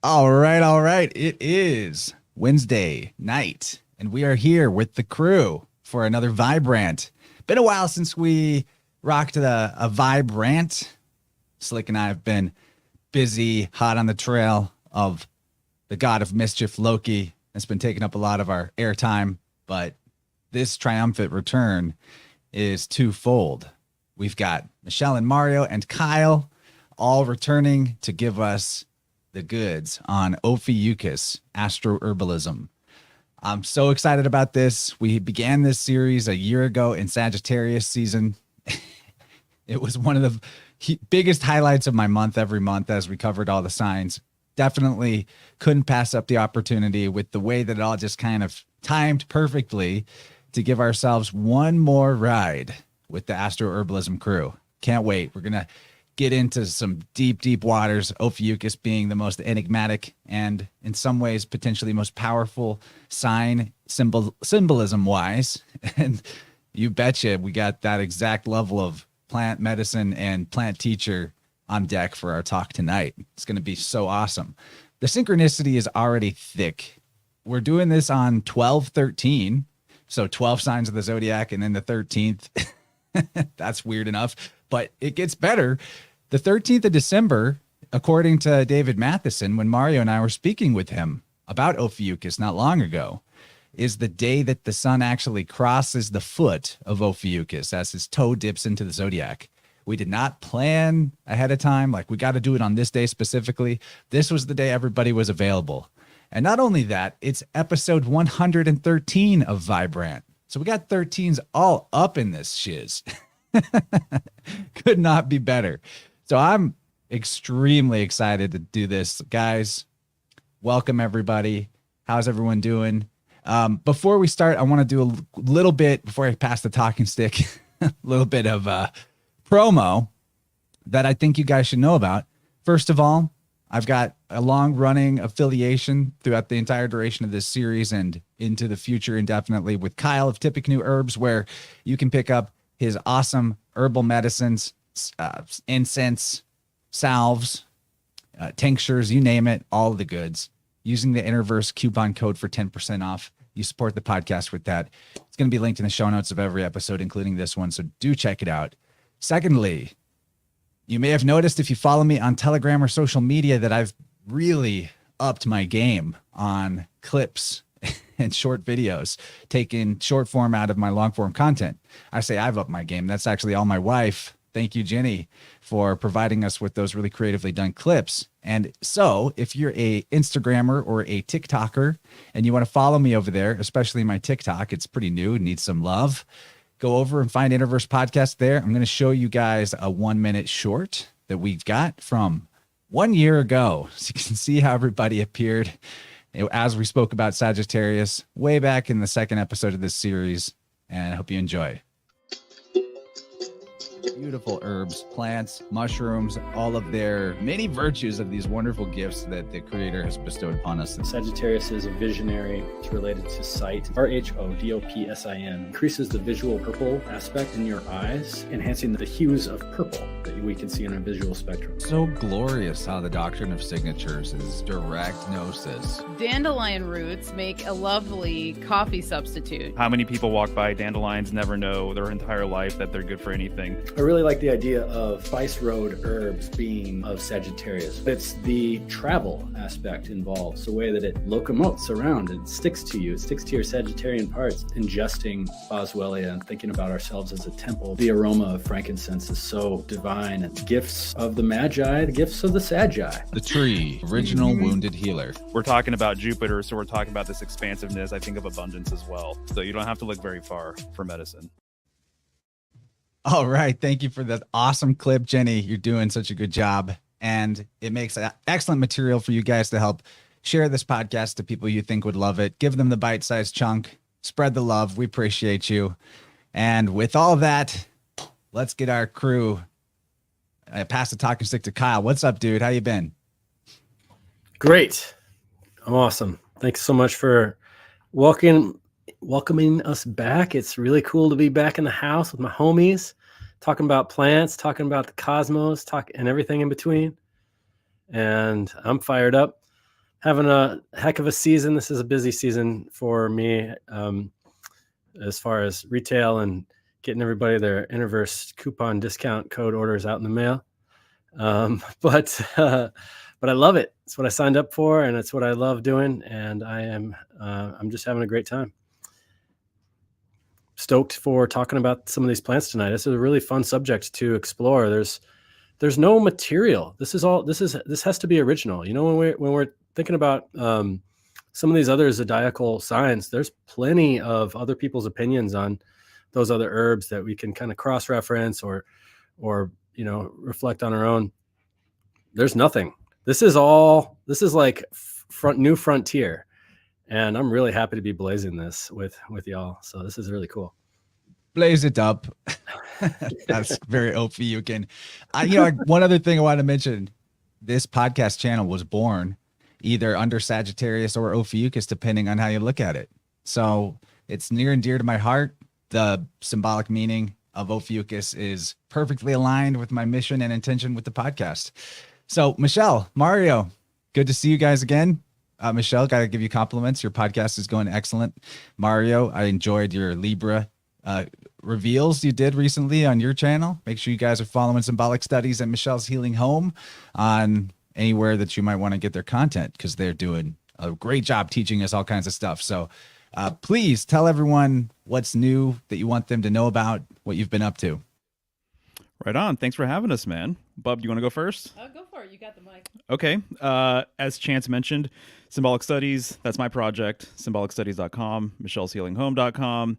All right, all right. It is Wednesday night, and we are here with the crew for another VibeRant. Been a while since we rocked a VibeRant. Slick and I have been busy, hot on the trail of the god of mischief, Loki. That's been taking up a lot of our airtime, but this triumphant return is twofold. We've got Michelle and Mario and Kyle all returning to give us the goods on Ophiuchus, Astroherbalism. I'm so excited about this. We began this series a year ago in Sagittarius season. It was one of the biggest highlights of my month every month as we covered all the signs. Definitely couldn't pass up the opportunity with the way that it all just kind of timed perfectly to give ourselves one more ride with the Astroherbalism crew. Can't wait. We're going to get into some deep, deep waters, Ophiuchus being the most enigmatic and in some ways potentially most powerful sign symbolism wise. And you betcha we got that exact level of plant medicine and plant teacher on deck for our talk tonight. It's going to be so awesome. The synchronicity is already thick. We're doing this on 12/13. So 12 signs of the zodiac and then the 13th. That's weird enough, but it gets better. The 13th of December, according to David Matheson, when Mario and I were speaking with him about Ophiuchus not long ago, is the day that the sun actually crosses the foot of Ophiuchus as his toe dips into the zodiac. We did not plan ahead of time. Like, we got to do it on this day specifically. This was the day everybody was available. And not only that, it's episode 113 of VibeRant. So we got 13s all up in this shiz. Could not be better. So I'm extremely excited to do this. Guys, welcome everybody. How's everyone doing? Before we start, I want to do a little bit, before I pass the talking stick, a little bit of promo that I think you guys should know about. First of all, I've got a long-running affiliation throughout the entire duration of this series and into the future indefinitely with Kyle of Tippecanoe Herbs, where you can pick up his awesome herbal medicines, incense, salves, tinctures, you name it, all of the goods. Using the Interverse coupon code for 10% off. You support the podcast with that. It's going to be linked in the show notes of every episode, including this one, so do check it out. Secondly, you may have noticed if you follow me on Telegram or social media that I've really upped my game on clips and short videos, taking short form out of my long form content. I say I've upped my game. That's actually all my wife. Thank you, Jenny, for providing us with those really creatively done clips. And so if you're a Instagrammer or a TikToker and you want to follow me over there, especially my TikTok, it's pretty new, needs some love. Go over and find Interverse Podcast there. I'm going to show you guys a 1-minute short that we've got from 1 year ago. So you can see how everybody appeared as we spoke about Sagittarius way back in the second episode of this series. And I hope you enjoy. Beautiful herbs, plants, mushrooms, all of their many virtues of these wonderful gifts that the Creator has bestowed upon us. Sagittarius is a visionary. It's related to sight. RHODOPSIN increases the visual purple aspect in your eyes, enhancing the hues of purple that we can see in a visual spectrum. So glorious how the doctrine of signatures is direct gnosis. Dandelion roots make a lovely coffee substitute. How many people walk by dandelions, never know their entire life that they're good for anything? I really like the idea of Spice Road herbs being of Sagittarius. It's the travel aspect involved. It's the way that it locomotes around and sticks to you. It sticks to your Sagittarian parts. Ingesting Boswellia and thinking about ourselves as a temple. The aroma of frankincense is so divine. And gifts of the Magi, the gifts of the Sagi. The tree, original wounded healer. We're talking about Jupiter, so we're talking about this expansiveness. I think of abundance as well. So you don't have to look very far for medicine. All right. Thank you for that awesome clip, Jenny. You're doing such a good job. And it makes excellent material for you guys to help share this podcast to people you think would love it. Give them the bite-sized chunk. Spread the love. We appreciate you. And with all that, let's get our crew. I pass the talking stick to Kyle. What's up, dude? How you been? Great. I'm awesome. Thanks so much for welcoming us back. It's really cool to be back in the house with my homies, talking about plants, talking about the cosmos, and everything in between. And I'm fired up. having a heck of a season. This is a busy season for me, as far as retail and getting everybody their Interverse coupon discount code orders out in the mail. But I love it. It's what I signed up for, and it's what I love doing. And I'm just having a great time. Stoked for talking about some of these plants tonight. This is a really fun subject to explore. There's no material. This has to be original. You know, when we're thinking about some of these other zodiacal signs, there's plenty of other people's opinions on those other herbs that we can kind of cross-reference or reflect on our own. There's nothing. This is like new frontier, and I'm really happy to be blazing this with y'all. So this is really cool. Blaze it up. That's very Ophiuchian. One other thing I want to mention: this podcast channel was born either under Sagittarius or Ophiuchus, depending on how you look at it. So it's near and dear to my heart. The symbolic meaning of Ophiuchus is perfectly aligned with my mission and intention with the podcast. So Michelle, Mario, good to see you guys again. Michelle, got to give you compliments. Your podcast is going excellent. Mario, I enjoyed your Libra reveals you did recently on your channel. Make sure you guys are following Symbolic Studies and Michelle's Healing Home on anywhere that you might want to get their content, because they're doing a great job teaching us all kinds of stuff. So please tell everyone what's new that you want them to know about, what you've been up to. Right on. Thanks for having us, man. Bub, do you want to go first? Go for it. You got the mic. Okay. As Chance mentioned, Symbolic Studies, that's my project, symbolicstudies.com, michelleshealinghome.com.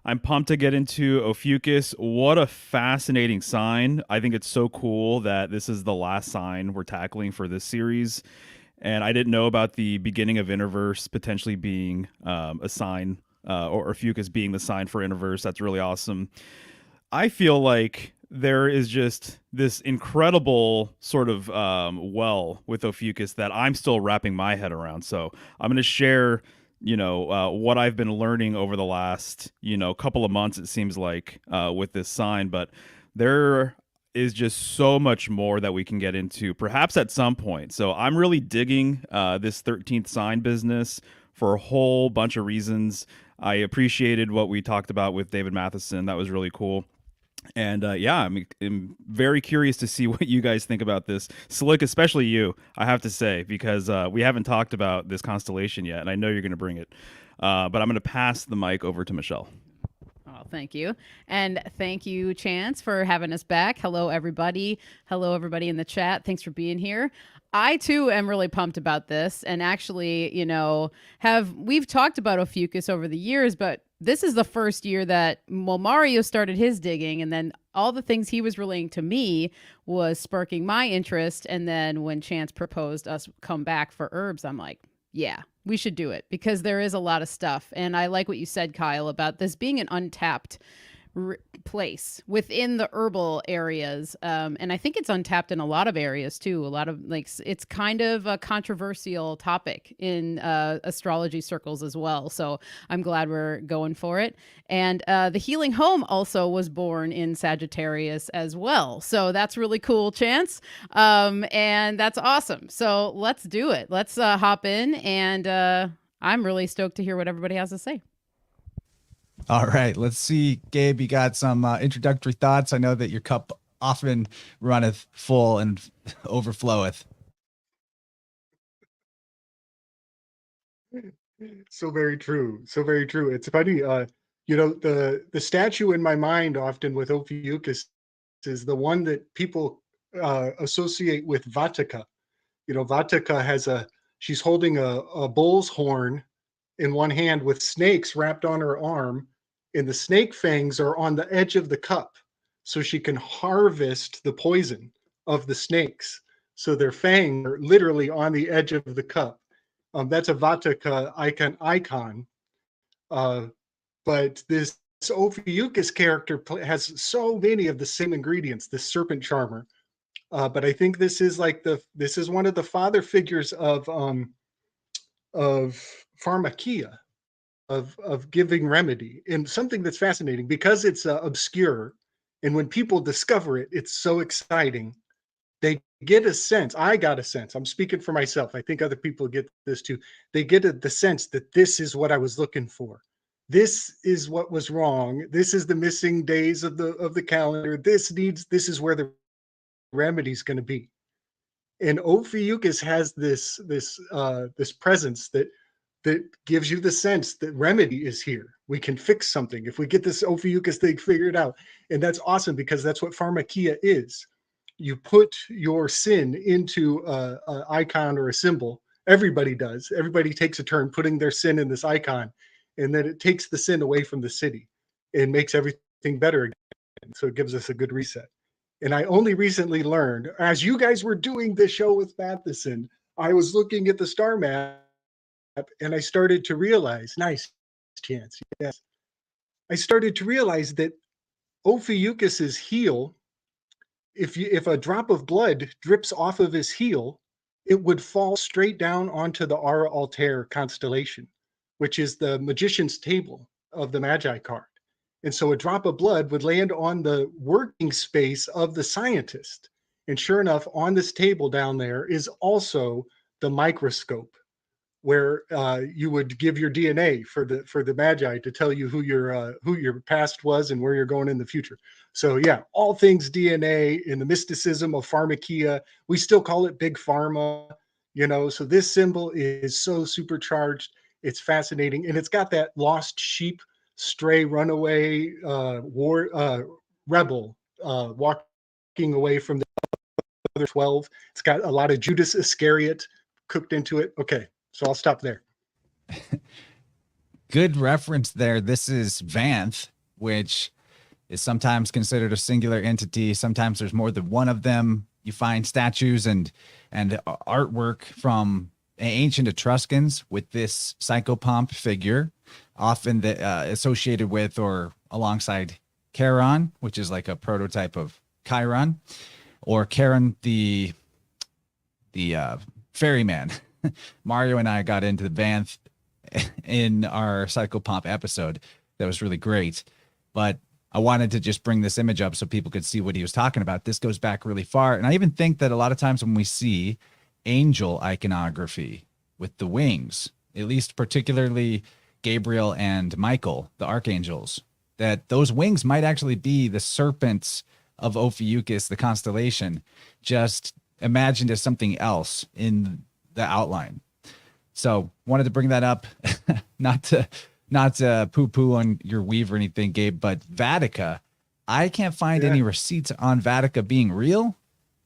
I'm pumped to get into Ophiuchus. What a fascinating sign. I think it's so cool that this is the last sign we're tackling for this series. And I didn't know about the beginning of Interverse potentially being a sign, or Ophiuchus being the sign for Interverse. That's really awesome. I feel like there is just this incredible sort of well with Ophiuchus that I'm still wrapping my head around. So I'm going to share what I've been learning over the last, couple of months, it seems like, with this sign. But there is just so much more that we can get into, perhaps at some point. So I'm really digging this 13th sign business for a whole bunch of reasons. I appreciated what we talked about with David Matheson. That was really cool. And I'm very curious to see what you guys think about this. Slick, especially you, I have to say, because we haven't talked about this constellation yet, and I know you're going to bring it. But I'm going to pass the mic over to Michelle. Oh, thank you. And thank you, Chance, for having us back. Hello, everybody. Hello, everybody in the chat. Thanks for being here. I, too, am really pumped about this. And actually, we've talked about Ophiuchus over the years, but this is the first year that, Mario started his digging, and then all the things he was relaying to me was sparking my interest. And then when Chance proposed us come back for herbs, I'm like, yeah, we should do it, because there is a lot of stuff. And I like what you said, Kyle, about this being an untapped place within the herbal areas. And I think it's untapped in a lot of areas too. A lot of it's kind of a controversial topic in astrology circles as well. So I'm glad we're going for it. And the Healing Home also was born in Sagittarius as well. So that's really cool, Chance. And that's awesome. So let's do it. Let's hop in. And I'm really stoked to hear what everybody has to say. All right, let's see. Gabe, you got some introductory thoughts? I know that your cup often runneth full and overfloweth. So very true. So very true. It's funny, the statue in my mind often with Ophiuchus is the one that people associate with Vatica. Vatica she's holding a bull's horn in one hand with snakes wrapped on her arm, and the snake fangs are on the edge of the cup, so she can harvest the poison of the snakes. So their fangs are literally on the edge of the cup. That's a Vatica icon. But this Ophiuchus character has so many of the same ingredients, the serpent charmer. But I think this is one of the father figures of pharmakia, of giving remedy, and something that's fascinating because it's obscure, and when people discover it, it's so exciting. they get a sense. I got a sense. I'm speaking for myself. I think other people get this too. They get the sense that this is what I was looking for. This is what was wrong. This is the missing days of the calendar. This is where the remedy's going to be. And Ophiuchus has this presence that gives you the sense that remedy is here. We can fix something if we get this Ophiuchus thing figured out. And that's awesome, because that's what pharmakia is. You put your sin into a icon or a symbol. Everybody does. Everybody takes a turn putting their sin in this icon, and then it takes the sin away from the city and makes everything better again. So it gives us a good reset. And I only recently learned, as you guys were doing the show with Matheson, I was looking at the star map and I started to realize, nice chance, yes. I started to realize that Ophiuchus's heel, if a drop of blood drips off of his heel, it would fall straight down onto the Ara Altair constellation, which is the magician's table of the Magi card. And so a drop of blood would land on the working space of the scientist. And sure enough, on this table down there is also the microscope, where you would give your DNA for the Magi to tell you who your past was and where you're going in the future. So yeah, all things DNA in the mysticism of pharmakia. We still call it big pharma, so this symbol is so supercharged. It's fascinating, and it's got that lost sheep, stray, runaway, rebel walking away from the other 12. It's got a lot of Judas Iscariot cooked into it. Okay, so I'll stop there. Good reference there. This is Vanth, which is sometimes considered a singular entity. Sometimes there's more than one of them. You find statues and artwork from ancient Etruscans with this psychopomp figure, often associated with or alongside Charon, which is like a prototype of Chiron, or Charon the ferryman. Mario and I got into the Vanth in our psychopomp episode. That was really great. But I wanted to just bring this image up so people could see what he was talking about. This goes back really far. And I even think that a lot of times when we see angel iconography with the wings, at least particularly Gabriel and Michael, the archangels, that those wings might actually be the serpents of Ophiuchus, the constellation, just imagined as something else in the outline. So wanted to bring that up, not to poo-poo on your weave or anything, Gabe, but Vatica, I can't find any receipts on Vatica being real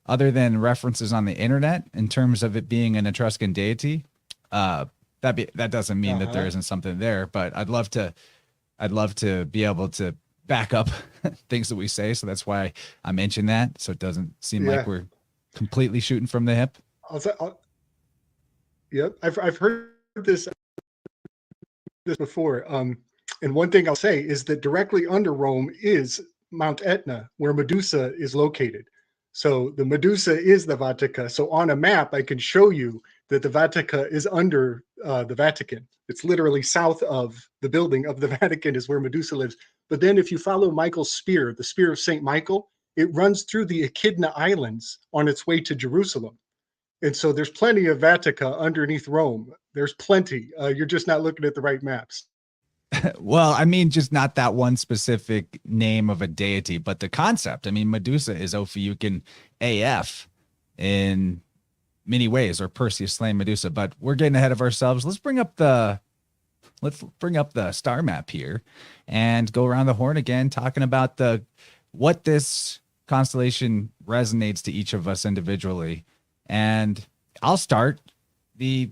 other than references on the internet in terms of it being an Etruscan deity. That doesn't mean that there isn't something there, but I'd love to be able to back up things that we say. So that's why I mentioned that. So it doesn't seem like we're completely shooting from the hip. Yep. I've heard this before. And one thing I'll say is that directly under Rome is Mount Etna, where Medusa is located. So the Medusa is the Vatica. So on a map, I can show you that the Vatica is under the Vatican. It's literally south of the building of the Vatican is where Medusa lives. But then if you follow Michael's spear, the spear of St. Michael, it runs through the Echidna Islands on its way to Jerusalem. And so there's plenty of Vatica underneath Rome. There's plenty. You're just not looking at the right maps. Well, I mean, just not that one specific name of a deity, but the concept. I mean, Medusa is Ophiuchian AF in many ways, or Perseus slaying Medusa, but we're getting ahead of ourselves. Let's bring up the star map here and go around the horn again, talking about what this constellation resonates to each of us individually. And I'll start. The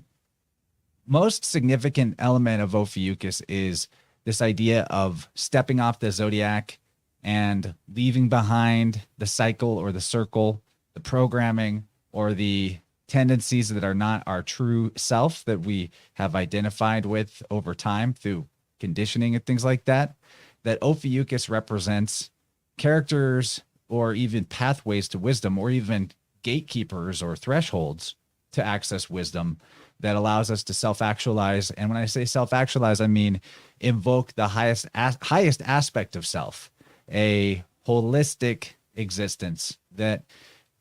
most significant element of Ophiuchus is this idea of stepping off the zodiac and leaving behind the cycle or the circle, the programming or the tendencies that are not our true self that we have identified with over time through conditioning and things like that. That Ophiuchus represents characters or even pathways to wisdom, or even gatekeepers or thresholds to access wisdom that allows us to self-actualize. And when I say self-actualize, I mean invoke the highest aspect of self, a holistic existence that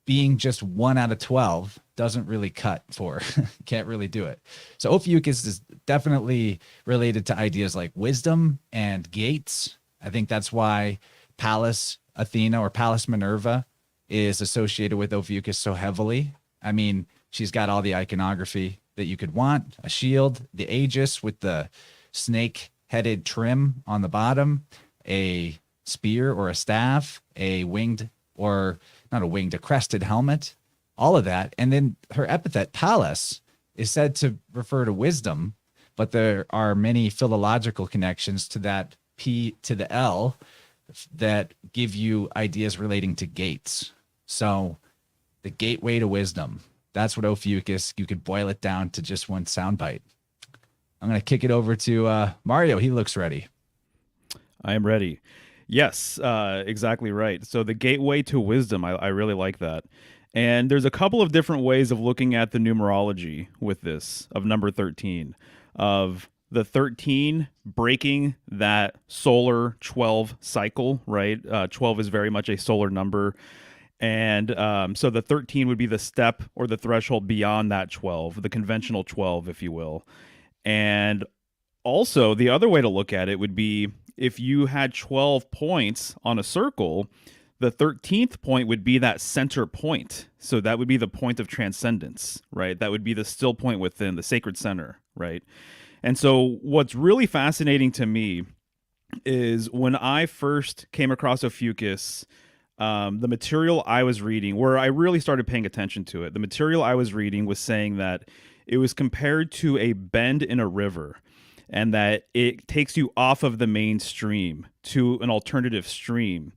being just 1 out of 12 doesn't really cut for, can't really do it. So Ophiuchus is definitely related to ideas like wisdom and gates. I think that's why Pallas Athena or Pallas Minerva is associated with Ophiuchus so heavily. I mean, she's got all the iconography that you could want, a shield, the aegis with the snake-headed trim on the bottom, a spear or a staff, a winged, or not a winged, a crested helmet, all of that. And then her epithet, Pallas, is said to refer to wisdom, but there are many philological connections to that P to the L that give you ideas relating to gates. So the gateway to wisdom, that's what Ophiuchus, you could boil it down to just one soundbite. I'm going to kick it over to Mario. He looks ready. I am ready. Yes, exactly right. So the gateway to wisdom, I really like that. And there's a couple of different ways of looking at the numerology with this, of number 13, of the 13 breaking that solar 12 cycle, right? 12 is very much a solar number. And so the 13 would be the step or the threshold beyond that 12, the conventional 12, if you will. And also, the other way to look at it would be if you had 12 points on a circle, the 13th point would be that center point. So that would be the point of transcendence, right? That would be the still point within the sacred center, right? And so what's really fascinating to me is when I first came across Ophiuchus, the material I was reading, where I really started paying attention to it, the material I was reading was saying that it was compared to a bend in a river, and that it takes you off of the main stream to an alternative stream.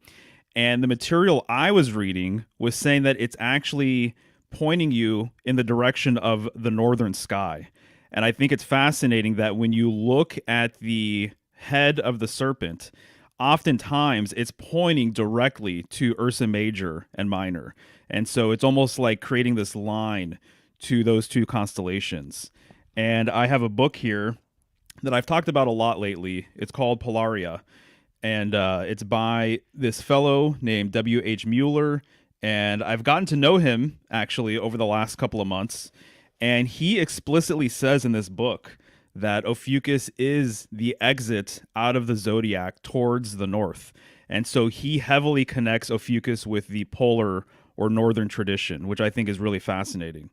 And the material I was reading was saying that it's actually pointing you in the direction of the northern sky. And I think it's fascinating that when you look at the head of the serpent, oftentimes it's pointing directly to Ursa Major and Minor. And so it's almost like creating this line to those two constellations. And I have a book here that I've talked about a lot lately. It's called Polaria. And it's by this fellow named W.H. Mueller. And I've gotten to know him, actually, over the last couple of months. And he explicitly says in this book that Ophiuchus is the exit out of the zodiac towards the north. And so he heavily connects Ophiuchus with the polar or northern tradition, which I think is really fascinating.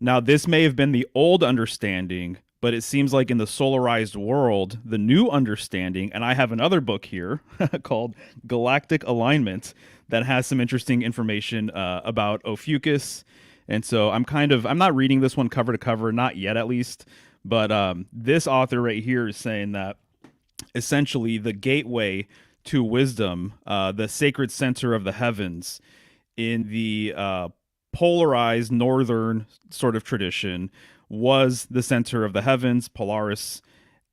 Now, this may have been the old understanding, but it seems like in the solarized world, the new understanding, and I have another book here called Galactic Alignment that has some interesting information about Ophiuchus. And so I'm not reading this one cover to cover, not yet at least, but this author right here is saying that essentially the gateway to wisdom, the sacred center of the heavens in the polarized northern sort of tradition, was the center of the heavens, Polaris.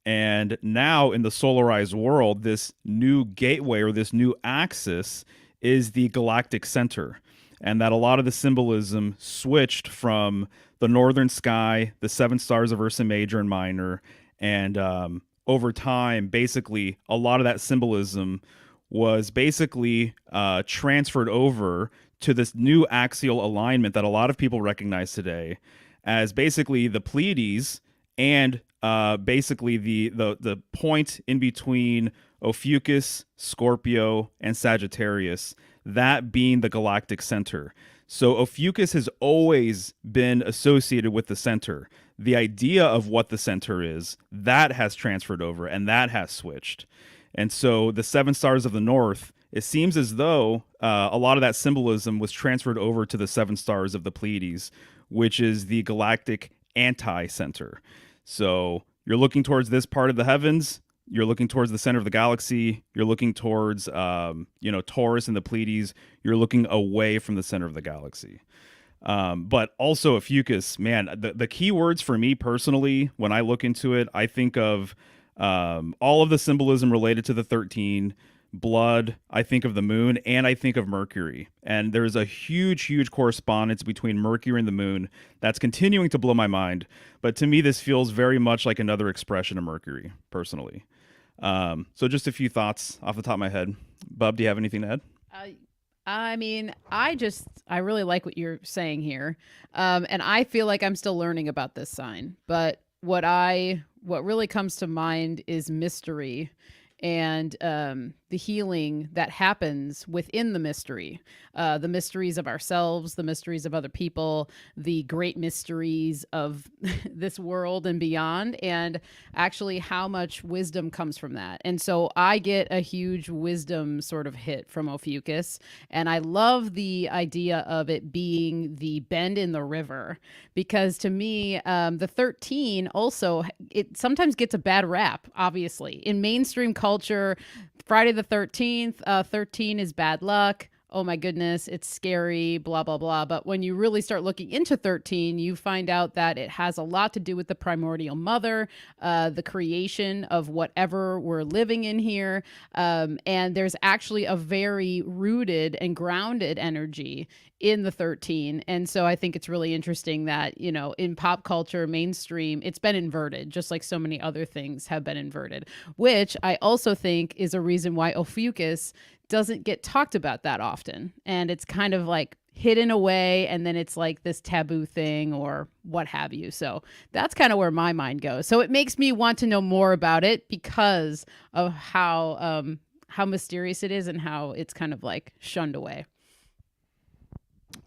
And now in the solarized world, this new gateway or this new axis is the galactic center. And that a lot of the symbolism switched from the northern sky, the 7 stars of Ursa Major and Minor, and over time, basically, a lot of that symbolism was basically transferred over to this new axial alignment that a lot of people recognize today as basically the Pleiades and basically the point in between Ophiuchus, Scorpio, and Sagittarius, that being the galactic center. So Ophiuchus has always been associated with the center. The idea of what the center is, that has transferred over and that has switched. And so the 7 stars of the north, it seems as though a lot of that symbolism was transferred over to the 7 stars of the Pleiades, which is the galactic anti-center. So you're looking towards this part of the heavens, you're looking towards the center of the galaxy, you're looking towards Taurus and the Pleiades, you're looking away from the center of the galaxy. But also Ophiuchus, man, the key words for me personally, when I look into it, I think of all of the symbolism related to the 13, blood, I think of the moon, and I think of Mercury. And there's a huge correspondence between Mercury and the moon that's continuing to blow my mind. But to me, this feels very much like another expression of Mercury, personally. So just a few thoughts off the top of my head. Bub, do you have anything to add? I mean, I just I really like what you're saying here. And I feel like I'm still learning about this sign, but what really comes to mind is mystery and the healing that happens within the mystery, the mysteries of ourselves, the mysteries of other people, the great mysteries of this world and beyond, and actually how much wisdom comes from that. And so I get a huge wisdom sort of hit from Ophiuchus, and I love the idea of it being the bend in the river, because to me, the 13 also, it sometimes gets a bad rap, obviously. In mainstream culture, Friday the 13th, 13 is bad luck. Oh my goodness, it's scary, blah, blah, blah. But when you really start looking into 13, you find out that it has a lot to do with the primordial mother, the creation of whatever we're living in here. And there's actually a very rooted and grounded energy in the 13. And so I think it's really interesting that, you know, in pop culture, mainstream, it's been inverted, just like so many other things have been inverted, which I also think is a reason why Ophiuchus doesn't get talked about that often. And it's kind of like hidden away, and then it's like this taboo thing or what have you. So that's kind of where my mind goes. So it makes me want to know more about it because of how mysterious it is and how it's kind of like shunned away.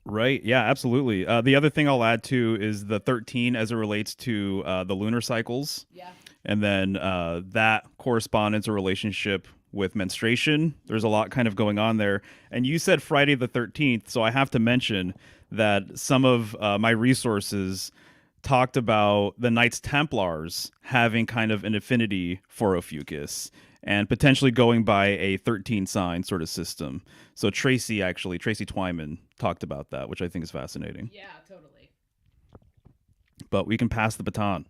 Right. Yeah, absolutely. The other thing I'll add too is the 13 as it relates to the lunar cycles. Yeah. And then that correspondence or relationship with menstruation. There's a lot kind of going on there. And you said Friday the 13th, so I have to mention that some of my resources talked about the Knights Templars having kind of an affinity for Ophiuchus and potentially going by a 13 sign sort of system. So Tracy Twyman talked about that, which I think is fascinating. Yeah, totally. But we can pass the baton.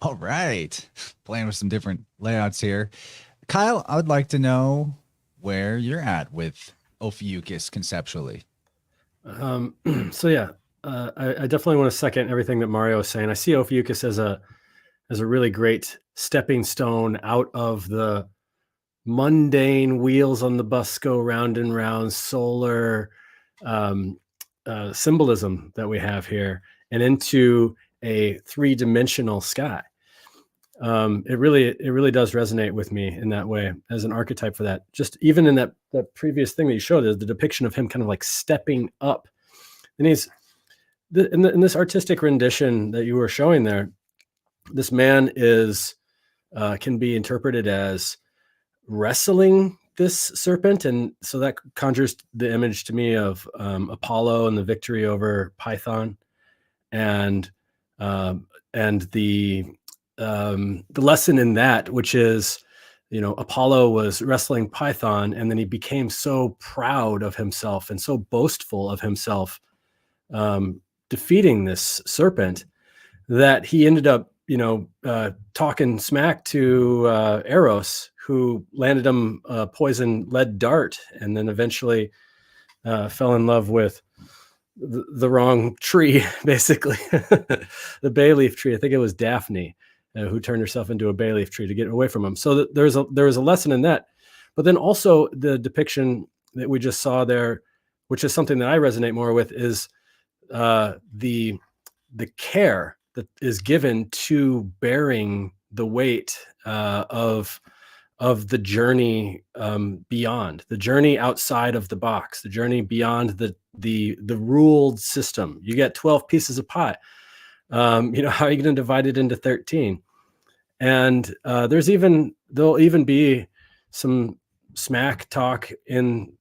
All right. Playing with some different layouts here. Kyle, I would like to know where you're at with Ophiuchus conceptually. I definitely want to second everything that Mario is saying. I see Ophiuchus as a really great stepping stone out of the mundane wheels on the bus go round and round solar symbolism that we have here, and into a three-dimensional sky. It really does resonate with me in that way as an archetype for that. Just even in that previous thing that you showed, the depiction of him kind of like stepping up, and he's in this artistic rendition that you were showing there. This man is can be interpreted as wrestling this serpent, and so that conjures the image to me of Apollo and the victory over Python, and the lesson in that, which is, you know, Apollo was wrestling Python, and then he became so proud of himself and so boastful of himself, defeating this serpent, that he ended up, you know, talking smack to Eros, who landed him a poison lead dart, and then eventually fell in love with the wrong tree, basically, the bay leaf tree. I think it was Daphne, who turned herself into a bay leaf tree to get away from him. So there's a lesson in that. But then also the depiction that we just saw there, which is something that I resonate more with, is the care that is given to bearing the weight of the journey beyond, the journey outside of the box, the journey beyond the ruled system. You get 12 pieces of pie. You know, how are you going to divide it into 13? And there'll even be some smack talk in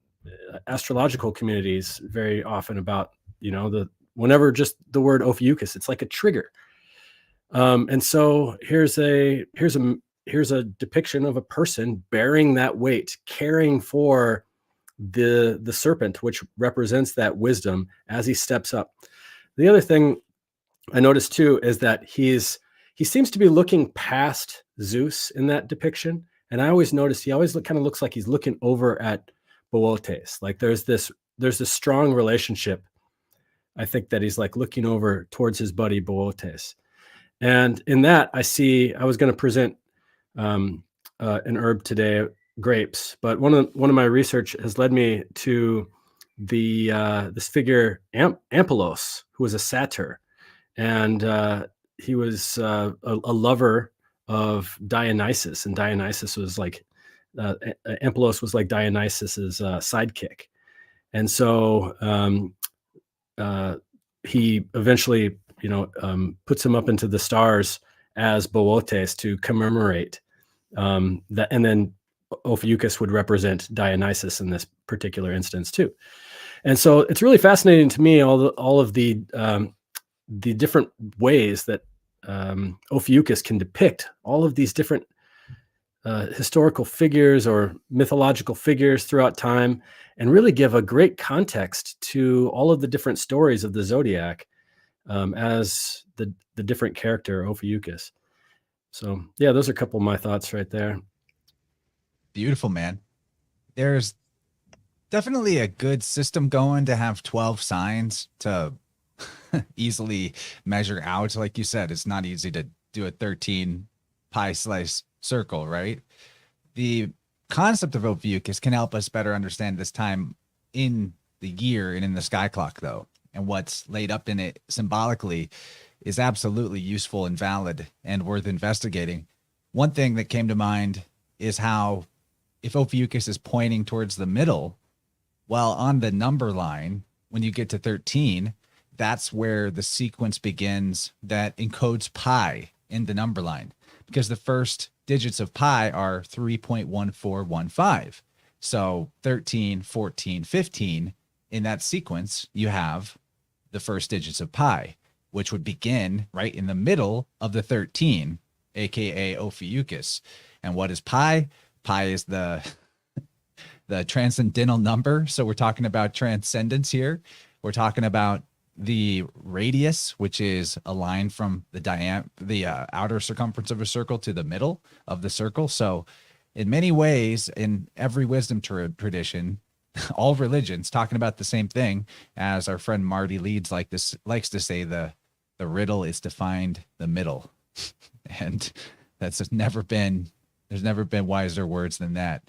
astrological communities very often about, you know, whenever just the word Ophiuchus, it's like a trigger. And so here's a depiction of a person bearing that weight, caring for the serpent, which represents that wisdom as he steps up. The other thing I noticed too is that he seems to be looking past Zeus in that depiction. And I always noticed he always kind of looks like he's looking over at Boötes. Like there's this strong relationship. I think that he's like looking over towards his buddy Boötes. And in that, I was going to present an herb today grapes, but one of my research has led me to the this figure Ampelos, who was a satyr, and he was a lover of Dionysus, and Dionysus was like Ampelos was like Dionysus's sidekick, and so he eventually, puts him up into the stars as Bootes to commemorate that, and then Ophiuchus would represent Dionysus in this particular instance too. And so it's really fascinating to me all of the different ways that Ophiuchus can depict all of these different historical figures or mythological figures throughout time, and really give a great context to all of the different stories of the zodiac as the different character Ophiuchus. So yeah, those are a couple of my thoughts right there. Beautiful, man. There's definitely a good system going to have 12 signs to easily measure out. Like you said, it's not easy to do a 13 pie slice circle, right? The concept of Ophiuchus can help us better understand this time in the year and in the sky clock, though. And what's laid up in it symbolically is absolutely useful and valid and worth investigating. One thing that came to mind is how if Ophiuchus is pointing towards the middle, well, on the number line, when you get to 13, that's where the sequence begins that encodes pi in the number line, because the first digits of pi are 3.1415. So 13, 14, 15, in that sequence, you have the first digits of pi, which would begin right in the middle of the 13, aka Ophiuchus. And what is pi? Pi is the transcendental number. So we're talking about transcendence here. We're talking about the radius, which is a line from the outer circumference of a circle to the middle of the circle. So in many ways, in every wisdom tradition, all religions talking about the same thing. As our friend Marty Leeds likes to say, the riddle is to find the middle. And there's never been wiser words than that.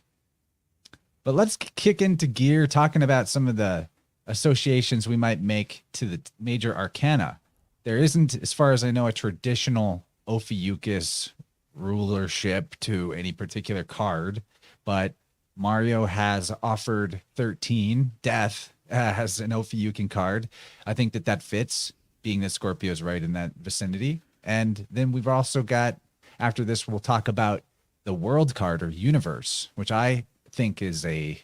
But let's kick into gear talking about some of the associations we might make to the major arcana. There isn't, as far as I know, a traditional Ophiuchus rulership to any particular card, but Mario has offered 13, Death, as an Ophiuchian card. I think that fits, being that Scorpio is right in that vicinity. And then we've also got, after this, we'll talk about the World card or Universe, which I think is an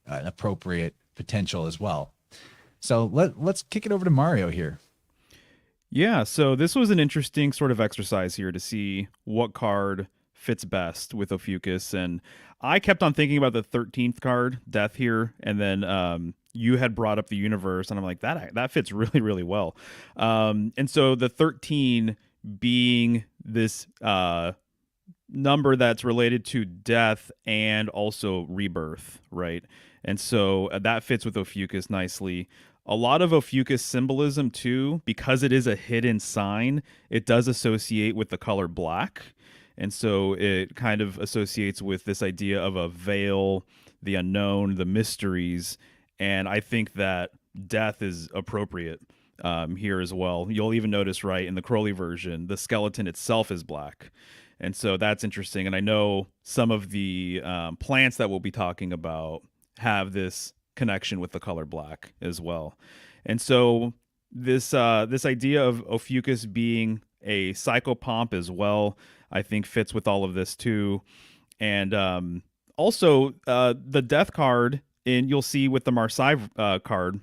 appropriate potential as well. So let's kick it over to Mario here. Yeah, so this was an interesting sort of exercise here to see what card fits best with Ophiuchus. And I kept on thinking about the 13th card, Death, here, and then you had brought up the Universe, and I'm like, that fits really, really well. And so the 13 being this number that's related to death and also rebirth, right? And so that fits with Ophiuchus nicely. A lot of Ophiuchus symbolism too, because it is a hidden sign, it does associate with the color black. And so it kind of associates with this idea of a veil, the unknown, the mysteries. And I think that death is appropriate here as well. You'll even notice, right, in the Crowley version, the skeleton itself is black. And so that's interesting. And I know some of the plants that we'll be talking about have this connection with the color black as well. And so this idea of Ophiuchus being a psychopomp as well, I think fits with all of this too. And also the death card, and you'll see with the Marseille card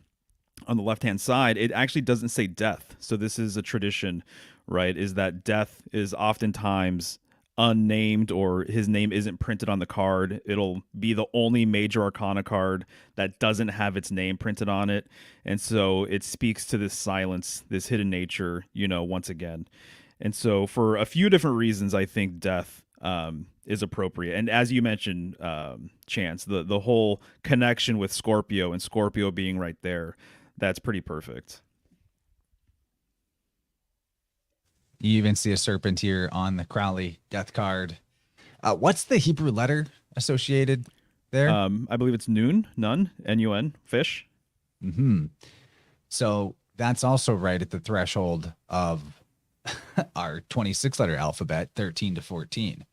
on the left-hand side, it actually doesn't say death. So this is a tradition, right, is that death is oftentimes unnamed, or his name isn't printed on the card. It'll be the only major arcana card that doesn't have its name printed on it. And so it speaks to this silence, this hidden nature, once again. And so for a few different reasons, I think death is appropriate. And as you mentioned, Chance, the whole connection with Scorpio and Scorpio being right there, that's pretty perfect. You even see a serpent here on the Crowley death card. What's the Hebrew letter associated there? I believe it's none, N-U-N, fish. Mm-hmm. So that's also right at the threshold of our 26-letter alphabet, 13 to 14.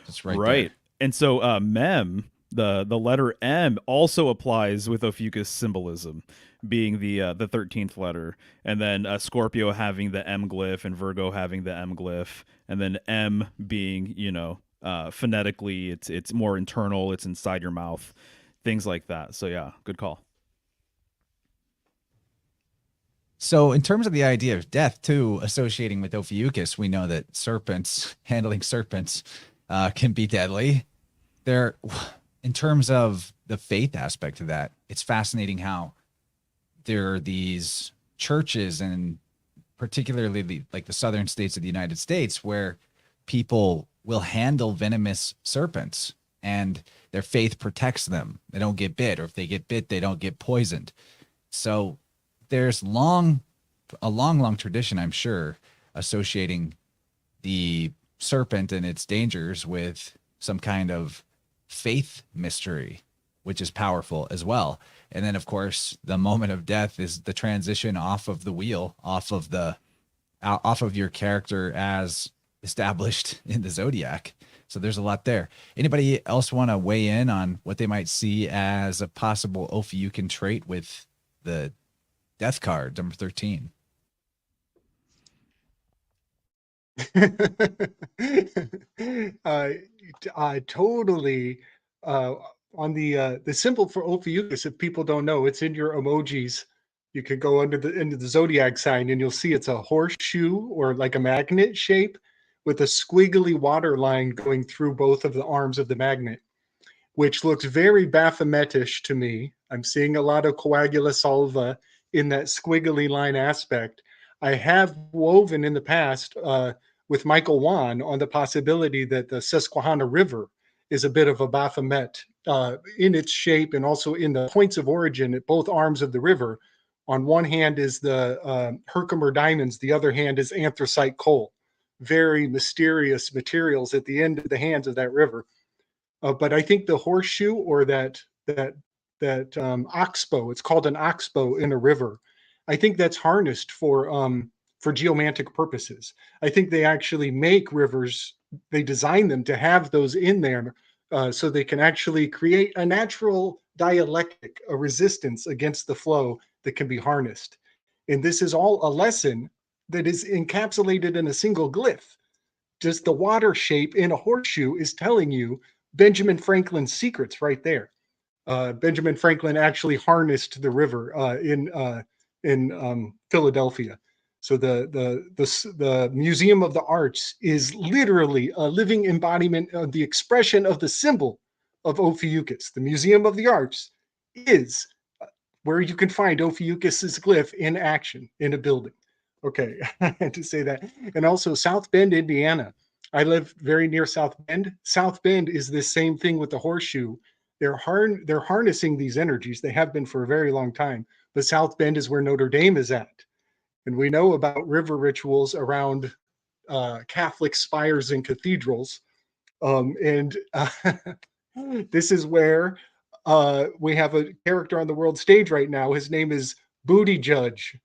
That's right there. And so mem, the letter M, also applies with Ophiuchus symbolism, being the 13th letter, and then Scorpio having the M glyph and Virgo having the M glyph, and then M being, phonetically it's more internal, it's inside your mouth, things like that. So yeah, good call. So in terms of the idea of death too, associating with Ophiuchus, we know that handling serpents can be deadly. In terms of the faith aspect of that, it's fascinating how there are these churches, and particularly the southern states of the United States, where people will handle venomous serpents and their faith protects them. They don't get bit, or if they get bit, they don't get poisoned. So there's a long tradition, I'm sure, associating the serpent and its dangers with some kind of faith mystery, which is powerful as well. And then, of course, the moment of death is the transition off of the wheel, off of your character as established in the zodiac. So there's a lot there. Anybody else want to weigh in on what they might see as a possible Ophiuchian trait with the death card, number 13? Totally. On the symbol for Ophiuchus, if people don't know, it's in your emojis. You could go into the zodiac sign and you'll see it's a horseshoe or like a magnet shape with a squiggly water line going through both of the arms of the magnet, which looks very Baphometish to me. I'm seeing a lot of coagula salva in that squiggly line aspect. I have woven in the past with Michael Wan on the possibility that the Susquehanna River is a bit of a Baphomet in its shape and also in the points of origin at both arms of the river. On one hand is the Herkimer diamonds, the other hand is anthracite coal. Very mysterious materials at the end of the hands of that river. But I think the horseshoe or that oxbow, it's called an oxbow in a river, I think that's harnessed for geomantic purposes. I think they actually make rivers, they design them to have those in there so they can actually create a natural dialectic, a resistance against the flow that can be harnessed. And this is all a lesson that is encapsulated in a single glyph. Just the water shape in a horseshoe is telling you Benjamin Franklin's secrets right there. Benjamin Franklin actually harnessed the river in Philadelphia. So the Museum of the Arts is literally a living embodiment of the expression of the symbol of Ophiuchus. The Museum of the Arts is where you can find Ophiuchus's glyph in action in a building. Okay, I had to say that. And also South Bend, Indiana. I live very near South Bend. South Bend is the same thing with the horseshoe. They're harnessing these energies. They have been for a very long time. But South Bend is where Notre Dame is at. And we know about river rituals around Catholic spires and cathedrals. This is where we have a character on the world stage right now. His name is Booty Judge.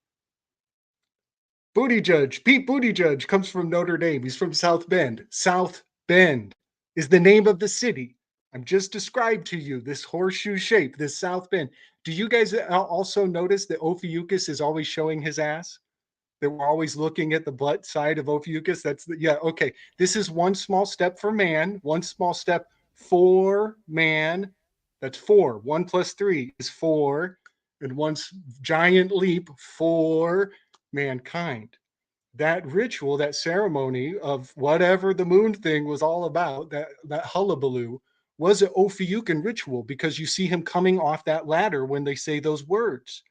Booty Judge, Pete Buttigieg comes from Notre Dame. He's from South Bend. South Bend is the name of the city. I'm just described to you this horseshoe shape, this South Bend. Do you guys also notice that Ophiuchus is always showing his ass? That we're always looking at the butt side of Ophiuchus? Okay. This is one small step for man, one small step for man. That's 4. 1 + 3 is 4. And one giant leap for mankind. That ritual, that ceremony of whatever the moon thing was all about, that hullabaloo, was an Ophiuchian ritual because you see him coming off that ladder when they say those words.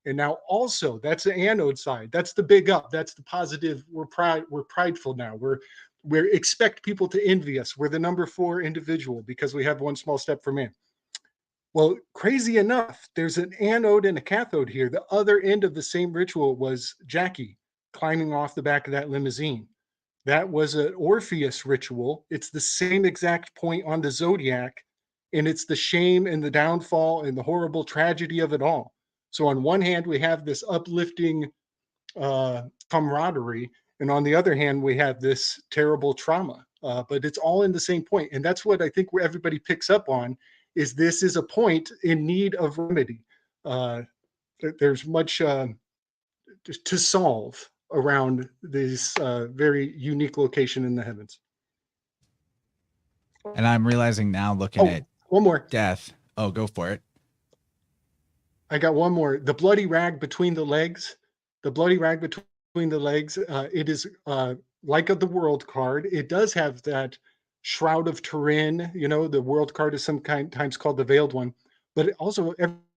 And now also, that's the anode side. That's the big up. That's the positive. We're prideful now. We expect people to envy us. We're the number 4 individual because we have one small step for man. Well, crazy enough, there's an anode and a cathode here. The other end of the same ritual was Jackie climbing off the back of that limousine. That was an Orpheus ritual. It's the same exact point on the zodiac and it's the shame and the downfall and the horrible tragedy of it all. So on one hand, we have this uplifting camaraderie, and on the other hand, we have this terrible trauma. But it's all in the same point, and that's what I think everybody picks up on. Is this is a point in need of remedy. There's much to solve around this very unique location in the heavens. And I'm realizing now, looking at one more death. Oh, go for it. I got one more. The bloody rag between the legs. The bloody rag between the legs. It is like the world card. It does have that shroud of Turin. You know, the world card is sometimes called the veiled one. But it also,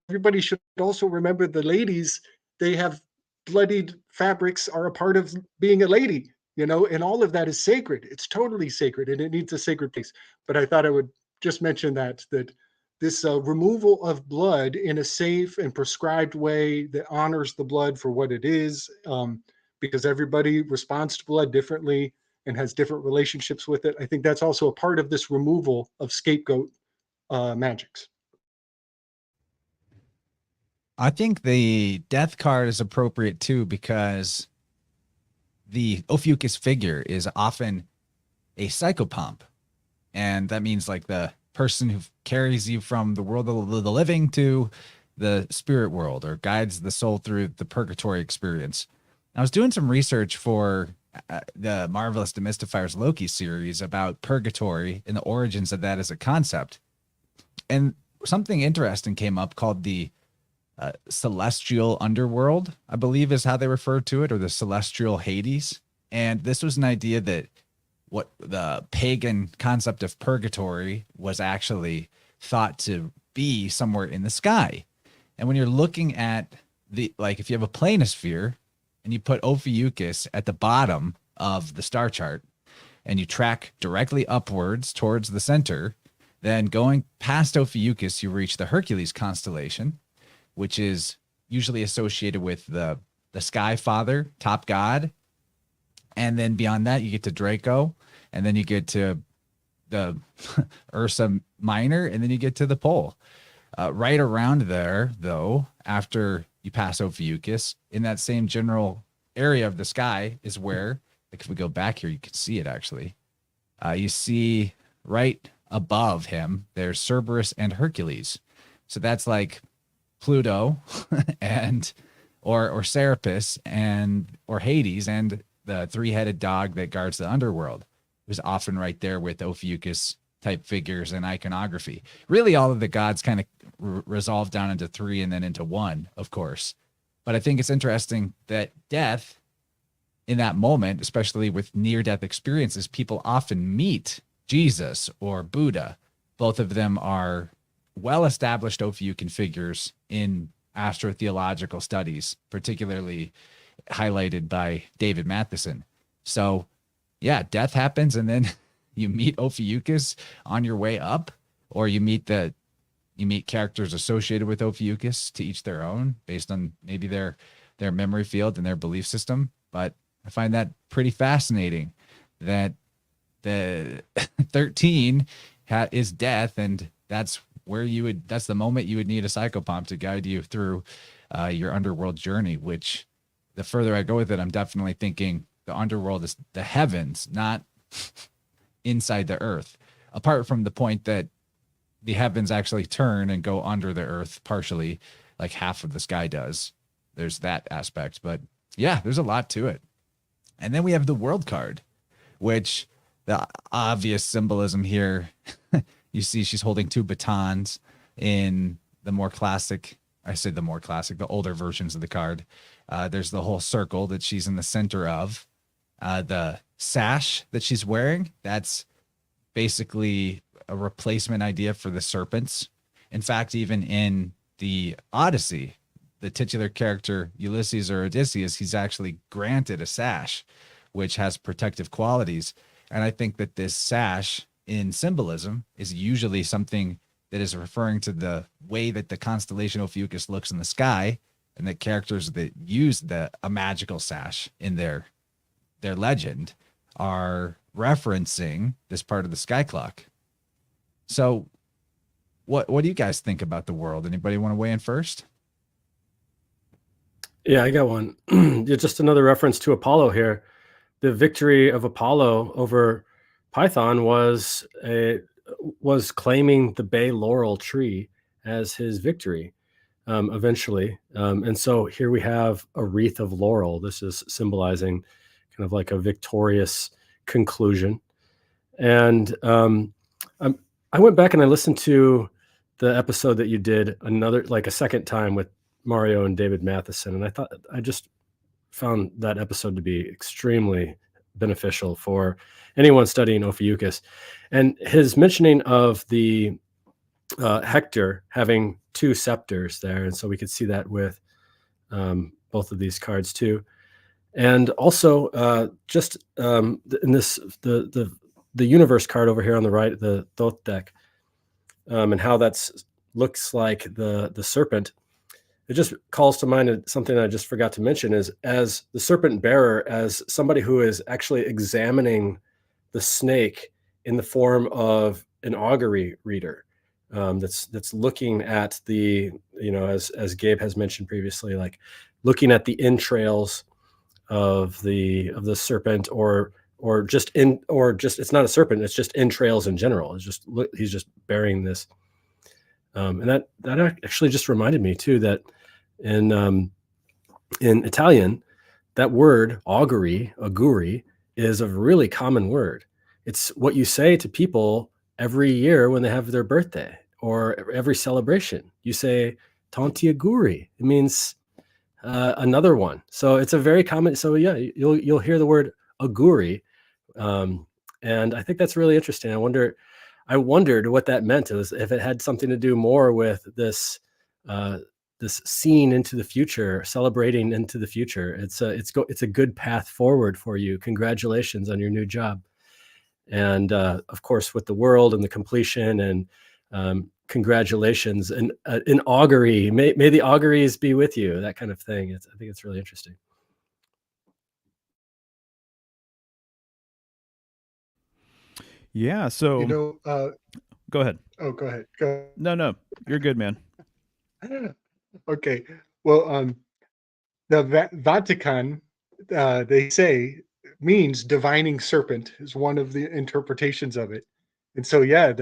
everybody should also remember the ladies. They have bloodied fabrics are a part of being a lady. You know, and all of that is sacred. It's totally sacred, and it needs a sacred place. But I thought I would just mention that this removal of blood in a safe and prescribed way that honors the blood for what it is, because everybody responds to blood differently and has different relationships with it. I think that's also a part of this removal of scapegoat magics. I think the death card is appropriate too, because the Ophiuchus figure is often a psychopomp. And that means like the person who carries you from the world of the living to the spirit world, or guides the soul through the purgatory experience. I was doing some research for the Marvelous Demystifiers Loki series about purgatory and the origins of that as a concept. And something interesting came up called the celestial underworld, I believe is how they refer to it, or the celestial Hades. And this was an idea that what the pagan concept of purgatory was actually thought to be somewhere in the sky. And when you're looking at like if you have a planisphere and you put Ophiuchus at the bottom of the star chart and you track directly upwards towards the center, then going past Ophiuchus, you reach the Hercules constellation, which is usually associated with the Sky Father, top god. And then beyond that, you get to Draco, and then you get to the Ursa Minor, and then you get to the pole. Right around there, though, after you pass Ophiuchus, in that same general area of the sky is where, like if we go back here, you can see it actually. You see right above him, there's Cerberus and Hercules. So that's like Pluto and or Serapis or Hades and the three-headed dog that guards the underworld. It was often right there with Ophiuchus type figures and iconography. Really, all of the gods kind of resolve down into three and then into one, of course. But I think it's interesting that death in that moment, especially with near-death experiences, people often meet Jesus or Buddha. Both of them are well-established Ophiuchian figures in astrotheological studies, particularly highlighted by David Matheson. So, yeah, death happens, and then you meet Ophiuchus on your way up, or you meet characters associated with Ophiuchus, to each their own, based on maybe their memory field and their belief system. But I find that pretty fascinating that the 13 is death, and that's the moment you would need a psychopomp to guide you through your underworld journey, which the further I go with it, I'm definitely thinking the underworld is the heavens, not inside the earth. Apart from the point that the heavens actually turn and go under the earth partially, like half of the sky does. There's that aspect, but yeah, there's a lot to it. And then we have the world card, which the obvious symbolism here, you see she's holding two batons in the more classic, the older versions of the card. There's the whole circle that she's in the center of. The sash that she's wearing, that's basically a replacement idea for the serpents. In fact, even in the Odyssey, the titular character Ulysses or Odysseus, he's actually granted a sash, which has protective qualities. And I think that this sash in symbolism is usually something that is referring to the way that the constellation Ophiuchus looks in the sky, and the characters that use a magical sash in their legend are referencing this part of the sky clock. So What do you guys think about the world? Anybody want to weigh in first? Yeah, I got one. Just another reference to Apollo here. The victory of Apollo over Python was claiming the bay laurel tree as his victory eventually. And so here we have a wreath of laurel. This is symbolizing kind of like a victorious conclusion. And I went back and I listened to the episode that you did a second time with Mario and David Matheson. And I just found that episode to be extremely beneficial for anyone studying Ophiuchus. And his mentioning of the Hector having two scepters there. And so we could see that with both of these cards too. And also in this, the universe card over here on the right, the Thoth deck, and how looks like the serpent. It just calls to mind something I just forgot to mention is as the serpent bearer, as somebody who is actually examining the snake in the form of an augury reader, that's looking at the, as Gabe has mentioned previously, like looking at the entrails of the serpent, or it's not a serpent, it's just entrails in general. It's just he's just bearing this. And that actually just reminded me too that in Italian, that word auguri, is a really common word. It's what you say to people every year when they have their birthday or every celebration. You say tanti auguri. It means another one. So it's a very common. So yeah, you'll hear the word auguri, and I think that's really interesting. I wondered what that meant. It was if it had something to do more with this scene into the future, celebrating into the future. It's a good path forward for you. Congratulations on your new job, and of course with the world and the completion, and congratulations and an augury. May the auguries be with you. That kind of thing. I think it's really interesting. Yeah. So go ahead. Oh, go ahead. Go. No, you're good, man. Okay. Well, the Vatican, they say, means divining serpent is one of the interpretations of it. And so, yeah,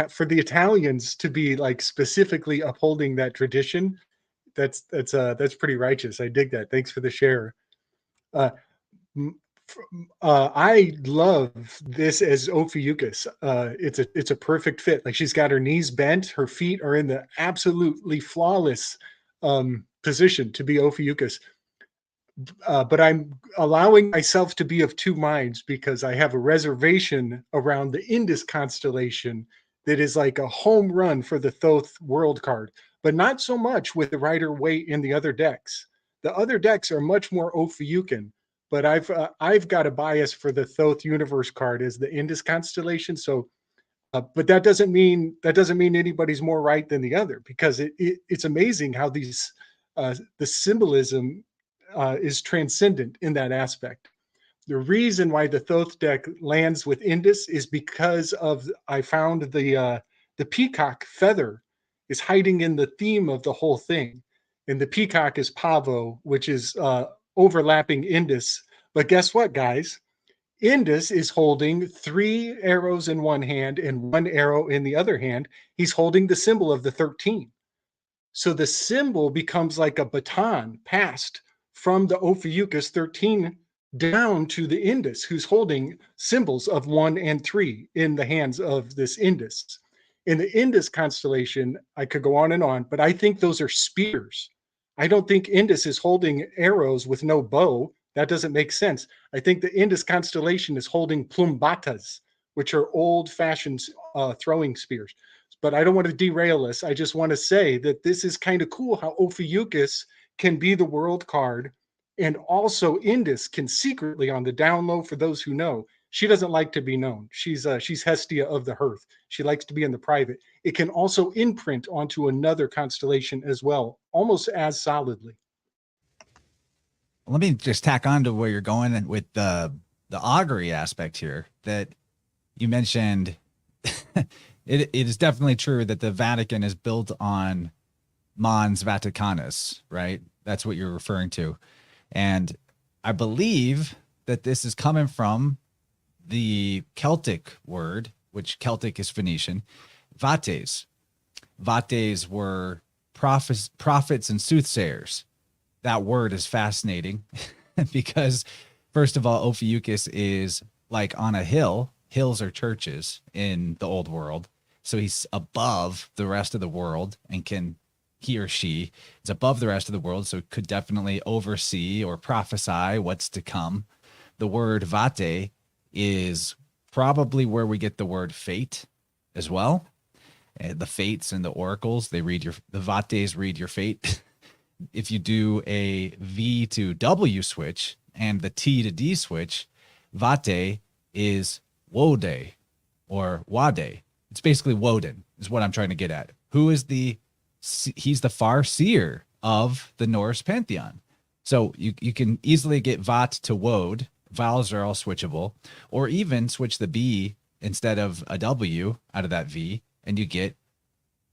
for the Italians to be like specifically upholding that tradition, that's pretty righteous. I dig that. Thanks for the share. I love this as Ophiuchus. It's a perfect fit. Like she's got her knees bent, her feet are in the absolutely flawless position to be Ophiuchus. But I'm allowing myself to be of two minds because I have a reservation around the Indus constellation that is like a home run for the Thoth world card, but not so much with the Rider-Waite in the other decks. The other decks are much more Ophiuchian, but I've got a bias for the Thoth universe card as the Indus constellation. So, but that doesn't mean anybody's more right than the other, because it's amazing how these the symbolism is transcendent in that aspect. The reason why the Thoth deck lands with Indus is because I found the peacock feather is hiding in the theme of the whole thing, and the peacock is Pavo, which is overlapping Indus. But guess what, guys? Indus is holding 3 arrows in one hand and 1 arrow in the other hand. He's holding the symbol of the 13. So the symbol becomes like a baton passed from the Ophiuchus 13 down to the Indus, who's holding symbols of 1 and 3 in the hands of this Indus. In the Indus constellation, I could go on, but I think those are spears. I don't think Indus is holding arrows with no bow. That doesn't make sense. I think the Indus constellation is holding plumbatas, which are old-fashioned throwing spears. But I don't want to derail this. I just want to say that this is kind of cool how Ophiuchus can be the world card, and also Indus can secretly, on the down low, for those who know, she doesn't like to be known. She's Hestia of the hearth. She likes to be in the private. It can also imprint onto another constellation as well, almost as solidly. Let me just tack on to where you're going with the augury aspect here that you mentioned. it is definitely true that the Vatican is built on Mons Vaticanus, right? That's what you're referring to. And I believe that this is coming from the Celtic word, which Celtic is Phoenician, vates. Vates were prophets and soothsayers. That word is fascinating because, first of all, Ophiuchus is like on a hill. Hills are churches in the old world. So he's above the rest of the world and he or she is above the rest of the world. So could definitely oversee or prophesy what's to come. The word vate is probably where we get the word fate as well. The fates and the oracles, the vates read your fate. If you do a V to W switch and the T to D switch, vate is Wode or Wade. It's basically Woden is what I'm trying to get at. He's the far seer of the Norse pantheon. So you can easily get Vat to Wode. Vowels are all switchable, or even switch the B instead of a W out of that V, and you get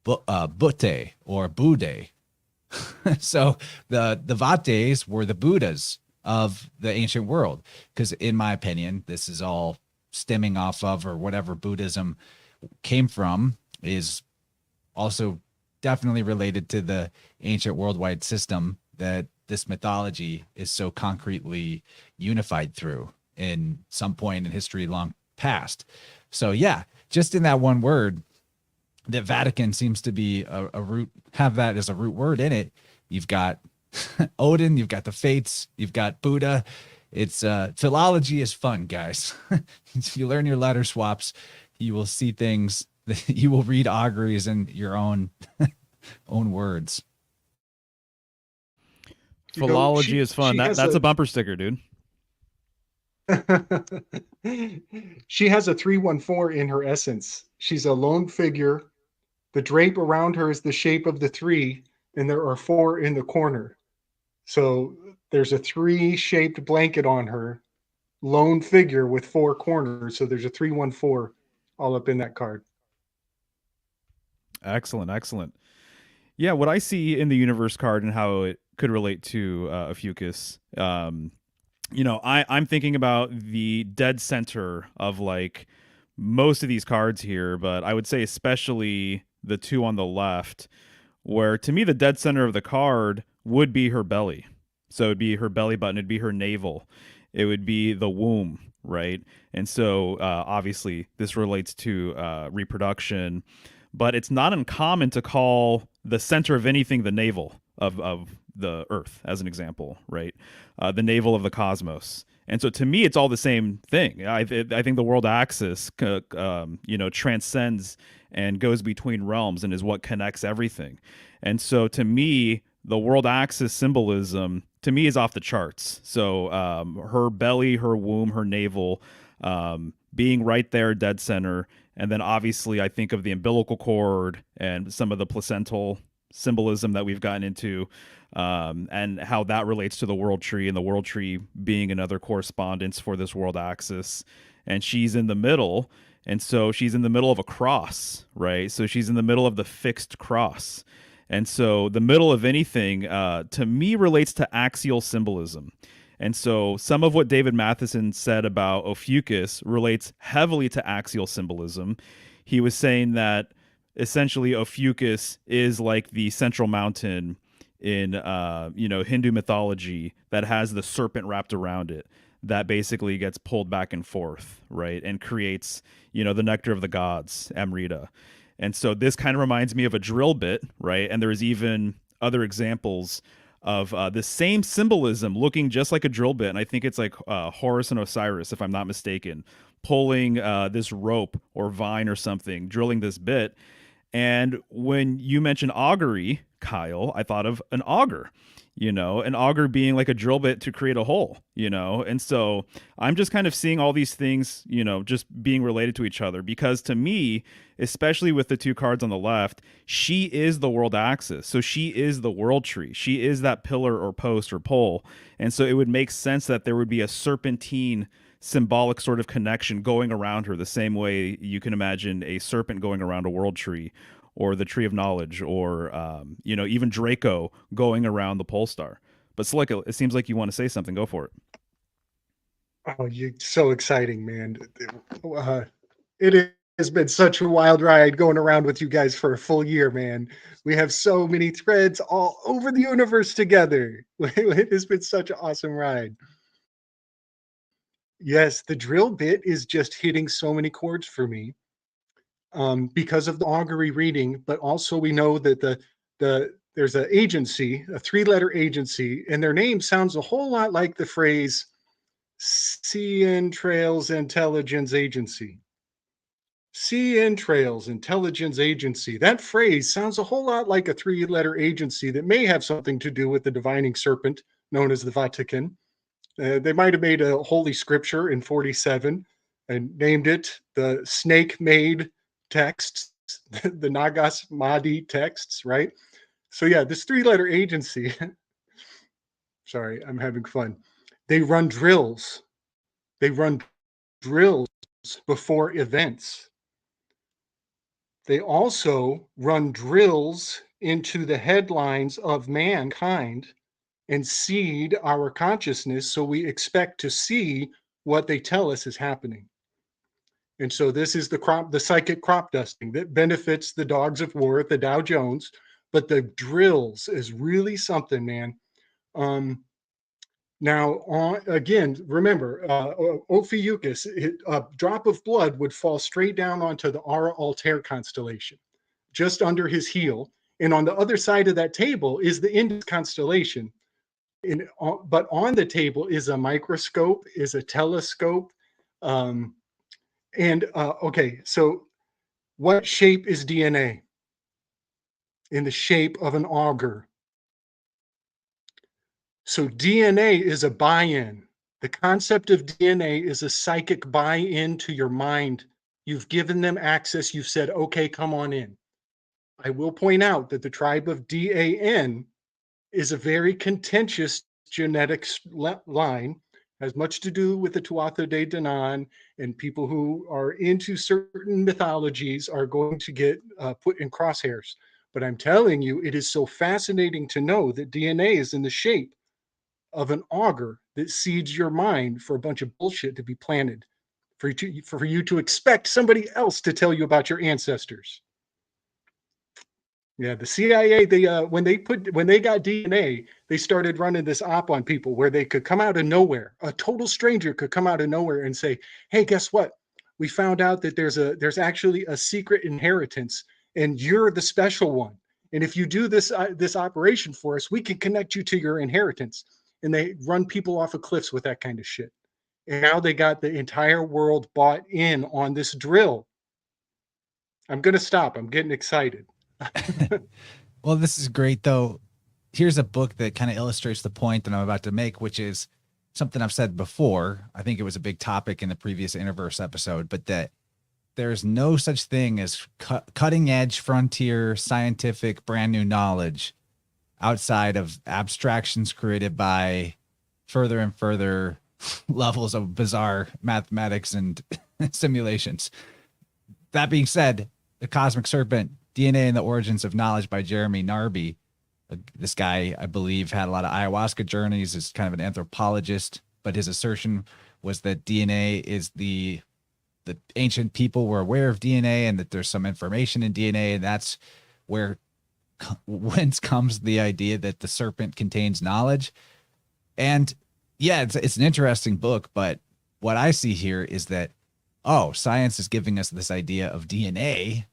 Butte or Bude. So the Vates were the Buddhas of the ancient world, because in my opinion, this is all stemming off of, or whatever Buddhism came from is also definitely related to the ancient worldwide system that this mythology is so concretely unified through in some point in history long past. So yeah, just in that one word, the Vatican seems to be a root, have that as a root word in it. You've got Odin, you've got the fates, you've got Buddha. It's philology is fun, guys. If you learn your letter swaps, you will see things that you will read auguries in your own words. Philology is fun. That's a bumper sticker, dude. She has a 314 in her essence. She's a lone figure. The drape around her is the shape of the 3, and there are 4 in the corner. So there's a 3-shaped blanket on her, lone figure with 4 corners. So there's a 314 all up in that card. Excellent. Yeah, what I see in the universe card and how it could relate to Ophiuchus, I'm thinking about the dead center of like most of these cards here, but I would say especially the 2 on the left, where to me the dead center of the card would be her belly. So it'd be her belly button, it'd be her navel, it would be the womb, right? And so obviously this relates to reproduction, but it's not uncommon to call the center of anything the navel of the Earth, as an example, right? The navel of the cosmos. And so to me, it's all the same thing. I think the world axis, transcends and goes between realms and is what connects everything. And so to me, the world axis symbolism, to me, is off the charts. So her belly, her womb, her navel, being right there, dead center. And then obviously I think of the umbilical cord and some of the placental symbolism that we've gotten into, and how that relates to the world tree, and the world tree being another correspondence for this world axis. And she's in the middle. And so she's in the middle of a cross, right? So she's in the middle of the fixed cross. And so the middle of anything, to me, relates to axial symbolism. And so some of what David Matheson said about Ophiuchus relates heavily to axial symbolism. He was saying that essentially Ophiuchus is like the central mountain in Hindu mythology that has the serpent wrapped around it that basically gets pulled back and forth, right, and creates the nectar of the gods, Amrita. And so this kind of reminds me of a drill bit, right? And there's even other examples of the same symbolism looking just like a drill bit. And I think it's like Horus and Osiris, if I'm not mistaken, pulling this rope or vine or something, drilling this bit. And when you mentioned augury, Kyle, I thought of an auger, an auger being like a drill bit to create a hole, and so I'm just kind of seeing all these things, just being related to each other, because to me, especially with the 2 cards on the left, she is the world axis. So she is the world tree. She is that pillar or post or pole. And so it would make sense that there would be a serpentine symbolic sort of connection going around her, the same way you can imagine a serpent going around a world tree, or the tree of knowledge, or even Draco going around the pole star. But Slick, it seems like you want to say something. Go for it. Oh, you're so exciting, man. It has been such a wild ride going around with you guys for a full year, man. We have so many threads all over the universe together. It has been such an awesome ride. Yes, the drill bit is just hitting so many chords for me, because of the augury reading, but also we know that there's an agency, a 3-letter agency, and their name sounds a whole lot like the phrase Sea Trails Intelligence Agency. Sea Trails Intelligence Agency. That phrase sounds a whole lot like a 3-letter agency that may have something to do with the divining serpent known as the Vatican. They might have made a holy scripture in 47 and named it the snake-made texts, the Nagas Mahdi texts, right? So yeah, this 3-letter agency, sorry, I'm having fun. They run drills. They run drills before events. They also run drills into the headlines of mankind and seed our consciousness, so we expect to see what they tell us is happening. And so this is the psychic crop dusting that benefits the dogs of war at the Dow Jones, but the drills is really something, man. Now, again, remember, Ophiuchus, a drop of blood would fall straight down onto the Ara Altair constellation, just under his heel. And on the other side of that table is the Indus constellation. But on the table is a microscope, is a telescope. Okay, so what shape is DNA? In the shape of an auger. So DNA is a buy-in. The concept of DNA is a psychic buy-in to your mind. You've given them access. You've said, okay, come on in. I will point out that the tribe of DAN is a very contentious genetics line, has much to do with the Tuatha De Danann, and people who are into certain mythologies are going to get put in crosshairs. But I'm telling you, it is so fascinating to know that DNA is in the shape of an auger that seeds your mind for a bunch of bullshit to be planted, for you to expect somebody else to tell you about your ancestors. Yeah, the CIA, when they got DNA, they started running this op on people where they could come out of nowhere. A total stranger could come out of nowhere and say, "Hey, guess what? We found out that there's actually a secret inheritance, and you're the special one. And if you do this operation for us, we can connect you to your inheritance." And they run people off of cliffs with that kind of shit. And now they got the entire world bought in on this drill. I'm gonna stop. I'm getting excited. Well, this is great, though. Here's a book that kind of illustrates the point that I'm about to make, which is something I've said before. I think it was a big topic in the previous Interverse episode, but that there's no such thing as cutting edge, frontier, scientific, brand new knowledge outside of abstractions created by further and further levels of bizarre mathematics and simulations. That being said, The Cosmic Serpent, DNA and the Origins of Knowledge by Jeremy Narby. This guy, I believe, had a lot of ayahuasca journeys, is kind of an anthropologist, but his assertion was that DNA is the ancient people were aware of DNA and that there's some information in DNA, and that's whence comes the idea that the serpent contains knowledge. And yeah, it's an interesting book, but what I see here is that, science is giving us this idea of DNA,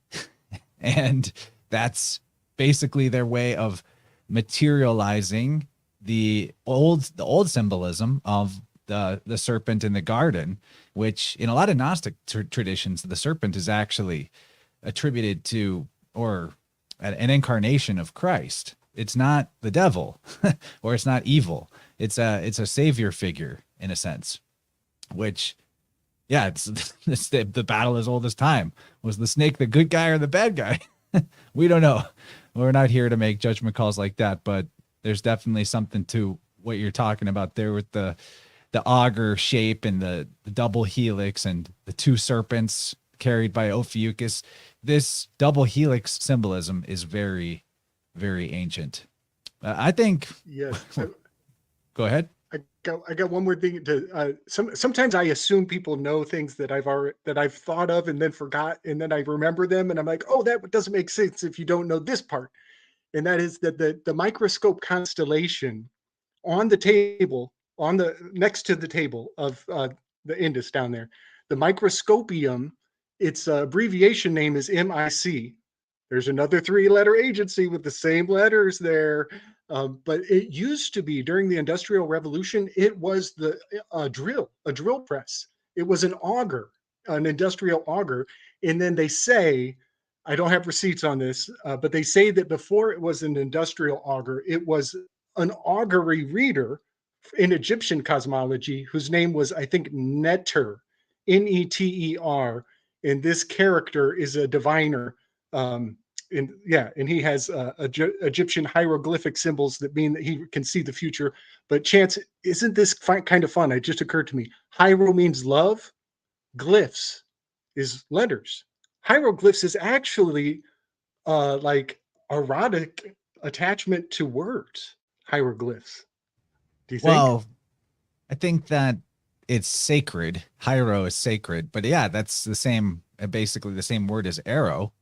and that's basically their way of materializing the old symbolism of the serpent in the garden, which in a lot of Gnostic traditions, the serpent is actually attributed to, or an incarnation of Christ. It's not the devil or it's not evil. It's a savior figure in a sense, which, yeah, it's the battle as old as time. Was the snake the good guy or the bad guy? We don't know. We're not here to make judgment calls like that, but there's definitely something to what you're talking about there with the the auger shape and the double helix and the two serpents carried by Ophiuchus. This double helix symbolism is very, very ancient. I think. Yes. Go ahead. I got one more thing to. Sometimes I assume people know things that I've thought of and then forgot, and then I remember them, and I'm like, oh, that doesn't make sense if you don't know this part. And that is that the microscope constellation on the table, next to the table of the Indus down there, the microscopium, its abbreviation name is MIC. There's another 3-letter agency with the same letters there. But it used to be, during the Industrial Revolution, it was a drill press. It was an auger, an industrial auger. And then they say, I don't have receipts on this, but they say that before it was an industrial auger, it was an augury reader in Egyptian cosmology, whose name was, I think, Neter, Neter. And this character is a diviner. And he has Egyptian hieroglyphic symbols that mean that he can see the future. But Chance, isn't this kind of fun? It just occurred to me. Hiero means love. Glyphs is letters. Hieroglyphs is actually like erotic attachment to words. Hieroglyphs. Do you think? Well, I think that it's sacred. Hiero is sacred, but yeah, that's the same, basically the same word as arrow.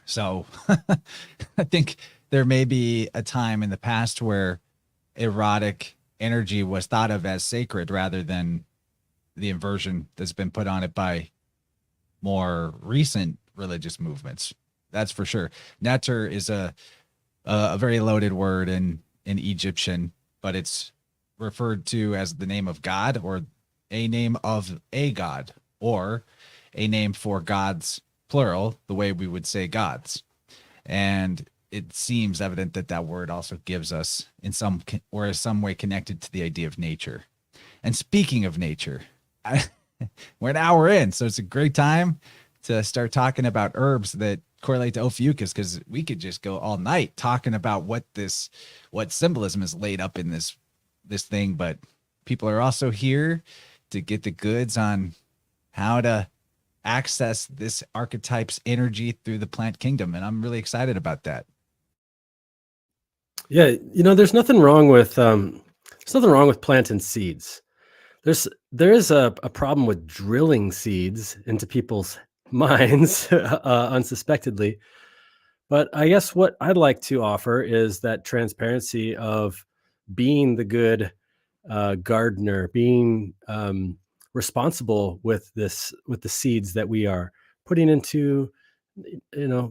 So I think there may be a time in the past where erotic energy was thought of as sacred rather than the inversion that's been put on it by more recent religious movements. That's for sure. Neter is a very loaded word in Egyptian, but it's referred to as the name of God, or a name of a god, or a name for gods, plural, the way we would say gods. And it seems evident that that word also gives us in some way connected to the idea of nature. And speaking of nature, we're an hour in, so it's a great time to start talking about herbs that correlate to Ophiuchus, because we could just go all night talking about what symbolism is laid up in this thing. But people are also here to get the goods on how to access this archetype's energy through the plant kingdom, and I'm really excited about that. Yeah, there's nothing wrong with planting seeds. There is a problem with drilling seeds into people's minds unsuspectedly. But I guess what I'd like to offer is that transparency of being the good gardener, being responsible with the seeds that we are putting into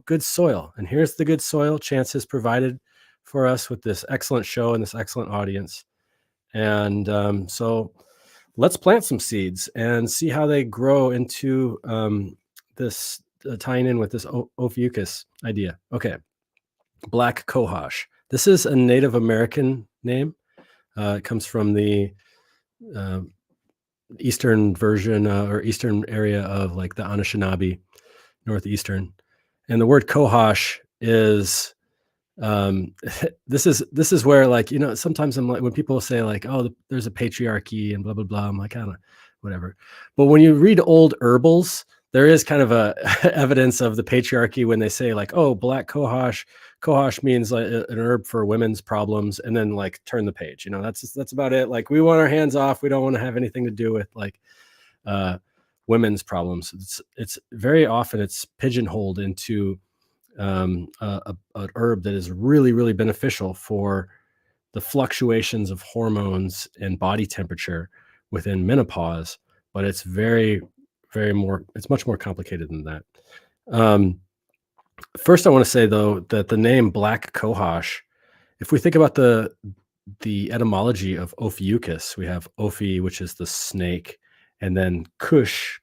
good soil. And here's the good soil Chance has provided for us with this excellent show and this excellent audience. And so let's plant some seeds and see how they grow into this tying in with this Ophiuchus idea. Okay, black cohosh. This is a Native American name. It comes from the eastern version or eastern area of like the Anishinaabe, northeastern. And the word cohosh is this is where, like, sometimes I'm like, when people say like, oh, there's a patriarchy and blah blah blah, I'm like, I don't know, whatever. But when you read old herbals, there is kind of a evidence of the patriarchy when they say like, oh, black cohosh means like an herb for women's problems, and then like turn the page. That's about it. Like, we want our hands off. We don't want to have anything to do with like women's problems. It's very often it's pigeonholed into an herb that is really, really beneficial for the fluctuations of hormones and body temperature within menopause. But it's it's much more complicated than that. First, I want to say, though, that the name black cohosh, if we think about the etymology of Ophiuchus, we have Ophi, which is the snake, and then kosh,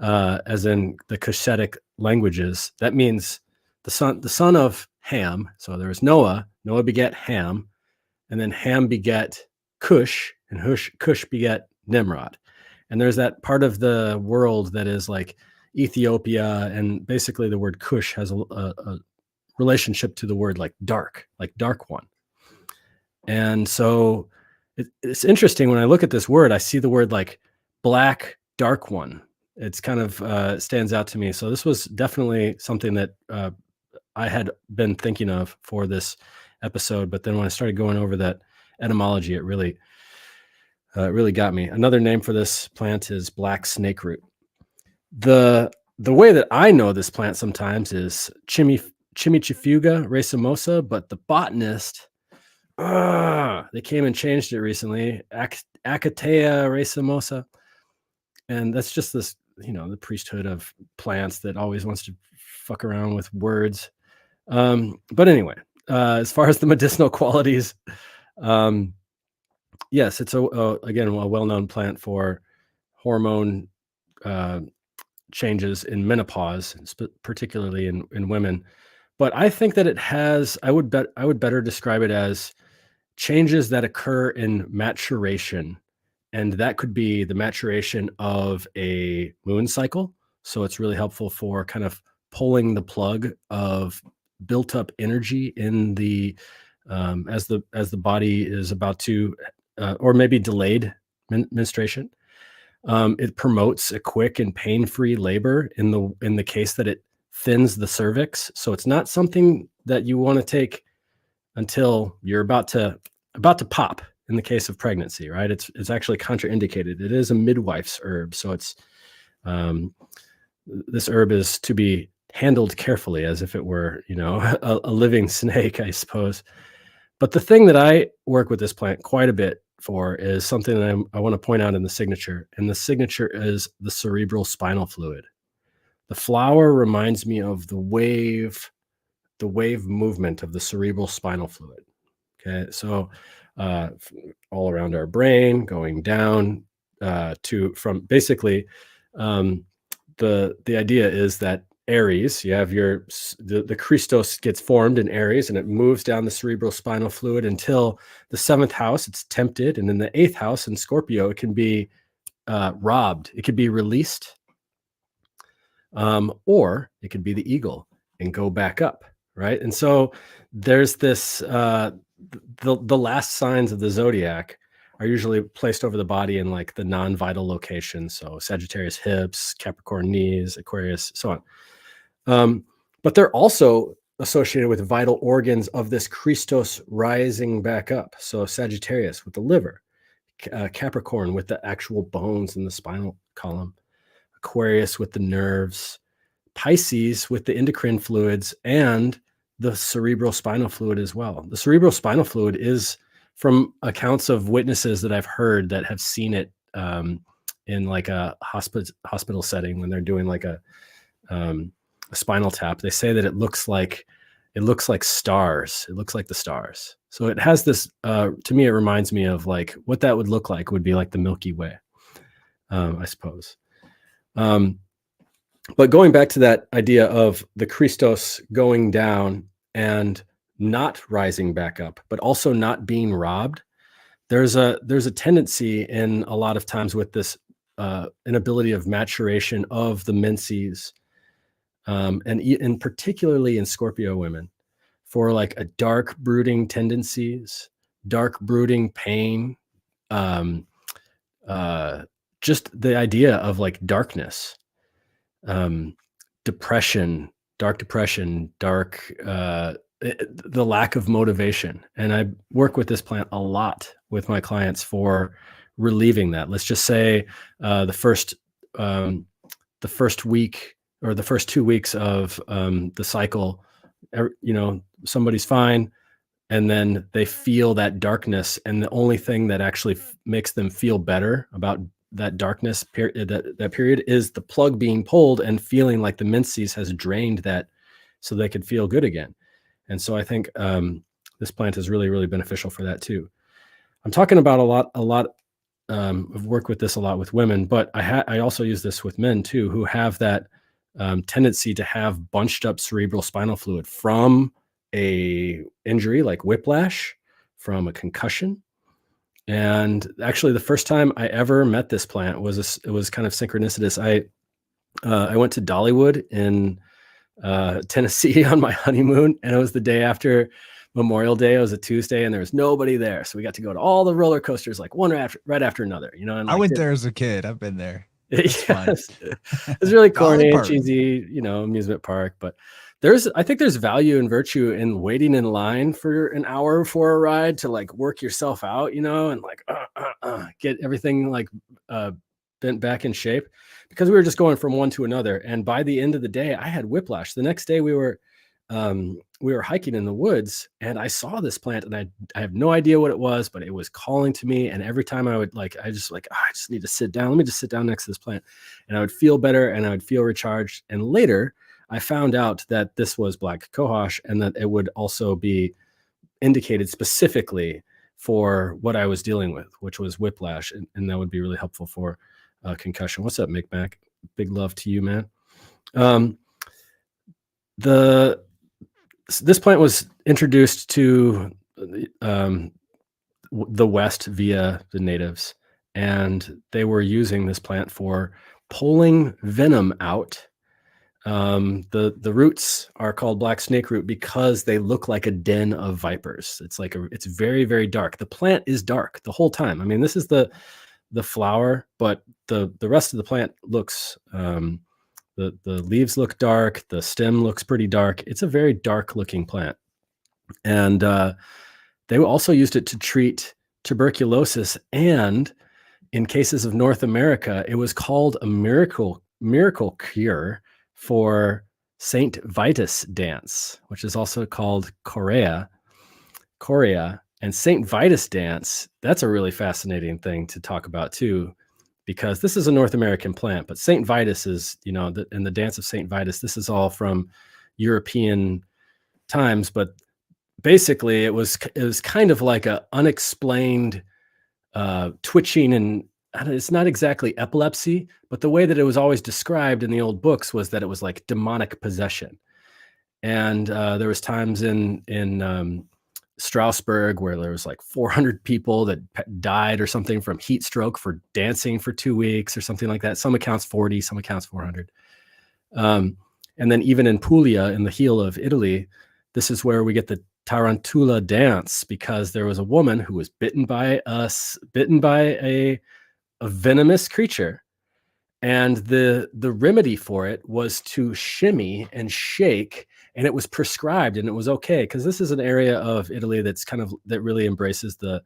as in the Cushitic languages. That means the son of Ham. So there was Noah beget Ham, and then Ham beget Cush, and Cush beget Nimrod. And there's that part of the world that is like Ethiopia, and basically the word Cush has a relationship to the word like dark one. And so it's interesting when I look at this word, I see the word like black dark one. It's kind of stands out to me. So this was definitely something that I had been thinking of for this episode, but then when I started going over that etymology, it really got me. Another name for this plant is black snake root. The way that I know this plant sometimes is Chimichifuga racemosa, but the botanist, they came and changed it recently, Achatea racemosa, and that's just this, the priesthood of plants that always wants to fuck around with words. But anyway, as far as the medicinal qualities, yes, it's again a well-known plant for hormone changes in menopause, particularly in women. But I think that it has, I would better describe it as changes that occur in maturation. And that could be the maturation of a moon cycle. So it's really helpful for kind of pulling the plug of built up energy in the as the body is about to or maybe delayed menstruation. It promotes a quick and pain-free labor in the case that it thins the cervix. So it's not something that you want to take until you're about to pop in the case of pregnancy, right? It's actually contraindicated. It is a midwife's herb. So it's this herb is to be handled carefully as if it were, a living snake, I suppose. But the thing that I work with this plant quite a bit for is something that I want to point out in the signature. And the signature is the cerebral spinal fluid. The flower reminds me of the wave movement of the cerebral spinal fluid. Okay, so all around our brain, going down from basically the idea is that Aries, you have the Christos gets formed in Aries and it moves down the cerebral spinal fluid until the 7th house, it's tempted. And in the 8th house in Scorpio, it can be robbed. It could be released. Or it could be the eagle and go back up, right? And so there's this, the last signs of the zodiac are usually placed over the body in like the non-vital locations. So Sagittarius hips, Capricorn knees, Aquarius, so on. But they're also associated with vital organs of this Christos rising back up. So Sagittarius with the liver, Capricorn with the actual bones in the spinal column, Aquarius with the nerves, Pisces with the endocrine fluids, and the cerebral spinal fluid as well. The cerebral spinal fluid is, from accounts of witnesses that I've heard that have seen it in like a hospital setting when they're doing like a spinal tap, they say that it looks like stars. It looks like the stars. So it has this, to me, it reminds me of like what that would look like would be like the Milky Way, I suppose. But going back to that idea of the Christos going down and not rising back up, but also not being robbed, there's a tendency in a lot of times with this inability of maturation of the menses, and particularly in Scorpio women, for like a dark brooding tendencies, dark brooding pain, just the idea of like darkness, depression, dark, the lack of motivation. And I work with this plant a lot with my clients for relieving that. Let's just say the first week or the first 2 weeks of the cycle, somebody's fine, and then they feel that darkness, and the only thing that actually makes them feel better about that darkness that period is the plug being pulled and feeling like the menses has drained that, so they could feel good again. And so I think this plant is really, really beneficial for that too. I'm talking about a lot of work with this a lot with women, but I also use this with men too, who have that tendency to have bunched up cerebral spinal fluid from a injury like whiplash, from a concussion. And actually, the first time I ever met this plant it was kind of synchronicitous. I went to Dollywood in Tennessee on my honeymoon, and it was the day after Memorial Day. It was a Tuesday, and there was nobody there, so we got to go to all the roller coasters, like one right after another. You know, and I like, went there as a kid. I've been there. It's fun. It's really corny Dolly and Parton. cheesy, you know, amusement park. But I think there's value and virtue in waiting in line for an hour for a ride to like work yourself out, you know, and like get everything like bent back in shape, because we were just going from one to another. And by the end of the day, I had whiplash. The next day we were hiking in the woods, and I saw this plant, and I have no idea what it was, but it was calling to me. And every time I would I just need to sit down. Let me just sit down next to this plant, and I would feel better, and I would feel recharged. And later I found out that this was black cohosh, and that it would also be indicated specifically for what I was dealing with, which was whiplash. And that would be really helpful for concussion. What's up, Mick? Big love to you, man. This plant was introduced to the West via the natives, and they were using this plant for pulling venom out. The roots are called black snake root because they look like a den of vipers. It's very, very dark. The plant is dark the whole time. I mean, this is the flower, but the rest of the plant looks the leaves look dark. The stem looks pretty dark. It's a very dark looking plant. And they also used it to treat tuberculosis. And in cases of North America, it was called a miracle cure for Saint Vitus dance, which is also called chorea. And Saint Vitus dance, that's a really fascinating thing to talk about too, because this is a North American plant, but Saint Vitus is, you know, and the dance of Saint Vitus, this is all from European times, but basically it was kind of like a unexplained twitching, and it's not exactly epilepsy, but the way that it was always described in the old books was that it was like demonic possession. And there was times in Strasbourg where there was like 400 people that died or something from heat stroke for dancing for 2 weeks or something like that. Some accounts 40, some accounts 400. And then even in Puglia, in the heel of Italy, this is where we get the tarantula dance, because there was a woman who was bitten by a venomous creature, and the remedy for it was to shimmy and shake, and it was prescribed, and it was okay, because this is an area of Italy that really embraces the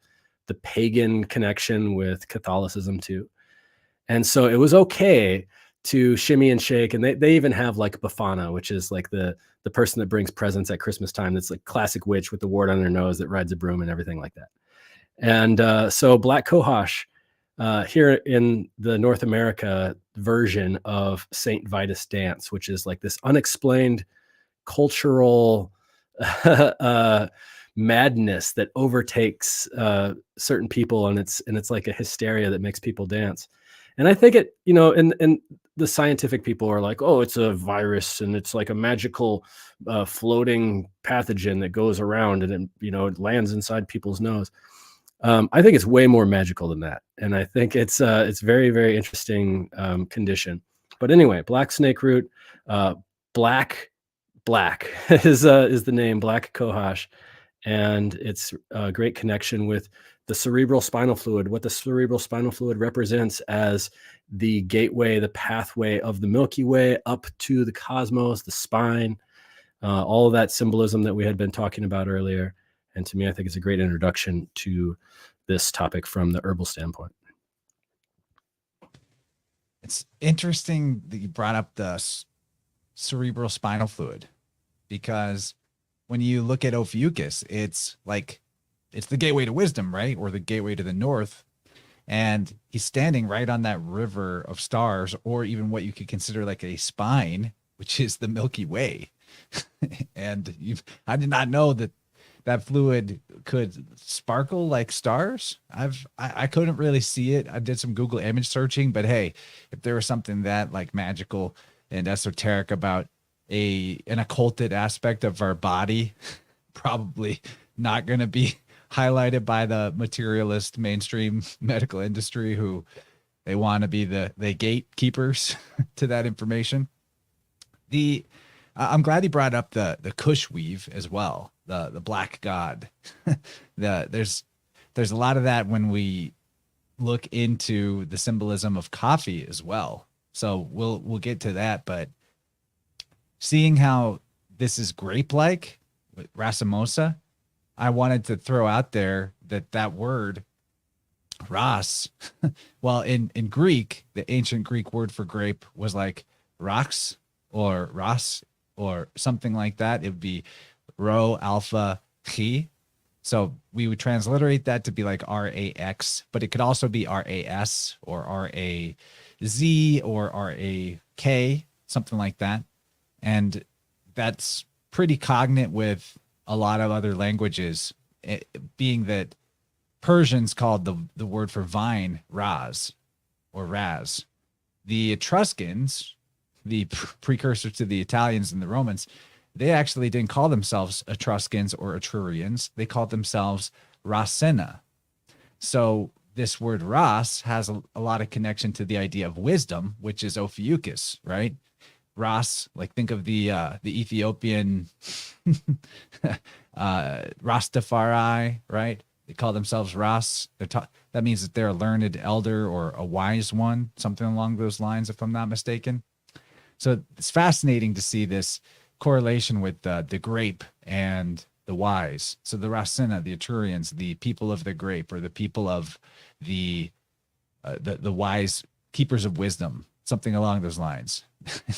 pagan connection with Catholicism too. And so it was okay to shimmy and shake. And they even have like Befana, which is like the person that brings presents at Christmas time. That's like classic witch with the wart on their nose that rides a broom and everything like that. And so black cohosh here in the North America version of Saint Vitus dance, which is like this unexplained cultural madness that overtakes certain people, and it's like a hysteria that makes people dance. And I think it, you know, and the scientific people are like, oh, it's a virus and it's like a magical floating pathogen that goes around and it, you know, it lands inside people's nose. I think it's way more magical than that, and I think it's very, very interesting condition. But anyway, black snake root, black is the name, black cohosh, and it's a great connection with the cerebral spinal fluid. What the cerebral spinal fluid represents as the gateway, the pathway of the Milky Way up to the cosmos, the spine, all of that symbolism that we had been talking about earlier. And to me, I think it's a great introduction to this topic from the herbal standpoint. It's interesting that you brought up the cerebral spinal fluid, because when you look at Ophiuchus, it's the gateway to wisdom, right? Or the gateway to the north. And he's standing right on that river of stars, or even what you could consider like a spine, which is the Milky Way. And I did not know that fluid could sparkle like stars. I couldn't really see it. I did some Google image searching, but hey, if there was something that like magical and esoteric about an occulted aspect of our body, probably not going to be highlighted by the materialist mainstream medical industry, who they want to be the gatekeepers to that information. I'm glad he brought up the Kush weave as well, the black god. There's a lot of that when we look into the symbolism of coffee as well. So we'll get to that, but seeing how this is grape-like with racemosa, I wanted to throw out there that word ras, well, in Greek, the ancient Greek word for grape was like rax or ras or something like that. It would be rho alpha chi. So we would transliterate that to be like RAX, but it could also be RAS or RAZ or RAK, something like that. And that's pretty cognate with a lot of other languages, being that Persians called the word for vine raz or raz. The Etruscans, the precursor to the Italians and the Romans, they actually didn't call themselves Etruscans or Etrurians. They called themselves Rasenna. So this word ras has a lot of connection to the idea of wisdom, which is Ophiuchus, right? Ras, like think of the Ethiopian Rastafari, right? They call themselves Ras. That means that they're a learned elder or a wise one, something along those lines, if I'm not mistaken. So it's fascinating to see this correlation with the grape and the wise. So the Rasenna, the Etrurians, the people of the grape, or the people of the wise keepers of wisdom, something along those lines.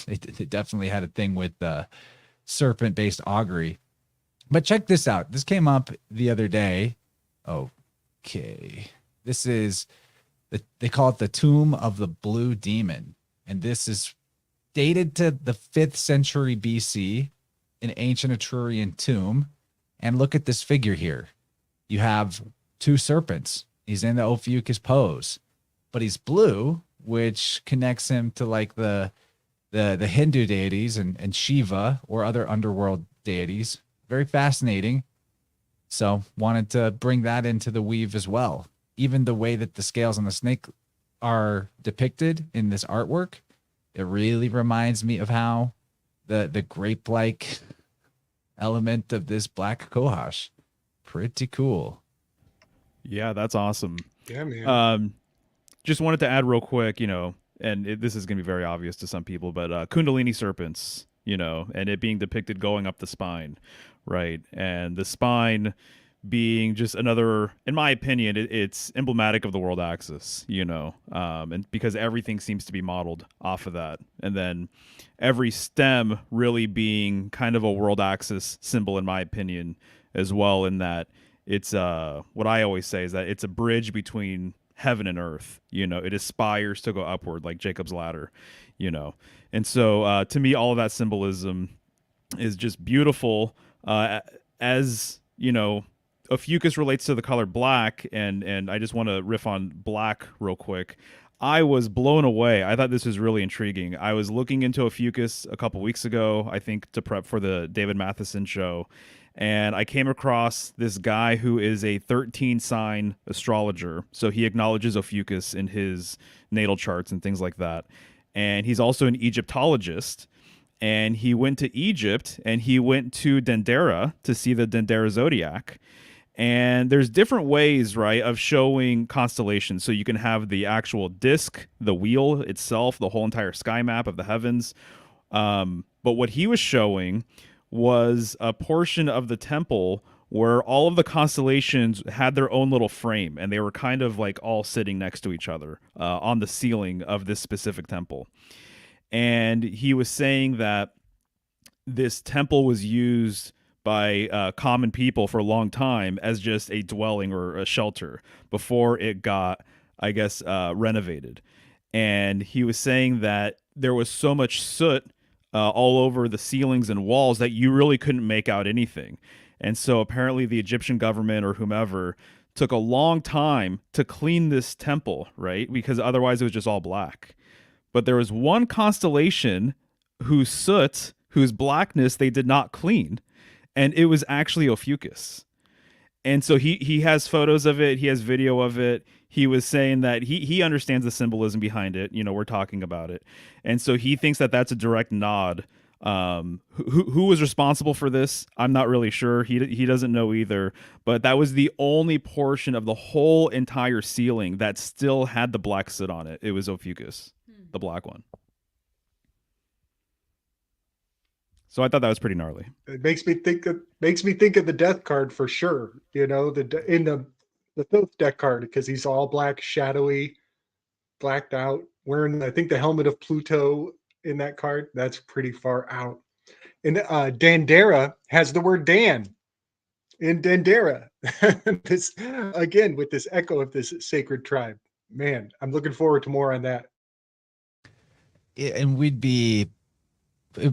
They definitely had a thing with serpent-based augury. But check this out. This came up the other day. Okay. This is, they call it the Tomb of the Blue Demon. And this is dated to the 5th century BC, an ancient Etrurian tomb. And look at this figure here. You have 2 serpents. He's in the Ophiuchus pose, but he's blue, which connects him to like the Hindu deities and Shiva or other underworld deities. Very fascinating. So wanted to bring that into the weave as well. Even the way that the scales on the snake are depicted in this artwork, it really reminds me of how the grape-like element of this black cohosh. Pretty cool. Yeah, that's awesome. Yeah, man. Just wanted to add real quick, and this is going to be very obvious to some people, but Kundalini serpents, and it being depicted going up the spine, right? And the spine being just another, in my opinion, it's emblematic of the world axis, and because everything seems to be modeled off of that. And then every stem really being kind of a world axis symbol, in my opinion, as well, in that it's what I always say is that it's a bridge between heaven and earth. It aspires to go upward like Jacob's ladder, and so to me, all of that symbolism is just beautiful. As Ophiuchus relates to the color black, and I just want to riff on black real quick. I was blown away. I thought this was really intriguing. I was looking into Ophiuchus a couple weeks ago, I think, to prep for the David Matheson show. And I came across this guy who is a 13-sign astrologer. So he acknowledges Ophiuchus in his natal charts and things like that. And he's also an Egyptologist. And he went to Egypt, and he went to Dendera to see the Dendera zodiac. And there's different ways, right, of showing constellations. So you can have the actual disc, the wheel itself, the whole entire sky map of the heavens. But what he was showing was a portion of the temple where all of the constellations had their own little frame, and they were kind of like all sitting next to each other on the ceiling of this specific temple. And he was saying that this temple was used by common people for a long time as just a dwelling or a shelter before it got, I guess, renovated. And he was saying that there was so much soot all over the ceilings and walls that you really couldn't make out anything. And so apparently the Egyptian government or whomever took a long time to clean this temple, right? Because otherwise it was just all black. But there was one constellation whose soot, whose blackness they did not clean. And it was actually Ophiuchus. And so he has photos of it. He has video of it. He was saying that he understands the symbolism behind it. We're talking about it. And so he thinks that that's a direct nod Who was responsible for this? I'm not really sure. He doesn't know either. But that was the only portion of the whole entire ceiling that still had the black soot on it. It was Ophiuchus, the black one. So I thought that was pretty gnarly. It makes me think of the death card for sure. You know, the Thoth deck card, because he's all black, shadowy, blacked out, wearing I think the helmet of Pluto in that card. That's pretty far out. And Dandara has the word Dan in Dandara. This again with this echo of this sacred tribe. Man, I'm looking forward to more on that. And it would be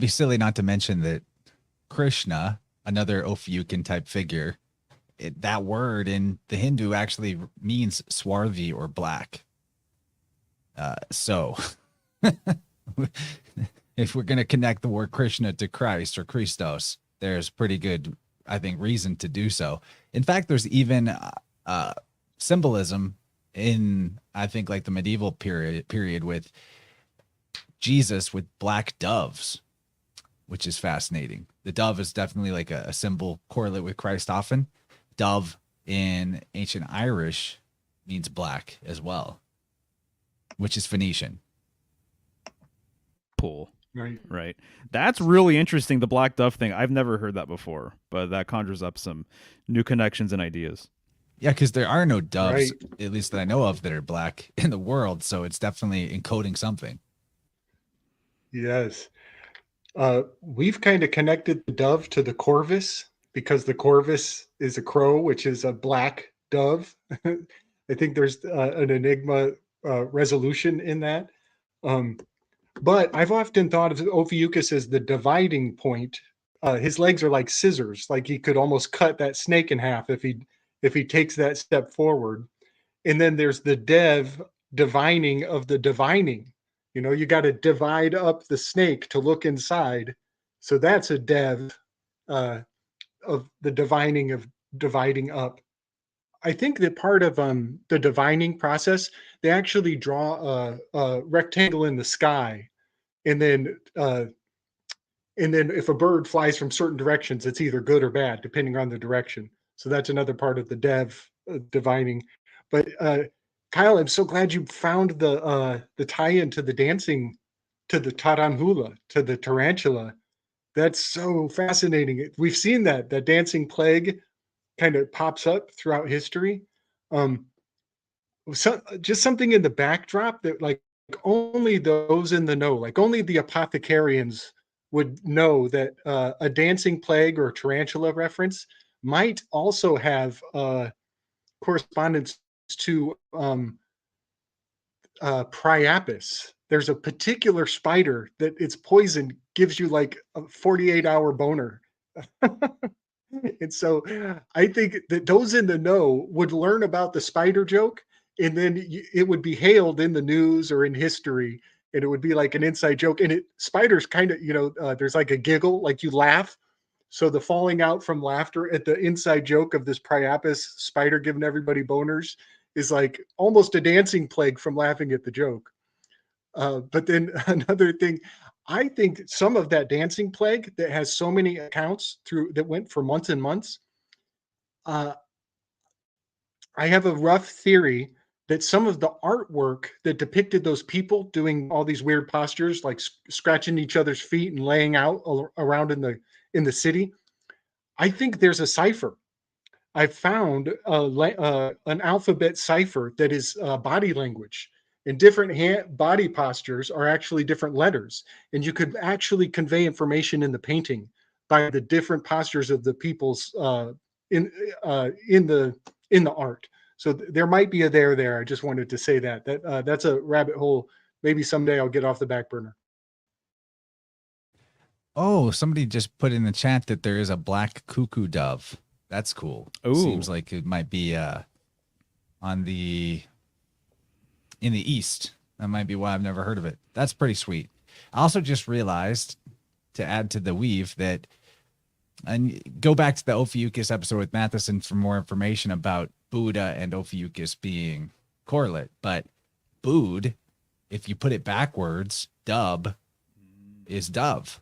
silly not to mention that Krishna, another Ophiuchian type figure, that word in the Hindu actually means swarthy or black. So if we're going to connect the word Krishna to Christ or Christos, there's pretty good, I think, reason to do so. In fact, there's even symbolism in, I think, like the medieval period with Jesus with black doves, which is fascinating. The dove is definitely like a symbol correlate with Christ often. Dove in ancient Irish means black as well, which is Phoenician. Pool. Right. That's really interesting, the black dove thing. I've never heard that before, but that conjures up some new connections and ideas. Yeah, because there are no doves, Right. at least that I know of, that are black in the world. So it's definitely encoding something. Yes. We've kind of connected the dove to the corvus because the corvus is a crow, which is a black dove. I think there's an enigma resolution in that. But I've often thought of Ophiuchus as the dividing point. His legs are like scissors, like he could almost cut that snake in half if he takes that step forward. And then there's the divining of the divining. You know, you got to divide up the snake to look inside. So that's a dev of the divining of dividing up. I think that part of the divining process, they actually draw a rectangle in the sky, and then if a bird flies from certain directions, it's either good or bad depending on the direction. So that's another part of the divining. But Kyle, I'm so glad you found the tie-in to the dancing, to the taranhula, to the tarantula. That's so fascinating. We've seen that dancing plague kind of pops up throughout history. Just something in the backdrop that like only those in the know, like only the apothecarians would know that a dancing plague or tarantula reference might also have correspondence to Priapus. There's a particular spider that its poison gives you like a 48-hour boner. And so I think that those in the know would learn about the spider joke, and then it would be hailed in the news or in history, and it would be like an inside joke. And spiders kind of, there's like a giggle, like you laugh. So the falling out from laughter at the inside joke of this Priapus spider giving everybody boners is like almost a dancing plague from laughing at the joke. But then another thing, I think some of that dancing plague that has so many accounts that went for months and months. I have a rough theory that some of the artwork that depicted those people doing all these weird postures, like scratching each other's feet and laying out around in the city, I think there's a cipher. I found an alphabet cipher that is body language. And different body postures are actually different letters, and you could actually convey information in the painting by the different postures of the people's in the art. So there might be a there. I just wanted to say that's a rabbit hole. Maybe someday I'll get off the back burner. Oh, somebody just put in the chat that there is a black cuckoo dove. That's cool. Ooh. Seems like it might be in the East. That might be why I've never heard of it. That's pretty sweet. I also just realized, to add to the weave, that, and go back to the Ophiuchus episode with Matheson for more information about Buddha and Ophiuchus being correlate. But Bood, if you put it backwards, dub is dove.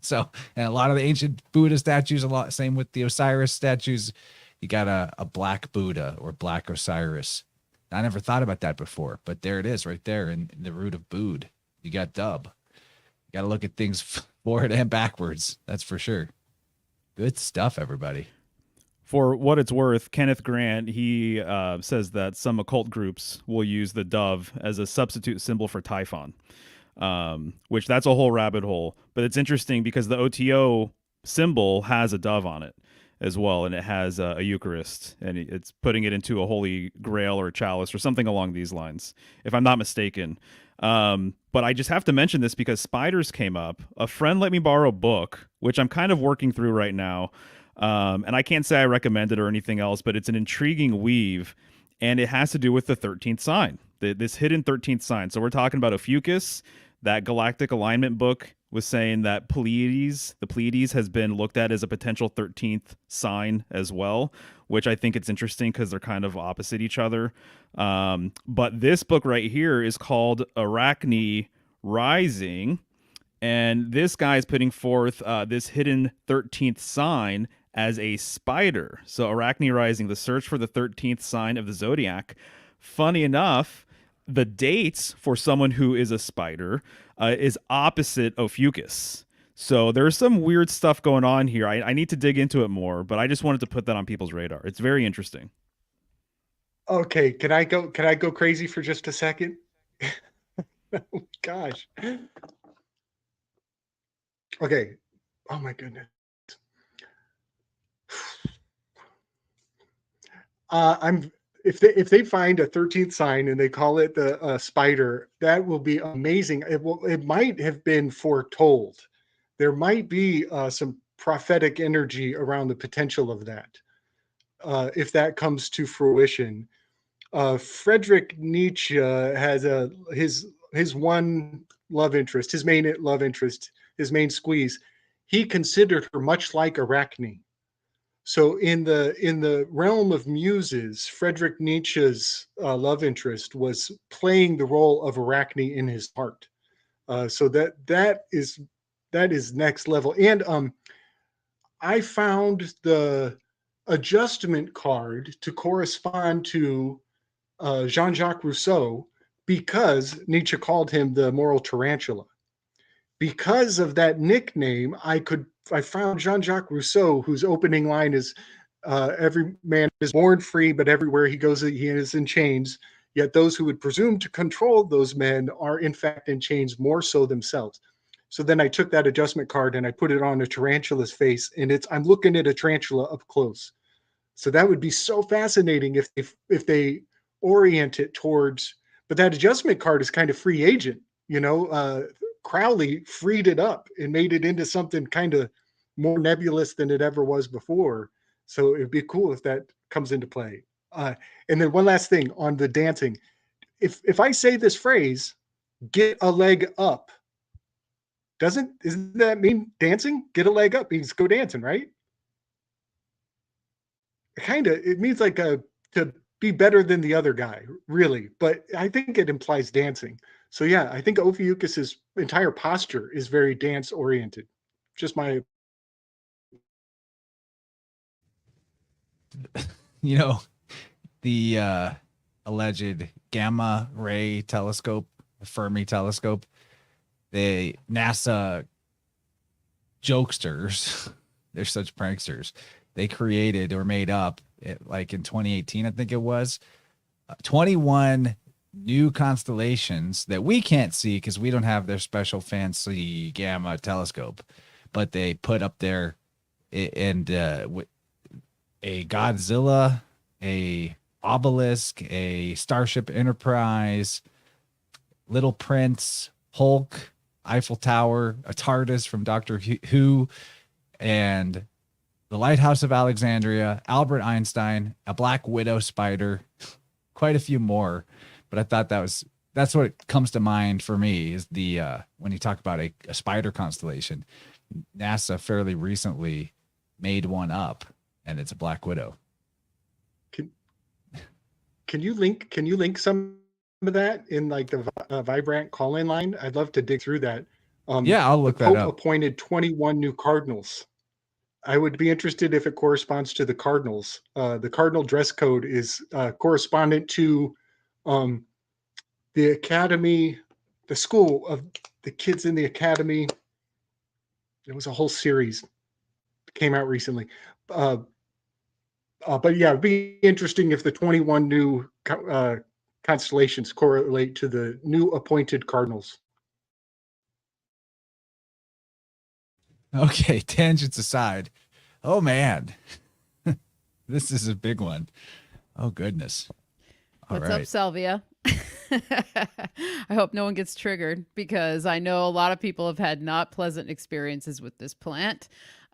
So, and a lot of the ancient Buddha statues, a lot, same with the Osiris statues, you got a black Buddha or black Osiris. I never thought about that before, but there it is right there in the root of Bood. You got dub. You got to look at things forward and backwards. That's for sure. Good stuff, everybody. For what it's worth, Kenneth Grant, he says that some occult groups will use the dove as a substitute symbol for Typhon, which that's a whole rabbit hole. But it's interesting because the OTO symbol has a dove on it as well, and it has a Eucharist, and it's putting it into a holy grail or chalice or something along these lines, if I'm not mistaken. But I just have to mention this because spiders came up. A friend let me borrow a book, which I'm kind of working through right now. And I can't say I recommend it or anything else, but it's an intriguing weave, and it has to do with the 13th sign, this hidden 13th sign. So we're talking about Ophiuchus. That galactic alignment book was saying that the Pleiades has been looked at as a potential 13th sign as well, which I think it's interesting because they're kind of opposite each other. But this book right here is called Arachne Rising, and this guy is putting forth this hidden 13th sign as a spider. So Arachne Rising, the search for the 13th sign of the zodiac. Funny enough, the dates for someone who is a spider is opposite Ophiuchus. So there's some weird stuff going on here. I need to dig into it more, but I just wanted to put that on people's radar. It's very interesting. Okay, can I go crazy for just a second? Oh, gosh. Okay. Oh my goodness. If they find a 13th sign and they call it the spider, that will be amazing. It might have been foretold. There might be some prophetic energy around the potential of that, if that comes to fruition. Friedrich Nietzsche has his one love interest, his main love interest, his main squeeze. He considered her much like Arachne. So in the realm of muses, Friedrich Nietzsche's love interest was playing the role of Arachne in his heart. So that is next level. And I found the adjustment card to correspond to Jean-Jacques Rousseau because Nietzsche called him the moral tarantula. Because of that nickname, I found Jean-Jacques Rousseau, whose opening line is, every man is born free, but everywhere he goes, he is in chains. Yet those who would presume to control those men are in fact in chains more so themselves. So then I took that adjustment card and I put it on a tarantula's face, and I'm looking at a tarantula up close. So that would be so fascinating if they orient it towards, but that adjustment card is kind of free agent, Crowley freed it up and made it into something kind of more nebulous than it ever was before. So it'd be cool if that comes into play. And then one last thing on the dancing. If I say this phrase, get a leg up, isn't that mean dancing? Get a leg up means go dancing, right? It means like to be better than the other guy, really. But I think it implies dancing. So yeah, I think Ophiuchus's entire posture is very dance oriented. Just my, The alleged gamma ray telescope, Fermi telescope, the NASA jokesters, they're such pranksters. They created or made up like in 2018, I think it was 21 new constellations that we can't see because we don't have their special fancy gamma telescope, but they put up there and a Godzilla, a obelisk, a Starship Enterprise, Little Prince, Hulk, Eiffel Tower, a TARDIS from Doctor Who, and the Lighthouse of Alexandria, Albert Einstein, a Black Widow spider, quite a few more. But I thought that's what comes to mind for me is the when you talk about a spider constellation. NASA fairly recently made one up, and it's a Black Widow. Can you link some of that in like the VibeRant call-in line? I'd love to dig through that. Yeah, I'll The look that Pope up. appointed 21 new cardinals. I would be interested if it corresponds to the cardinals. The cardinal dress code is correspondent to the academy, the school of the kids in the academy. It was a whole series came out recently. But yeah, it'd be interesting if the 21 new constellations correlate to the new appointed cardinals. Okay, tangents aside. Oh man, this is a big one. Oh goodness. All What's right. up, Salvia? I hope no one gets triggered because I know a lot of people have had not pleasant experiences with this plant.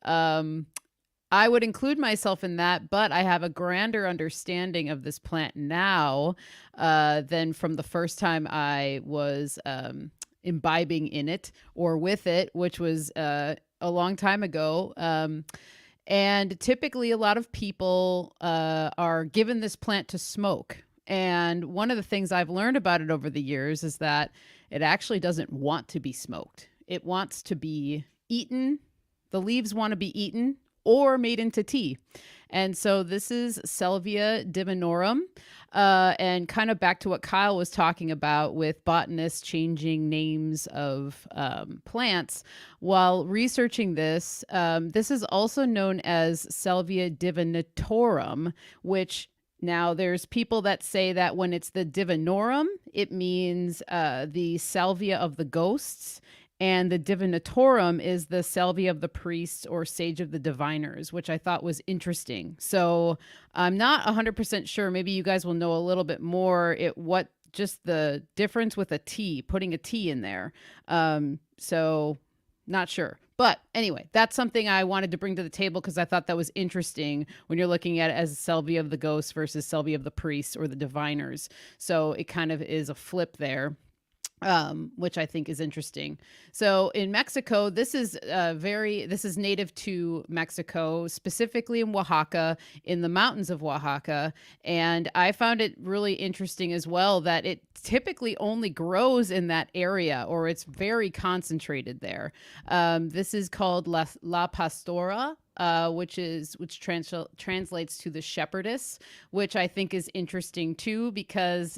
I would include myself in that, but I have a grander understanding of this plant now than from the first time I was imbibing in it or with it, which was a long time ago. And typically, a lot of people are given this plant to smoke. And one of the things I've learned about it over the years is that it actually doesn't want to be smoked. It wants to be eaten. The leaves want to be eaten or made into tea. And so this is Salvia divinorum. And kind of back to what Kyle was talking about with botanists changing names of plants. While researching this, this is also known as Salvia divinatorum, which now there's people that say that when it's the divinorum, it means the salvia of the ghosts. And the divinatorum is the salvia of the priests or sage of the diviners, which I thought was interesting. So I'm not 100% sure. Maybe you guys will know a little bit more what just the difference with a T, putting a T in there. So not sure. But anyway, that's something I wanted to bring to the table because I thought that was interesting when you're looking at it as salvia of the ghosts versus salvia of the priests or the diviners. So it kind of is a flip there. Which I think is interesting. So in Mexico, this is native to Mexico, specifically in Oaxaca, in the mountains of Oaxaca. And I found it really interesting as well that it typically only grows in that area, or it's very concentrated there. This is called La Pastora. Which translates to the shepherdess, which I think is interesting too, because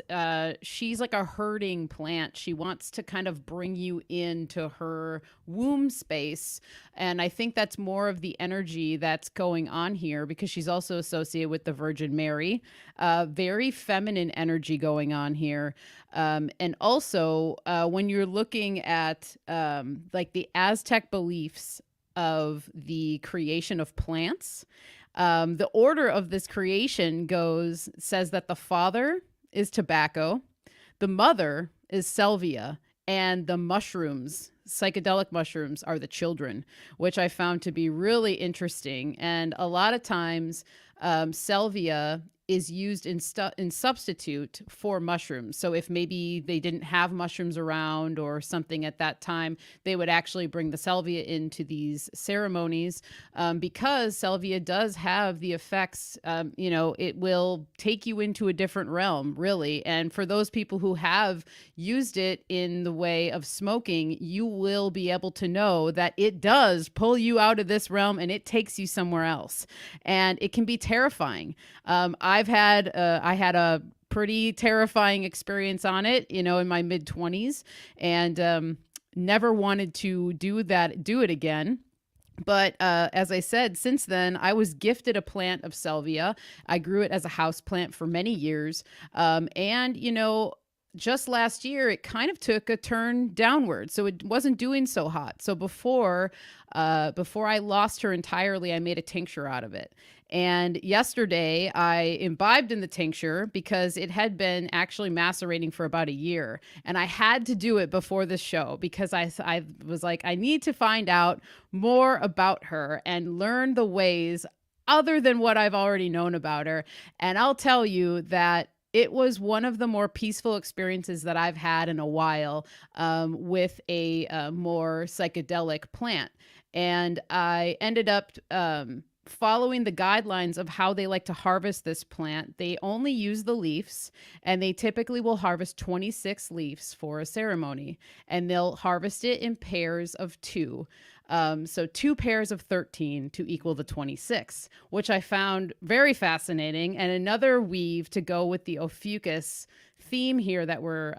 she's like a herding plant. She wants to kind of bring you into her womb space. And I think that's more of the energy that's going on here because she's also associated with the Virgin Mary. Very feminine energy going on here. And also when you're looking at like the Aztec beliefs of the creation of plants. The order of this creation says that the father is tobacco, the mother is salvia, and the mushrooms, psychedelic mushrooms, are the children, which I found to be really interesting. And a lot of times, salvia is used in substitute for mushrooms. So if maybe they didn't have mushrooms around or something at that time, they would actually bring the salvia into these ceremonies because salvia does have the effects, it will take you into a different realm, really. And for those people who have used it in the way of smoking, you will be able to know that it does pull you out of this realm and it takes you somewhere else. And it can be terrifying. I had a pretty terrifying experience on it, in my mid-20s, and never wanted to do it again. But as I said, since then, I was gifted a plant of salvia. I grew it as a house plant for many years. And just last year, it kind of took a turn downward. So it wasn't doing so hot. So before I lost her entirely, I made a tincture out of it. And yesterday I imbibed in the tincture because it had been actually macerating for about a year. And I had to do it before the show because I was like, I need to find out more about her and learn the ways other than what I've already known about her. And I'll tell you that it was one of the more peaceful experiences that I've had in a while with a more psychedelic plant. And I ended up following the guidelines of how they like to harvest this plant, they only use the leaves, and they typically will harvest 26 leaves for a ceremony, and they'll harvest it in pairs of 2. So 2 pairs of 13 to equal the 26, which I found very fascinating, and another weave to go with the Ophiuchus theme here that we're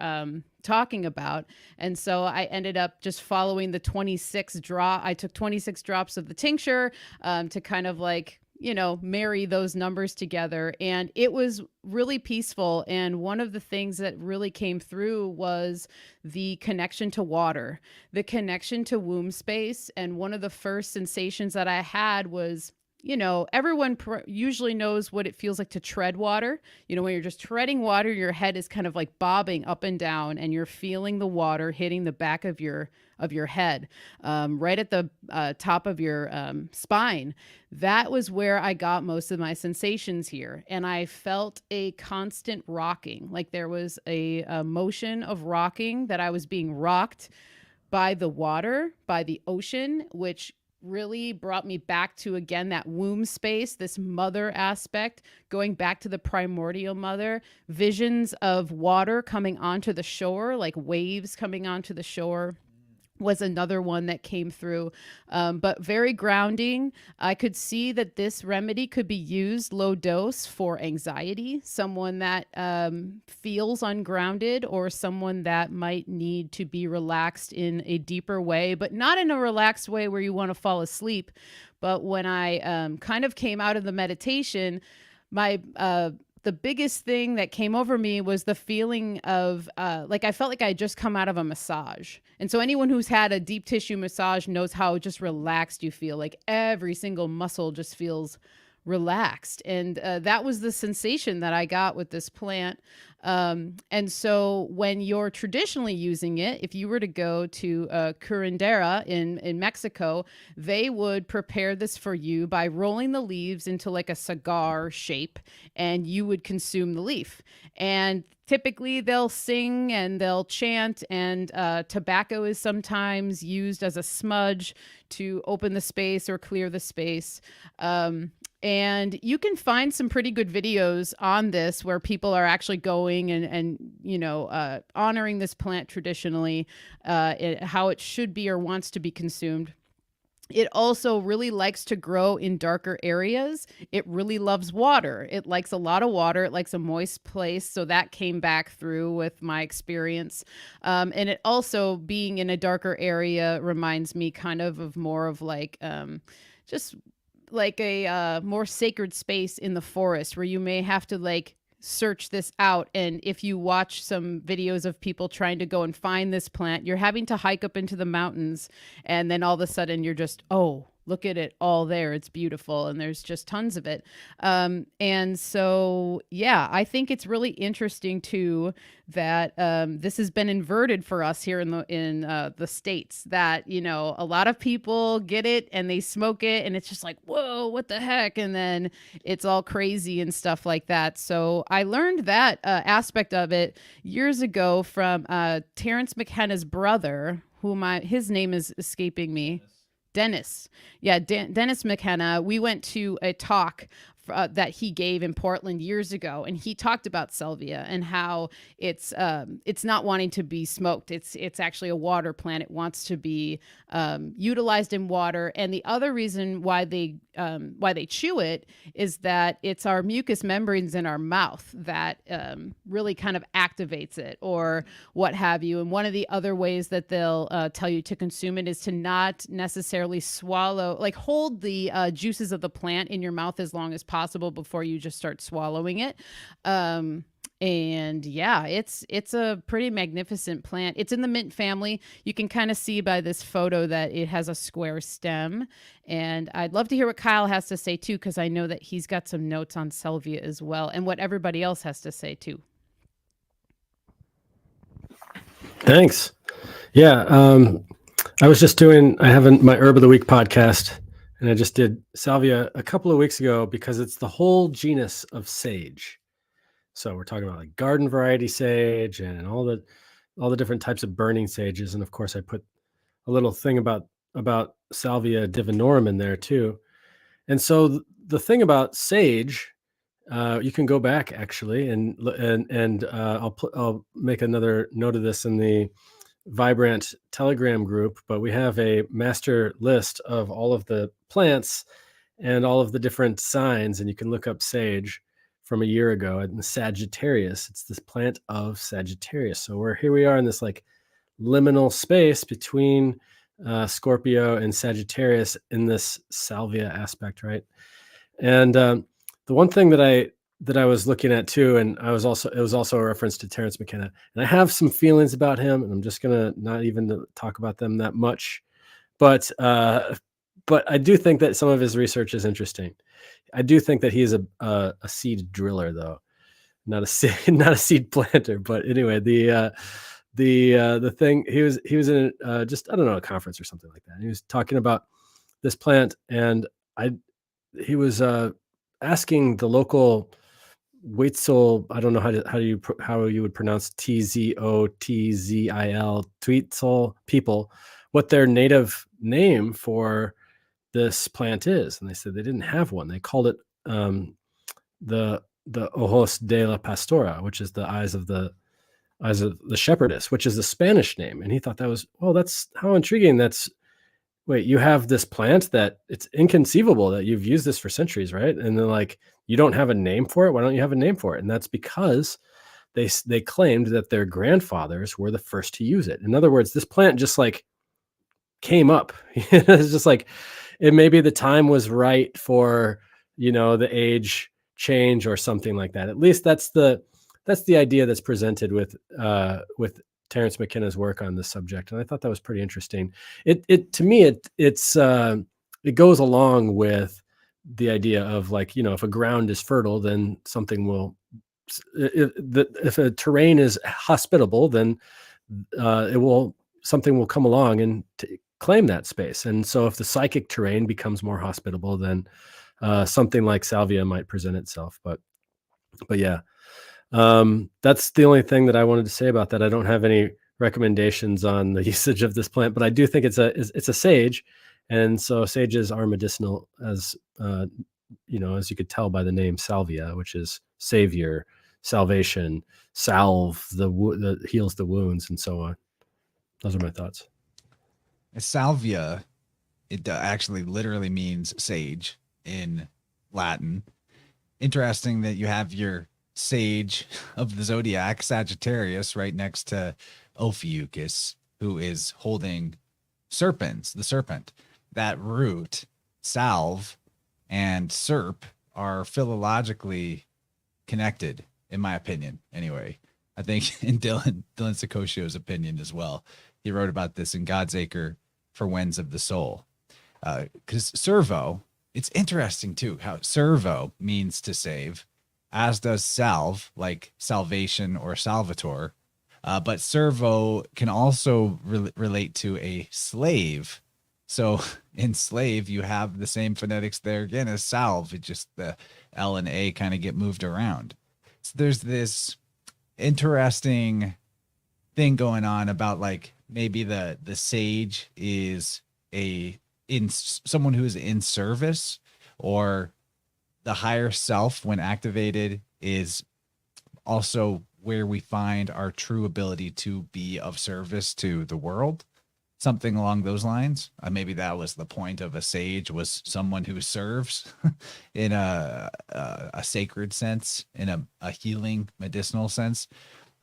talking about. And so I ended up just following the 26 drop. I took 26 drops of the tincture to kind of like, you know, marry those numbers together. And it was really peaceful. And one of the things that really came through was the connection to water, the connection to womb space. And one of the first sensations that I had was, you know, everyone usually knows what it feels like to tread water. You know, when you're just treading water, your head is kind of like bobbing up and down, and you're feeling the water hitting the back of your head, right at the top of your spine. That was where I got most of my sensations here. And I felt a constant rocking, like there was a motion of rocking, that I was being rocked by the water, by the ocean, which really brought me back to, again, that womb space, this mother aspect, going back to the primordial mother, visions of water coming onto the shore, like waves coming onto the shore, was another one that came through, but very grounding. I could see that this remedy could be used low dose for anxiety, someone that feels ungrounded, or someone that might need to be relaxed in a deeper way, but not in a relaxed way where you want to fall asleep. But when I kind of came out of the meditation, the biggest thing that came over me was the feeling of like I felt like I had just come out of a massage. And so anyone who's had a deep tissue massage knows how just relaxed you feel. Like every single muscle just feels relaxed. And that was the sensation that I got with this plant. And so when you're traditionally using it, if you were to go to curandera in Mexico, they would prepare this for you by rolling the leaves into like a cigar shape, and you would consume the leaf. And typically they'll sing and they'll chant, and tobacco is sometimes used as a smudge to open the space or clear the space. And you can find some pretty good videos on this where people are actually going and you know, honoring this plant traditionally, how it should be or wants to be consumed. It also really likes to grow in darker areas. It really loves water. It likes a lot of water. It likes a moist place. So that came back through with my experience. And it also, being in a darker area, reminds me kind of more of like just like a more sacred space in the forest, where you may have to like search this out. And if you watch some videos of people trying to go and find this plant, you're having to hike up into the mountains, and then all of a sudden you're just, oh, look at it all there. It's beautiful. And there's just tons of it. And so, yeah, I think it's really interesting too, that this has been inverted for us here in the States, that, you know, a lot of people get it and they smoke it and it's just like, whoa, what the heck? And then it's all crazy and stuff like that. So I learned that aspect of it years ago from Terrence McKenna's brother, his name is escaping me. Dennis. Yeah, Dennis McKenna. We went to a talk that he gave in Portland years ago, and he talked about salvia and how it's not wanting to be smoked. It's actually a water plant. It wants to be utilized in water. And the other reason why they chew it is that it's our mucous membranes in our mouth that really kind of activates it, or what have you. And one of the other ways that they'll tell you to consume it is to not necessarily swallow, like hold the juices of the plant in your mouth as long as possible before you just start swallowing it. And yeah, it's a pretty magnificent plant. It's in the mint family. You can kind of see by this photo that it has a square stem. And I'd love to hear what Kyle has to say too, because I know that he's got some notes on salvia as well, and what everybody else has to say too. Thanks. Yeah. I was just I have my Herb of the Week podcast, and I just did salvia a couple of weeks ago because it's the whole genus of sage. So we're talking about like garden variety sage and all the different types of burning sages. And of course I put a little thing about Salvia divinorum in there too. And so the thing about sage, you can go back actually, and I'll make another note of this in the VibeRant Telegram group. But we have a master list of all of the plants and all of the different signs, and you can look up sage from a year ago in Sagittarius. It's this plant of Sagittarius. So here we are in this like liminal space between Scorpio and Sagittarius in this salvia aspect, right? And the one thing that I was looking at too, and it was also a reference to Terence McKenna, and I have some feelings about him, and I'm just gonna not even talk about them that much, but I do think that some of his research is interesting. I do think that he is a seed driller, though, not a seed planter. But anyway, the thing he was in just, I don't know, a conference or something like that. And he was talking about this plant, and he was asking the local Huitzil, I don't know how you would pronounce Tzotzil, Huitzil people, what their native name for this plant is, and they said they didn't have one. They called it the Ojos de la Pastora, which is the eyes of the shepherdess, which is the Spanish name. And he thought that was, well, that's how intriguing. Wait, you have this plant that it's inconceivable that you've used this for centuries, right? And they're like, you don't have a name for it? Why don't you have a name for it? And that's because they claimed that their grandfathers were the first to use it. In other words, this plant just like came up. It's just like, maybe the time was right for, the age change or something like that. At least that's the idea that's presented with Terence McKenna's work on this subject. And I thought that was pretty interesting. To me, it goes along with the idea of like, if a ground is fertile, then something will, if a terrain is hospitable, then something will come along and claim that space. And so if the psychic terrain becomes more hospitable, then something like salvia might present itself. But yeah, that's the only thing that I wanted to say about that. I don't have any recommendations on the usage of this plant, but I do think it's a sage. And so sages are medicinal, as as you could tell by the name salvia, which is savior, salvation, salve, the heals the wounds, and so on. Those are my thoughts. Salvia, it actually literally means sage in Latin. Interesting that you have your sage of the zodiac, Sagittarius, right next to Ophiuchus, who is holding the serpent. That root, salve, and serp are philologically connected, in my opinion, anyway. I think in Dylan Sicocio's opinion as well. He wrote about this in God's Acre for Winds of the Soul. Because servo, it's interesting too, how servo means to save, as does salve, like salvation or salvator. But servo can also relate to a slave. So in slave, you have the same phonetics there again as salve. It just the L and A kind of get moved around. So there's this interesting thing going on about like maybe the sage is someone who is in service, or the higher self when activated is also where we find our true ability to be of service to the world. Something along those lines. Maybe that was the point of a sage, was someone who serves in a sacred sense, in a healing medicinal sense.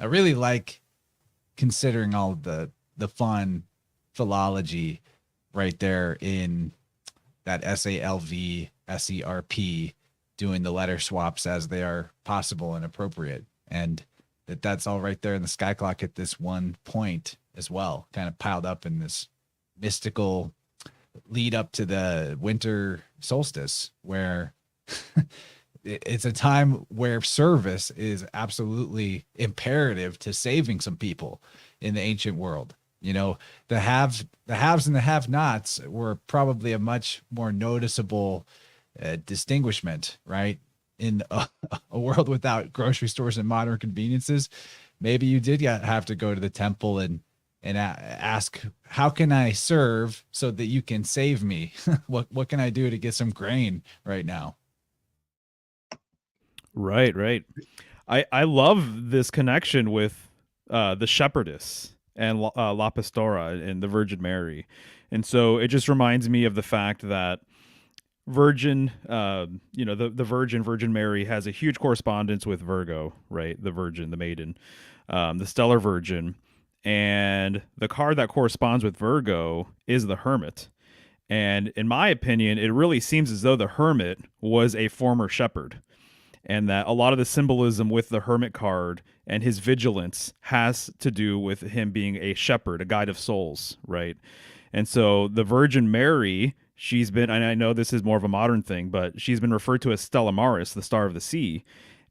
I really like considering all the fun philology right there in that SALV, SERP, doing the letter swaps as they are possible and appropriate. And that's all right there in the sky clock at this one point as well, kind of piled up in this mystical lead up to the winter solstice, where it's a time where service is absolutely imperative to saving some people in the ancient world. The haves and the have-nots were probably a much more noticeable distinguishment, right? In a world without grocery stores and modern conveniences, maybe you did have to go to the temple and and ask, how can I serve so that you can save me? What can I do to get some grain right now? Right, right. I love this connection with the shepherdess and La Pastora and the Virgin Mary. And so it just reminds me of the fact that Virgin, the Virgin Mary has a huge correspondence with Virgo, right? The Virgin, the maiden, the stellar Virgin. And the card that corresponds with Virgo is the Hermit. And in my opinion, it really seems as though the Hermit was a former shepherd, and that a lot of the symbolism with the Hermit card and his vigilance has to do with him being a shepherd, a guide of souls, right? And so the Virgin Mary, she's been, and I know this is more of a modern thing, but she's been referred to as Stella Maris, the star of the sea.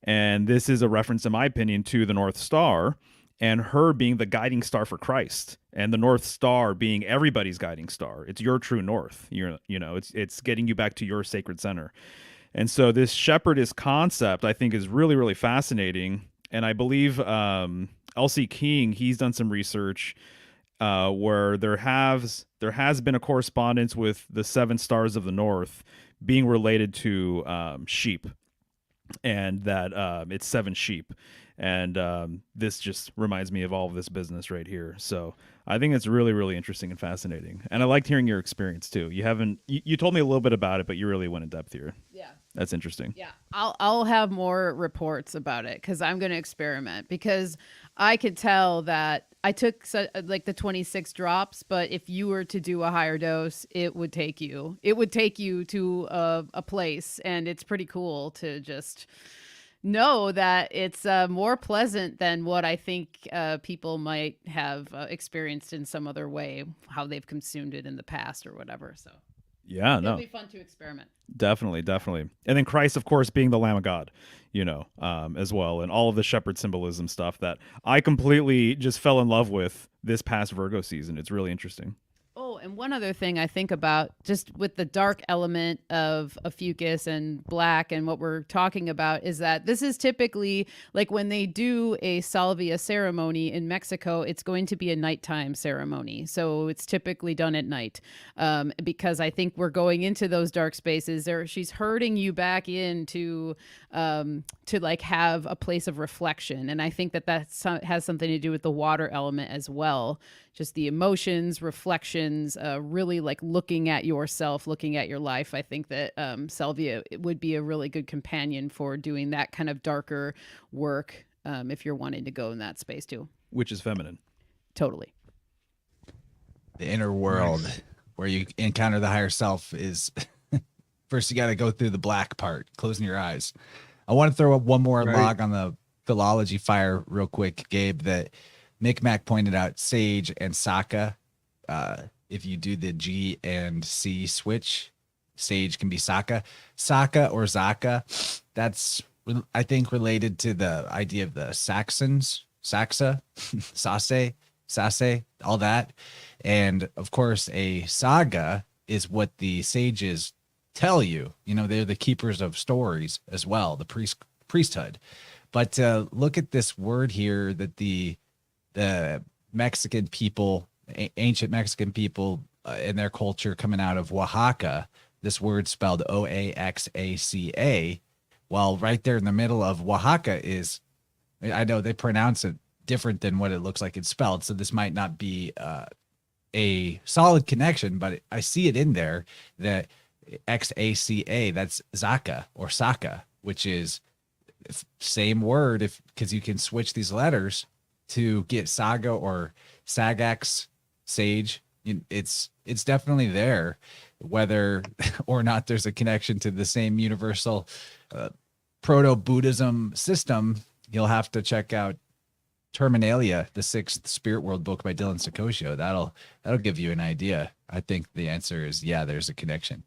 And this is a reference, in my opinion, to the North Star, and her being the guiding star for Christ, and the North Star being everybody's guiding star. It's your true north. It's getting you back to your sacred center. And so this shepherdess concept, I think, is really, really fascinating. And I believe L.C. King, he's done some research where there has been a correspondence with the 7 stars of the North being related to sheep, and that it's 7 sheep. And this just reminds me of all of this business right here. So I think it's really, really interesting and fascinating. And I liked hearing your experience too. You told me a little bit about it, but you really went in depth here. Yeah. That's interesting. Yeah, I'll have more reports about it because I'm going to experiment, because I could tell that I took like the 26 drops, but if you were to do a higher dose, it would take you to a place, and it's pretty cool to just know that it's more pleasant than what I think people might have experienced in some other way, how they've consumed it in the past or whatever. So yeah, it'll be fun to experiment. Definitely. And then Christ, of course, being the Lamb of God, as well, and all of the shepherd symbolism stuff that I completely just fell in love with this past Virgo season. It's really interesting. Oh, and one other thing I think about, just with the dark element of Ophiuchus and black and what we're talking about, is that this is typically like when they do a salvia ceremony in Mexico, it's going to be a nighttime ceremony. So it's typically done at night, because I think we're going into those dark spaces. She's herding you back into to like have a place of reflection. And I think that has something to do with the water element as well. Just the emotions, reflections, really like looking at yourself, looking at your life. I think that salvia would be a really good companion for doing that kind of darker work, if you're wanting to go in that space too. Which is feminine. Totally. The inner world where you encounter the higher self is first you got to go through the black part, closing your eyes. I want to throw up one more log on the philology fire real quick, Gabe, that Micmac pointed out sage and Saka. If you do the G and C switch, sage can be Saka. Saka or Zaka, that's, I think, related to the idea of the Saxons, Saxa, Sase, all that. And of course, a saga is what the sages tell you. They're the keepers of stories as well, the priesthood. But look at this word here that the Mexican people, ancient Mexican people in their culture coming out of Oaxaca, this word spelled Oaxaca. Well, right there in the middle of Oaxaca is, I know they pronounce it different than what it looks like it's spelled. So this might not be a solid connection, but I see it in there that Xaca, that's Zaka or Saka, which is same word because you can switch these letters to get saga or sagax, sage. It's definitely there. Whether or not there's a connection to the same universal proto-Buddhism system, you'll have to check out Terminalia, the 6th Spirit World book by Dylan Sakosho. That'll give you an idea. I think the answer is yeah, there's a connection.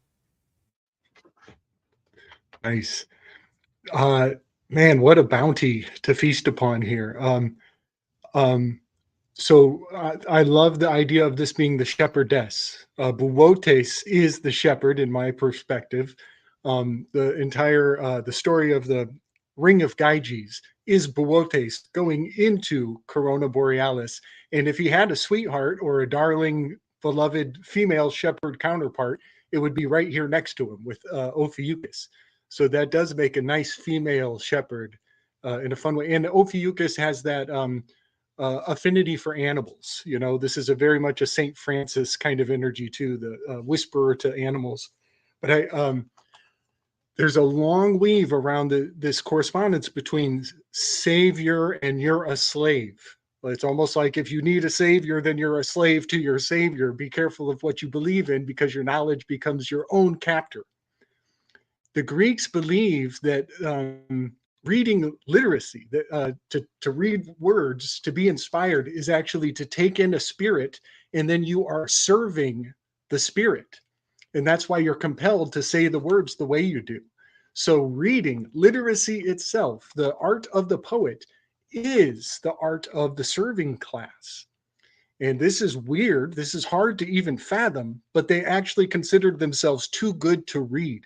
Nice. Man, what a bounty to feast upon here. So I love the idea of this being the shepherdess. Buwotes is the shepherd in my perspective. The entire the story of the ring of Gyges is Boötes going into Corona Borealis. And if he had a sweetheart or a darling, beloved female shepherd counterpart, it would be right here next to him with Ophiuchus. So that does make a nice female shepherd in a fun way. And Ophiuchus has that affinity for animals. You know, this is a very much a St. Francis kind of energy too, the whisperer to animals. But there's a long weave around this correspondence between savior and you're a slave. It's almost like if you need a savior, then you're a slave to your savior. Be careful of what you believe in because your knowledge becomes your own captor. The Greeks believed that reading literacy, that to read words, to be inspired, is actually to take in a spirit, and then you are serving the spirit. And that's why you're compelled to say the words the way you do. So reading, literacy itself, the art of the poet, is the art of the serving class. And this is weird. This is hard to even fathom, but they actually considered themselves too good to read.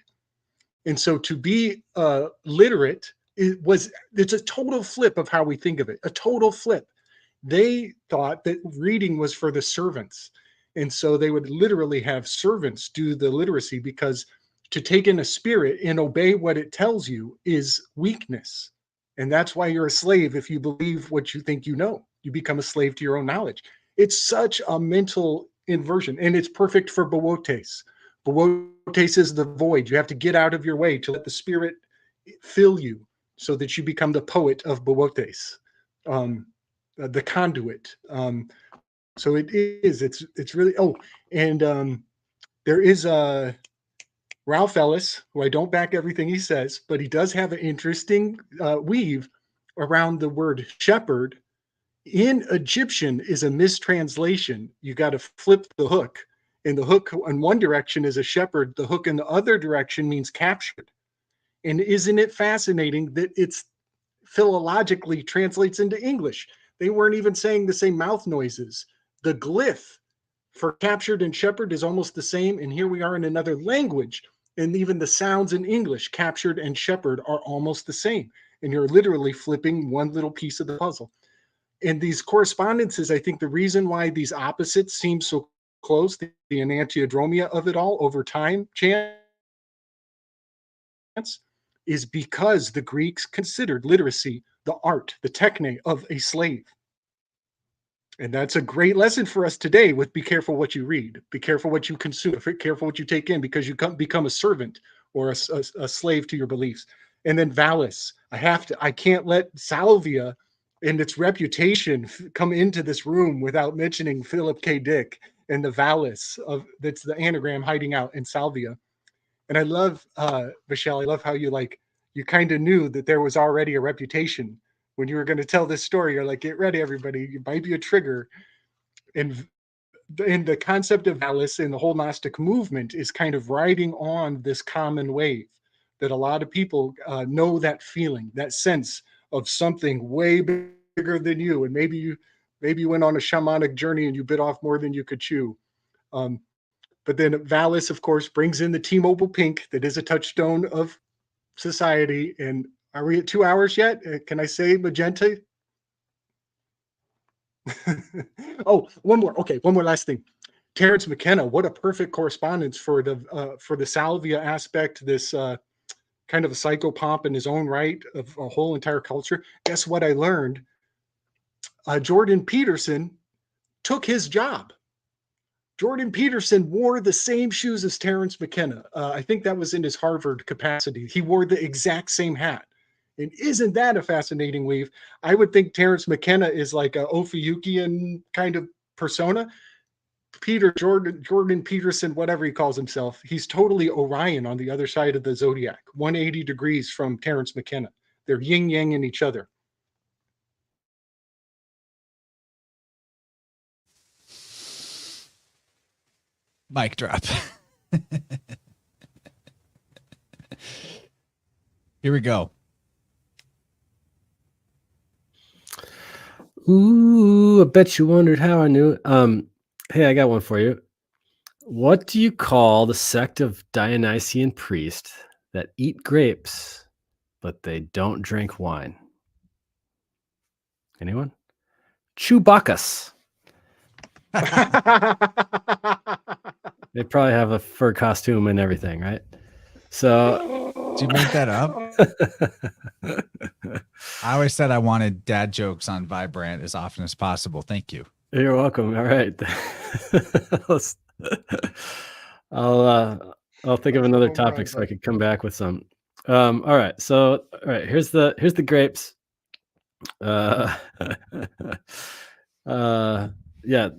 And so to be literate, it's a total flip of how we think of it, a total flip. They thought that reading was for the servants. And so they would literally have servants do the literacy, because to take in a spirit and obey what it tells you is weakness. And that's why you're a slave. If you believe what you think you know, you become a slave to your own knowledge. It's such a mental inversion, and it's perfect for Boötes. Boötes is the void. You have to get out of your way to let the spirit fill you so that you become the poet of Boötes, the conduit. So it's really, and there is Ralph Ellis, who I don't back everything he says, but he does have an interesting weave around the word shepherd. In Egyptian is a mistranslation. You got to flip the hook, and the hook in one direction is a shepherd. The hook in the other direction means captured. And isn't it fascinating that it's philologically translates into English? They weren't even saying the same mouth noises. The glyph for captured and shepherd is almost the same. And here we are in another language. And even the sounds in English, captured and shepherd, are almost the same. And you're literally flipping one little piece of the puzzle. And these correspondences, I think the reason why these opposites seem so close, the enantiodromia of it all over time, chance, is because the Greeks considered literacy the art, the techne of a slave. And that's a great lesson for us today with be careful what you read, be careful what you consume, be careful what you take in, because you become a servant or a slave to your beliefs. And then Valis, I can't let Salvia and its reputation come into this room without mentioning Philip K. Dick and the Valis that's the anagram hiding out in Salvia. And I love, Michelle, I love how you kind of knew that there was already a reputation when you were going to tell this story. You're like, get ready, everybody. It might be a trigger. And the concept of Valis and the whole Gnostic movement is kind of riding on this common wave that a lot of people know, that feeling, that sense of something way bigger than you. And maybe you went on a shamanic journey and you bit off more than you could chew. But then Valis, of course, brings in the T-Mobile pink that is a touchstone of society. And are we at 2 hours yet? Can I say magenta? One more last thing. Terence McKenna, what a perfect correspondence for the salvia aspect, this kind of a psychopomp in his own right of a whole entire culture. Guess what I learned? Jordan Peterson took his job. Jordan Peterson wore the same shoes as Terence McKenna. I think that was in his Harvard capacity. He wore the exact same hat. And isn't that a fascinating weave? I would think Terence McKenna is like a Ophiuchian kind of persona. Jordan Peterson, whatever he calls himself, he's totally Orion on the other side of the zodiac, 180 degrees from Terence McKenna. They're yin-yang in each other. Mic drop. Here we go. Ooh, I bet you wondered how I knew it. Hey, I got one for you. What do you call the sect of Dionysian priests that eat grapes but they don't drink wine. Anyone? Chewbacca's. They probably have a fur costume and everything, right? So Did you make that up? I always said I wanted dad jokes on VibeRant as often as possible. Thank you. You're welcome. All right. I'll think of another topic so I could come back with some. All right. So here's the grapes. Yeah,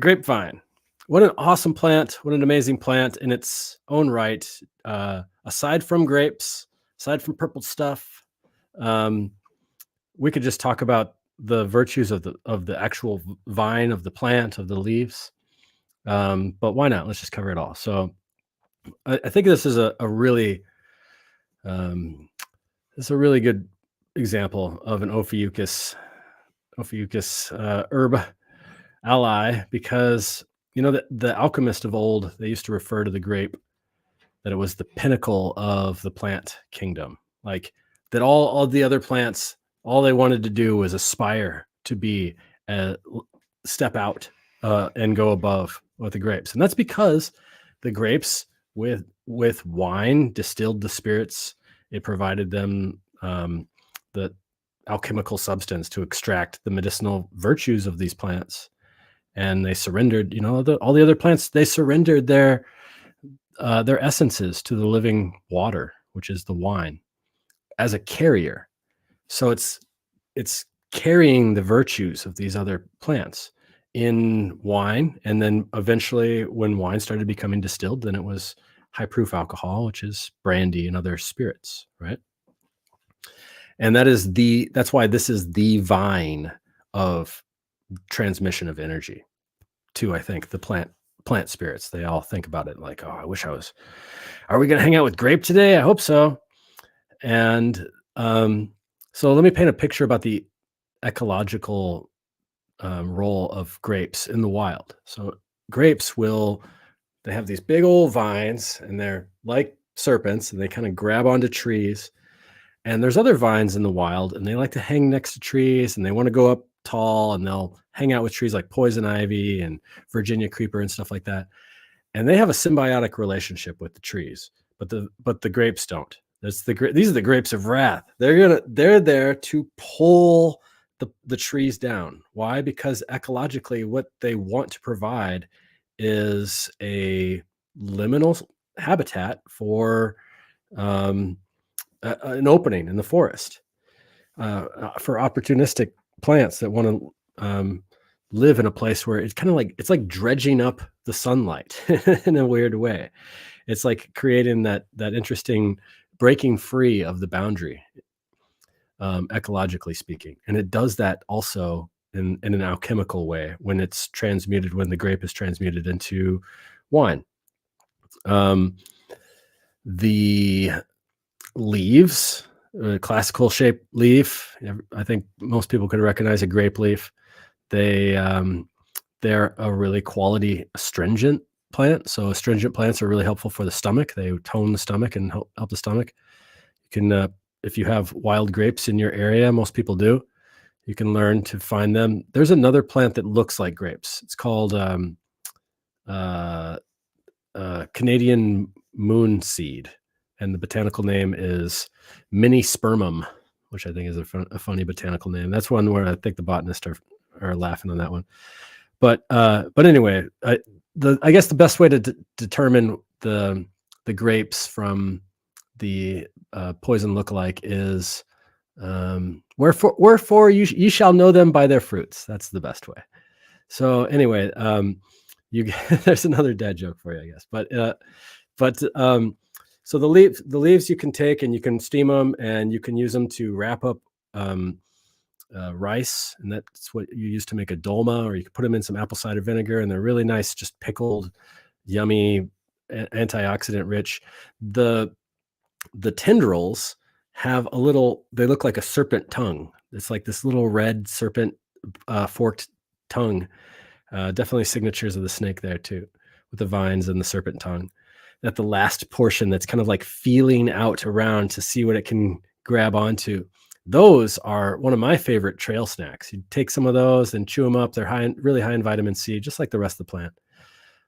grapevine. What an awesome plant. What an amazing plant in its own right. Aside from grapes, aside from purple stuff, we could just talk about the virtues of the actual vine, of the plant, of the leaves. But why not? Let's just cover it all. So I think this is a really good example of an Ophiuchus herb ally, because the alchemist of old, they used to refer to the grape that it was the pinnacle of the plant kingdom. Like that all the other plants, all they wanted to do was aspire to be step out and go above with the grapes. And that's because the grapes with wine distilled the spirits. It provided them the alchemical substance to extract the medicinal virtues of these plants. And they surrendered, all the other plants, they surrendered their essences to the living water, which is the wine, as a carrier. So it's carrying the virtues of these other plants in wine. And then eventually when wine started becoming distilled, then it was high proof alcohol, which is brandy and other spirits, right? And that's why this is the vine of transmission of energy to, I think, the plant spirits. They all think about it like, oh, I wish are we going to hang out with grape today? I hope so. And so let me paint a picture about the ecological role of grapes in the wild. So grapes they have these big old vines, and they're like serpents, and they kind of grab onto trees. And there's other vines in the wild, and they like to hang next to trees, and they want to go up tall, and they'll hang out with trees like poison ivy and Virginia creeper and stuff like that. And they have a symbiotic relationship with the trees, but the grapes don't. These are the grapes of wrath. They're there to pull the trees down. Why? Because ecologically, what they want to provide is a liminal habitat for an opening in the forest for opportunistic plants that want to live in a place where it's like dredging up the sunlight in a weird way. It's like creating that interesting breaking free of the boundary, ecologically speaking. And it does that also in an alchemical way when the grape is transmuted into wine. The leaves, classical shaped leaf, I think most people could recognize a grape leaf. They're a really quality astringent plant. So astringent plants are really helpful for the stomach. They tone the stomach and help the stomach. You can, if you have wild grapes in your area, most people do, you can learn to find them. There's another plant that looks like grapes. It's called Canadian moon seed, and the botanical name is Minispermum, which I think is a funny botanical name. That's one where I think the botanists are laughing on that one. But anyway, I guess the best way to determine the grapes from the poison lookalike is wherefore you shall know them by their fruits. That's the best way. So anyway, there's another dad joke for you, I guess. So the leaves you can take and you can steam them, and you can use them to wrap up rice, and that's what you use to make a dolma, or you can put them in some apple cider vinegar, and they're really nice, just pickled, yummy, antioxidant rich. The tendrils have they look like a serpent tongue. It's like this little red serpent forked tongue. Definitely signatures of the snake there too, with the vines and the serpent tongue. At the last portion, that's kind of like feeling out around to see what it can grab onto. Those are one of my favorite trail snacks. You take some of those and chew them up. They're really high in vitamin C, just like the rest of the plant.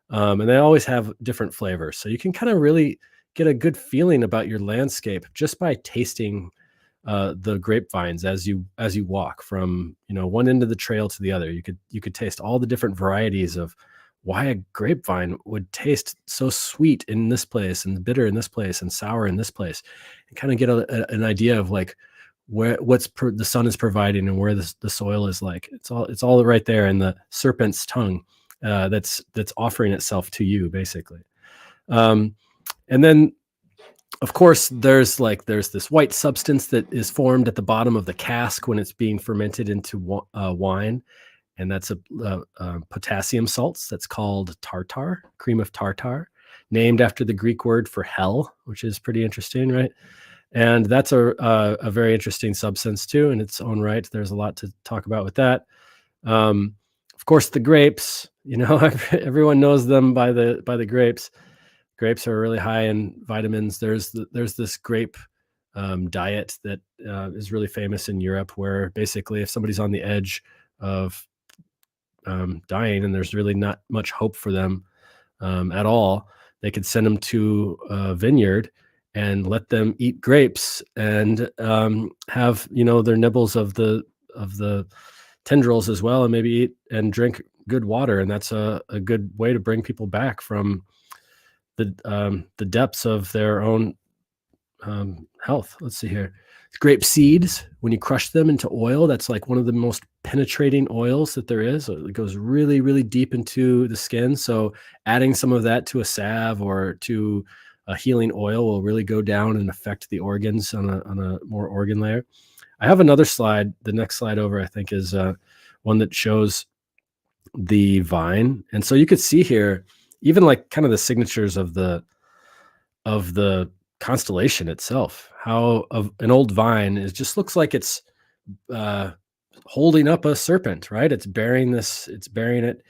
And they always have different flavors. So you can kind of really get a good feeling about your landscape just by tasting the grapevines as you walk from, one end of the trail to the other. You could taste all the different varieties of why a grapevine would taste so sweet in this place and bitter in this place and sour in this place, and kind of get an idea of like where the sun is providing and where the soil is like. It's all right there in the serpent's tongue that's offering itself to you, basically. And then, of course, there's this white substance that is formed at the bottom of the cask when it's being fermented into wine, and that's a potassium salts. That's called tartar, cream of tartar, named after the Greek word for hell, which is pretty interesting, right? And that's a very interesting substance too in its own right. There's a lot to talk about with that. Of course, the grapes. Everyone knows them by the grapes. Grapes are really high in vitamins. There's this grape diet that is really famous in Europe, where basically if somebody's on the edge of dying and there's really not much hope for them at all, they could send them to a vineyard and let them eat grapes and have their nibbles of the tendrils as well, and maybe eat and drink good water. And that's a good way to bring people back from the depths of their own health. Let's see here. Grape seeds, when you crush them into oil, that's like one of the most penetrating oils that there is. It goes really, really deep into the skin. So adding some of that to a salve or to a healing oil will really go down and affect the organs on a more organ layer. I have another slide. The next slide over, I think, is one that shows the vine. And so you could see here, even like kind of the signatures of the constellation itself, how an old vine just looks like it's holding up a serpent, right? It's bearing it.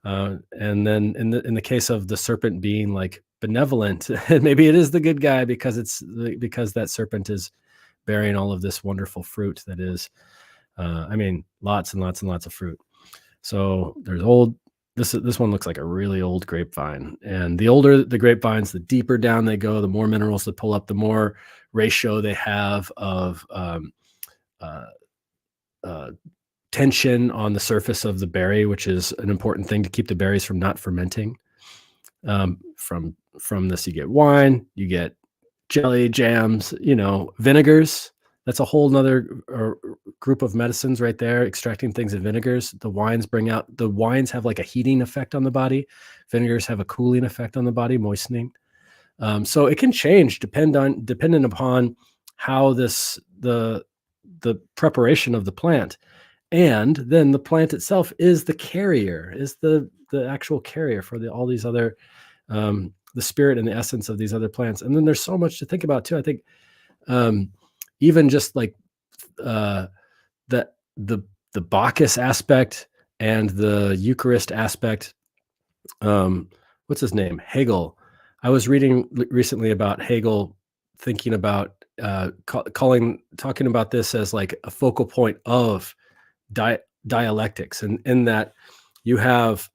And then in the case of the serpent being like benevolent, maybe it is the good guy because that serpent is bearing all of this wonderful fruit that is, lots and lots and lots of fruit. So there's this one looks like a really old grapevine, and the older the grapevines, the deeper down they go, the more minerals they pull up, the more ratio they have of tension on the surface of the berry, which is an important thing to keep the berries from not fermenting. From this, you get wine, you get jelly, jams, vinegars. That's a whole nother group of medicines right there, extracting things in vinegars. The wines have like a heating effect on the body. Vinegars have a cooling effect on the body, moistening. So it can change dependent upon how the preparation of the plant. And then the plant itself is the carrier, is the actual carrier for all these other, the spirit and the essence of these other plants. And then there's so much to think about too. I think even just like the Bacchus aspect and the Eucharist aspect. What's his name? Hegel. I was reading recently about Hegel thinking about talking about this as like a focal point of dialectics, and in that you have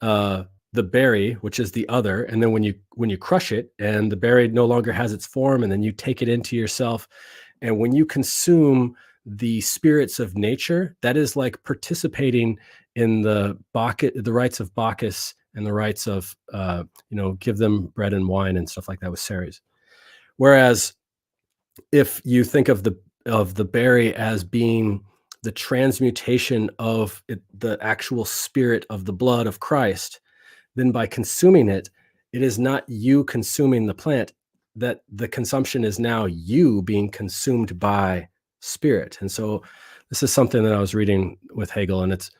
the berry, which is the other, and then when you crush it and the berry no longer has its form, and then you take it into yourself, and when you consume the spirits of nature, that is like participating in the rites of Bacchus and the rites of give them bread and wine and stuff like that with Ceres. Whereas if you think of the berry as being the transmutation of the actual spirit of the blood of Christ, then by consuming it, it is not you consuming the plant, that the consumption is now you being consumed by spirit. And so this is something that I was reading with Hegel, and it's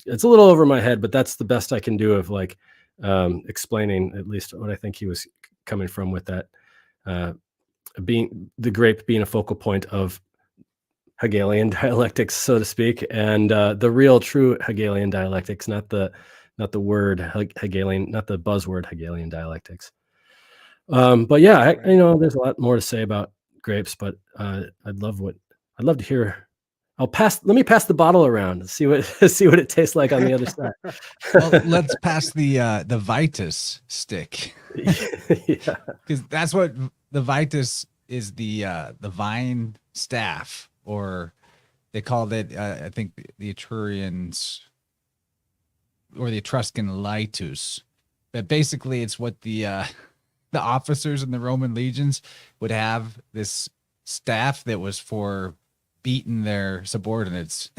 a little over my head, but that's the best I can do of like explaining at least what I think he was coming from with that, being the grape being a focal point of Hegelian dialectics, so to speak, and the real true Hegelian dialectics, not the word Hegelian, not the buzzword Hegelian dialectics. But yeah, there's a lot more to say about grapes, but I'd love to hear. Let me pass the bottle around and see what it tastes like on the other side. Well, let's pass the Vitus stick. Yeah. Because that's what the Vitus is, the vine staff, or they called it, I think the Etrurians or the Etruscan litus. But basically it's what the officers in the Roman legions would have, this staff that was for beating their subordinates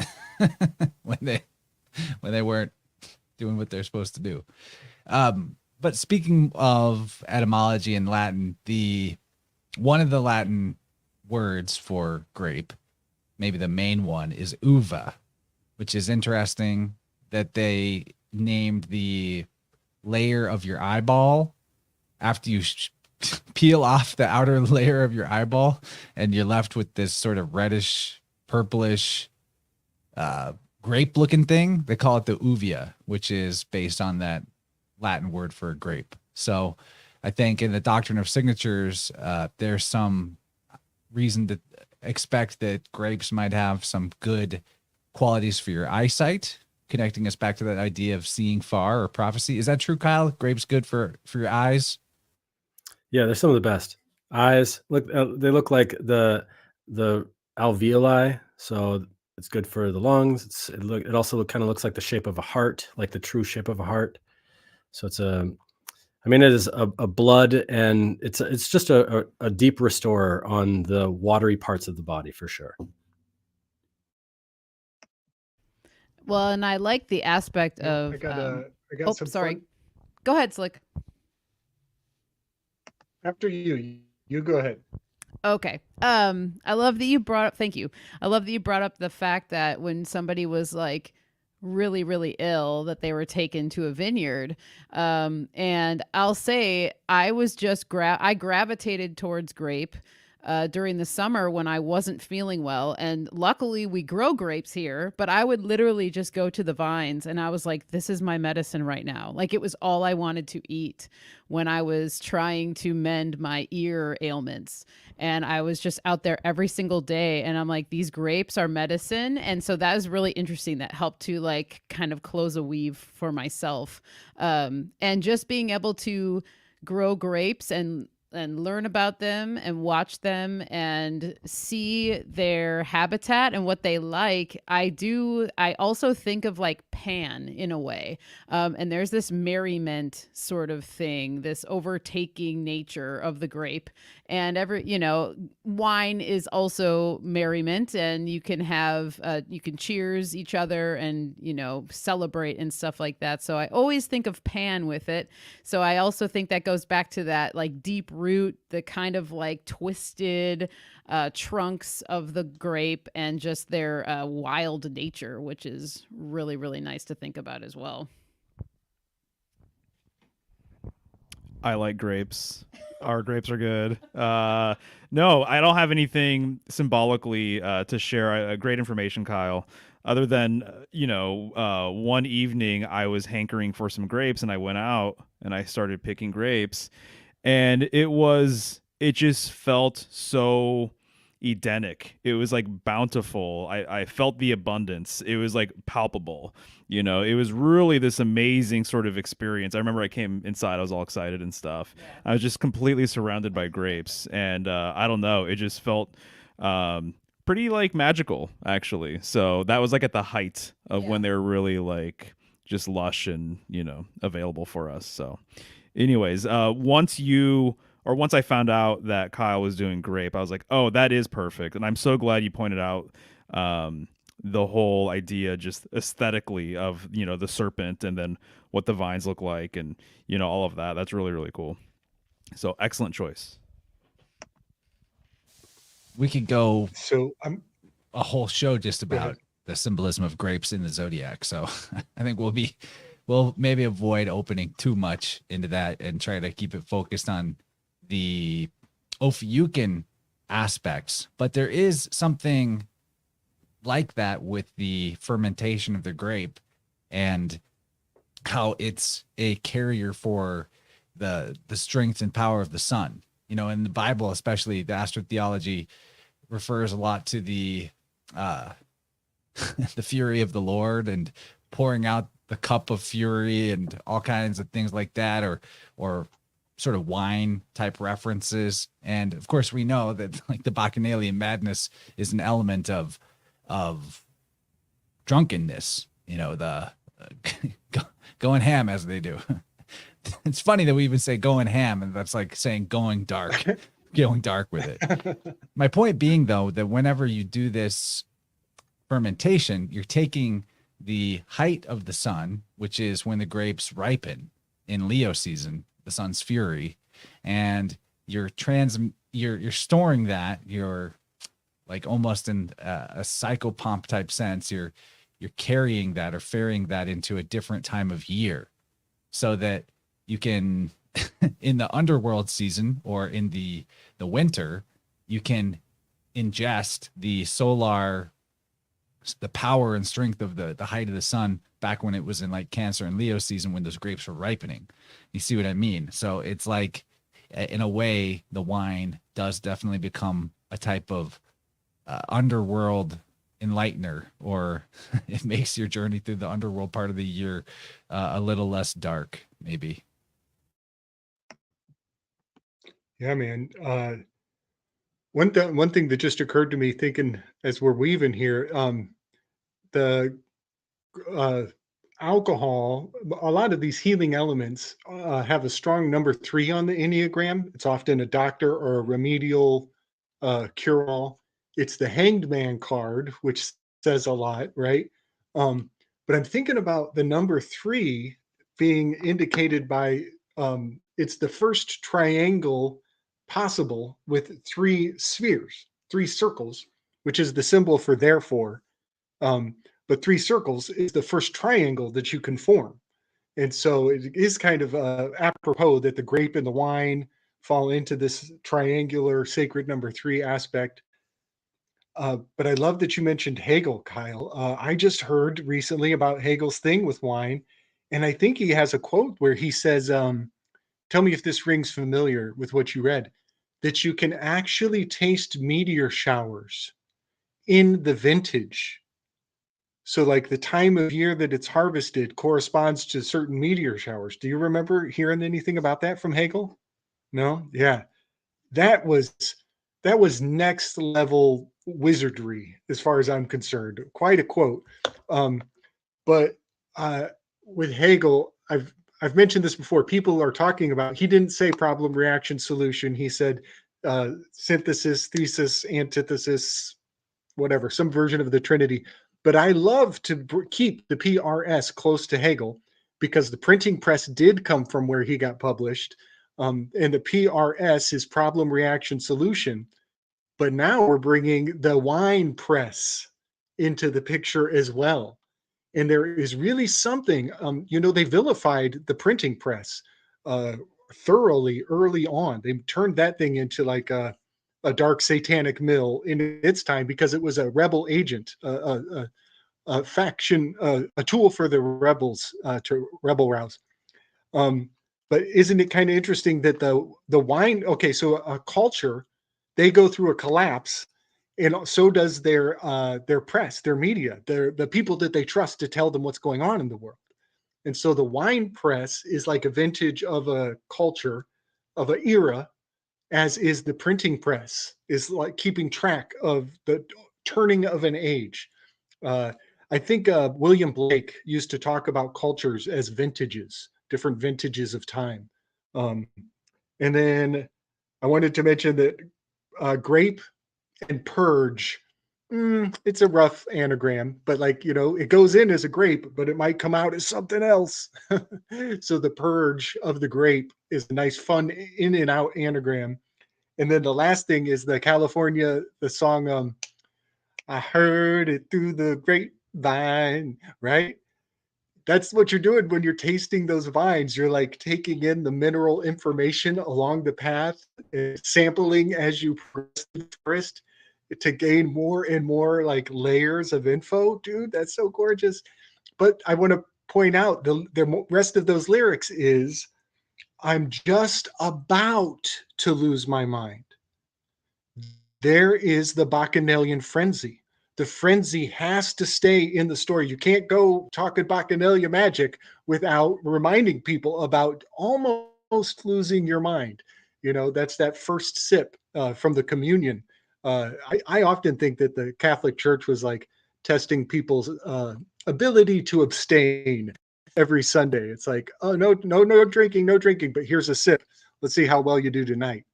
when they weren't doing what they're supposed to do. But speaking of etymology in Latin, one of the Latin words for grape, maybe the main one, is uva, which is interesting that they named the layer of your eyeball after you peel off the outer layer of your eyeball and you're left with this sort of reddish, purplish, grape looking thing. They call it the uvea, which is based on that Latin word for grape. So I think in the doctrine of signatures, there's some reason to expect that grapes might have some good qualities for your eyesight, connecting us back to that idea of seeing far or prophecy. Is that true, Kyle? Grapes good for your eyes? Yeah, they're some of the best. Eyes they look like the alveoli, so it's good for the lungs. It also kind of looks like the shape of a heart, like the true shape of a heart. So it is a blood, and it's just a deep restorer on the watery parts of the body for sure. Well, and I like the aspect of. I got some. Sorry. Fun. Go ahead, Slick. After you go ahead. Okay. I love that you brought up. Thank you. I love that you brought up the fact that when somebody was like really, really ill, that they were taken to a vineyard. And I'll say I was just I gravitated towards grape during the summer when I wasn't feeling well. And luckily we grow grapes here, but I would literally just go to the vines and I was like, this is my medicine right now. Like it was all I wanted to eat when I was trying to mend my ear ailments. And I was just out there every single day. And I'm like, these grapes are medicine. And so that was really interesting. That helped to like kind of close a weave for myself. And just being able to grow grapes and learn about them and watch them and see their habitat and what they like. I also think of like Pan in a way. And there's this merriment sort of thing, this overtaking nature of the grape. And wine is also merriment, and you can have, you can cheers each other and, celebrate and stuff like that. So I always think of Pan with it. So I also think that goes back to that like deep root, the kind of like twisted trunks of the grape and just their wild nature, which is really, really nice to think about as well. I like grapes. Our grapes are good. No, I don't have anything symbolically to share. Great information, Kyle. Other than, one evening I was hankering for some grapes and I went out and I started picking grapes, and it just felt so Edenic. It was like bountiful. I felt the abundance. It was like palpable. It was really this amazing sort of experience. I remember I came inside, I was all excited and stuff. Yeah. I was just completely surrounded by grapes, and I don't know, it just felt pretty like magical, actually. So that was like at the height of when they were really like just lush and available for us. So anyways, once I found out that Kyle was doing grape, I was like, oh, that is perfect. And I'm so glad you pointed out the whole idea just aesthetically of, the serpent and then what the vines look like and, all of that. That's really, really cool. So excellent choice. We could go a whole show just about the symbolism of grapes in the zodiac. So I think we'll maybe avoid opening too much into that and try to keep it focused on the Ophiuchus aspects. But there is something like that with the fermentation of the grape and how it's a carrier for the strength and power of the sun. you know, in the Bible, especially the astrotheology refers a lot to the the fury of the Lord and pouring out the cup of fury and all kinds of things like that, or sort of wine type references. And of course we know that like the Bacchanalian madness is an element of drunkenness, you know, the going ham as they do. It's funny that we even say going ham, and that's like saying going dark, going dark with it. My point being, though, that whenever you do this fermentation, you're taking the height of the sun, which is when the grapes ripen in Leo season, the sun's fury, and you're storing that. You're like almost in a psychopomp type sense. You're carrying that or ferrying that into a different time of year, so that you can, in the underworld season or in the winter, you can ingest the power and strength of the height of the sun back when it was in like Cancer and Leo season when those grapes were ripening. You see what I mean? So it's like, in a way, the wine does definitely become a type of underworld enlightener, or it makes your journey through the underworld part of the year a little less dark, maybe. Yeah, man. One thing that just occurred to me thinking as we're weaving here, the alcohol, a lot of these healing elements have a strong number 3 on the Enneagram. It's often a doctor or a remedial cure-all. It's the Hanged Man card, which says a lot, right? But I'm thinking about the number 3 being indicated by it's the first triangle possible with 3 spheres, 3 circles, which is the symbol for therefore. But 3 circles is the first triangle that you can form. And so it is kind of apropos that the grape and the wine fall into this triangular sacred number 3 aspect. But I love that you mentioned Hegel, Kyle. I just heard recently about Hegel's thing with wine. And I think he has a quote where he says, tell me if this rings familiar with what you read, that you can actually taste meteor showers in the vintage. So like the time of year that it's harvested corresponds to certain meteor showers. Do you remember hearing anything about that from Hegel? No? Yeah. That was next level wizardry as far as I'm concerned. Quite a quote. But with Hegel, I've mentioned this before. People are talking about, he didn't say problem, reaction, solution. He said synthesis, thesis, antithesis, whatever, some version of the Trinity. But I love to keep the PRS close to Hegel because the printing press did come from where he got published. And the PRS is problem, reaction, solution. But now we're bringing the wine press into the picture as well. And there is really something, they vilified the printing press thoroughly early on. They turned that thing into like a dark satanic mill in its time because it was a rebel agent, a faction, a tool for the rebels to rebel rouse. But isn't it kind of interesting that the wine, okay, so a culture, they go through a collapse, and so does their press, their media, the people that they trust to tell them what's going on in the world. And so the wine press is like a vintage of a culture, of an era, as is the printing press, is like keeping track of the turning of an age. I think William Blake used to talk about cultures as vintages, different vintages of time. And then I wanted to mention that grape and purge, it's a rough anagram, but it goes in as a grape, but it might come out as something else. So the purge of the grape is a nice, fun in and out anagram. And then the last thing is the song, I heard it through the grapevine, right? That's what you're doing when you're tasting those vines. You're like taking in the mineral information along the path, sampling as you progress through the forest to gain more and more like layers of info. Dude, that's so gorgeous. But I want to point out the rest of those lyrics is, I'm just about to lose my mind. There is the Bacchanalian frenzy. The frenzy has to stay in the story. You can't go talking Bacchanalia magic without reminding people about almost losing your mind. You know, that's that first sip from the communion. I often think that the Catholic Church was like testing people's ability to abstain every Sunday. It's like, oh, no drinking, no drinking, but here's a sip. Let's see how well you do tonight.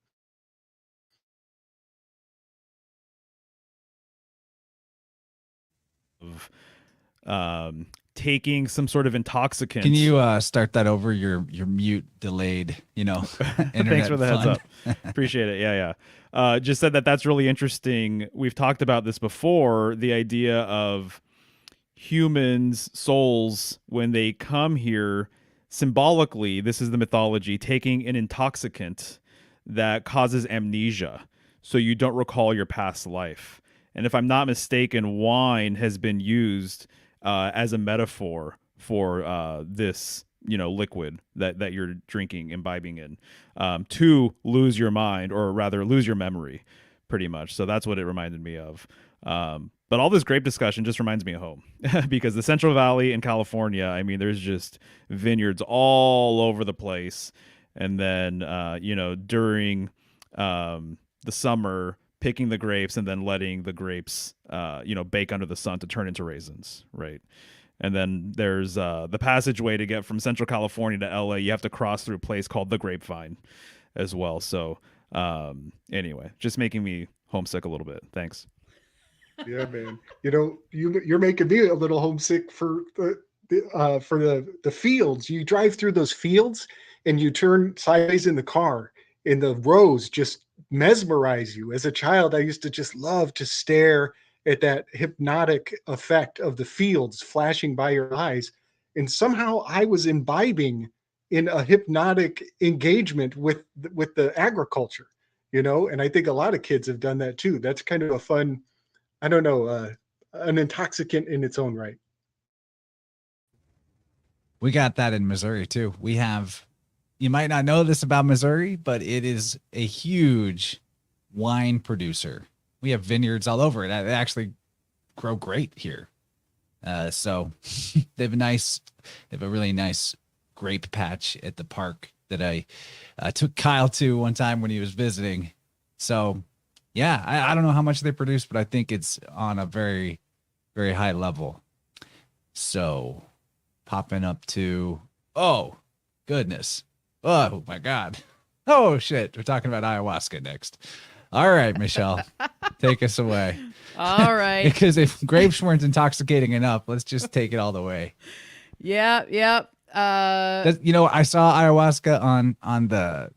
Of taking some sort of intoxicant. Can you start that over? Your mute delayed, internet. Thanks for the heads fun. up. Appreciate it. Yeah. Just said that that's really interesting. We've talked about this before, the idea of humans' souls when they come here symbolically, this is the mythology, taking an intoxicant that causes amnesia so you don't recall your past life. And if I'm not mistaken, wine has been used as a metaphor for this, liquid that you're drinking, imbibing in, to lose your mind, or rather lose your memory, pretty much. So that's what it reminded me of. But all this grape discussion just reminds me of home because the Central Valley in California, I mean, there's just vineyards all over the place. And then, during the summer, picking the grapes and then letting the grapes, bake under the sun to turn into raisins, right? And then there's the passageway to get from Central California to LA. You have to cross through a place called the Grapevine as well. So anyway, just making me homesick a little bit. Thanks. Yeah, man. You're making me a little homesick for the fields. You drive through those fields and you turn sideways in the car, and the rows just mesmerize you. As a child, I used to just love to stare at that hypnotic effect of the fields flashing by your eyes. And somehow I was imbibing in a hypnotic engagement with the agriculture, and I think a lot of kids have done that too. That's kind of a fun, I don't know, an intoxicant in its own right. We got that in Missouri too. We have, you might not know this about Missouri, but it is a huge wine producer. We have vineyards all over it. They actually grow great here. So they have a really nice grape patch at the park that I took Kyle to one time when he was visiting. So yeah, I don't know how much they produce, but I think it's on a very, very high level. So popping up to, oh goodness. Oh my God. Oh shit. We're talking about ayahuasca next. All right, Michelle, take us away. All right. Because if grapes weren't intoxicating enough, let's just take it all the way. Yep. I saw ayahuasca on the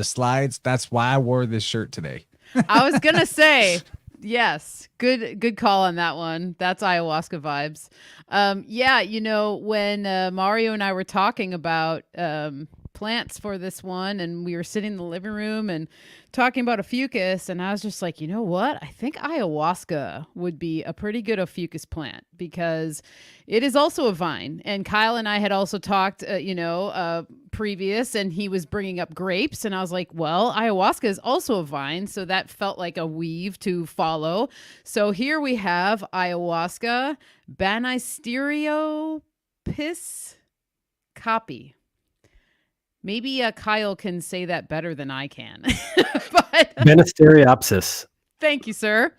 slides. That's why I wore this shirt today. I was gonna say, yes, good call on that one. That's ayahuasca vibes. When Mario and I were talking about plants for this one, and we were sitting in the living room and talking about Ophiuchus, and I was just like, you know what? I think ayahuasca would be a pretty good Ophiuchus plant because it is also a vine. And Kyle and I had also talked, previous, and he was bringing up grapes, and I was like, well, ayahuasca is also a vine, so that felt like a weave to follow. So here we have ayahuasca, Banistereopis copy. Maybe Kyle can say that better than I can. But Banistereopsis. thank you, sir.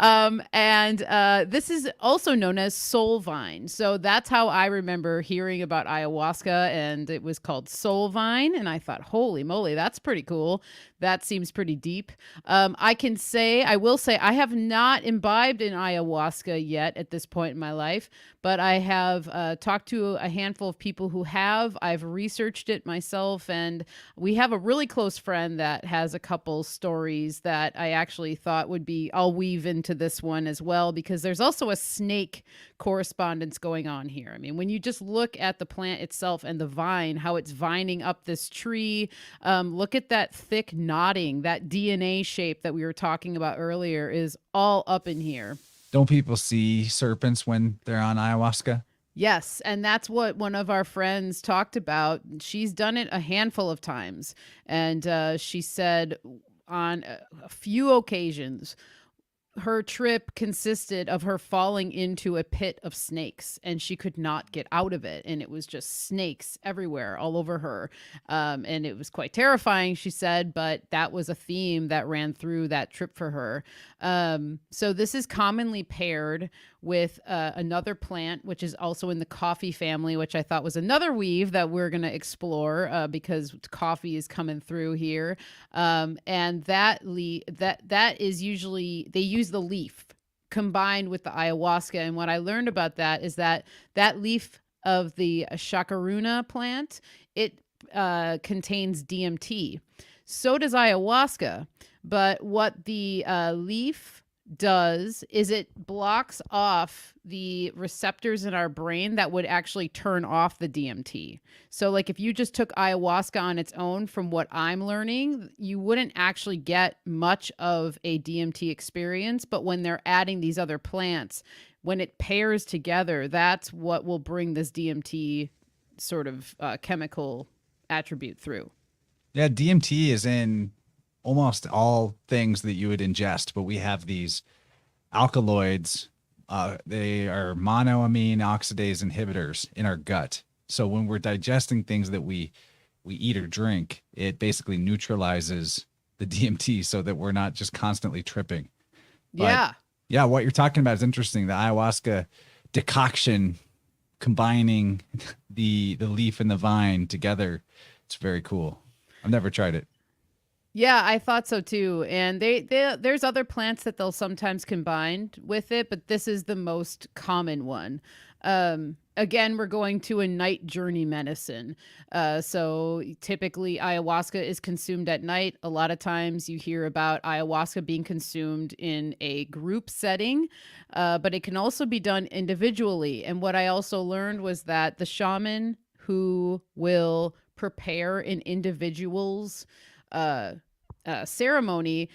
This is also known as soul vine. So that's how I remember hearing about ayahuasca, and it was called soul vine. And I thought, holy moly, that's pretty cool. That seems pretty deep. I will say I have not imbibed in ayahuasca yet at this point in my life, but I have talked to a handful of people who have. I've researched it myself, and we have a really close friend that has a couple stories that I actually thought would be, I'll weave into this one as well, because there's also a snake correspondence going on here. I mean, when you just look at the plant itself and the vine, how it's vining up this tree, look at that thick knotting, that DNA shape that we were talking about earlier is all up in here. Don't people see serpents when they're on ayahuasca? Yes, and that's what one of our friends talked about. She's done it a handful of times, and she said on a few occasions her trip consisted of her falling into a pit of snakes, and she could not get out of it, and it was just snakes everywhere all over her, and it was quite terrifying, she said, but that was a theme that ran through that trip for her. So this is commonly paired with another plant, which is also in the coffee family, which I thought was another weave that we're going to explore because coffee is coming through here. And that is usually, they use the leaf combined with the ayahuasca. And what I learned about that is that leaf of the chacaruna plant, it contains DMT. So does ayahuasca. But what the leaf does is it blocks off the receptors in our brain that would actually turn off the DMT. So like if you just took ayahuasca on its own, from what I'm learning, you wouldn't actually get much of a DMT experience. But when they're adding these other plants, when it pairs together, that's what will bring this DMT sort of chemical attribute through. Yeah, DMT is in almost all things that you would ingest, but we have these alkaloids. They are monoamine oxidase inhibitors in our gut. So when we're digesting things that we eat or drink, it basically neutralizes the DMT so that we're not just constantly tripping. But yeah, what you're talking about is interesting. The ayahuasca decoction combining the leaf and the vine together. It's very cool. I've never tried it. Yeah, I thought so too. And there's other plants that they'll sometimes combine with it, but this is the most common one. Again, we're going to a night journey medicine. So typically ayahuasca is consumed at night. A lot of times you hear about ayahuasca being consumed in a group setting, but it can also be done individually. And what I also learned was that the shaman who will prepare an individual's ceremony,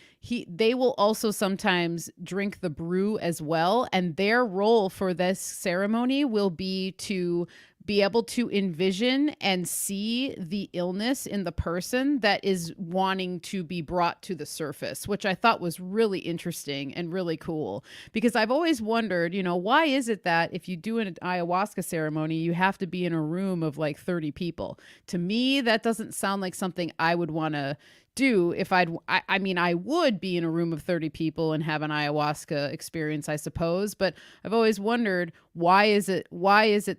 they will also sometimes drink the brew as well, and their role for this ceremony will be to be able to envision and see the illness in the person that is wanting to be brought to the surface, which I thought was really interesting and really cool, because I've always wondered, why is it that if you do an ayahuasca ceremony, you have to be in a room of like 30 people? To me, that doesn't sound like something I would want to do if I would be in a room of 30 people and have an ayahuasca experience, I suppose. But I've always wondered, why is it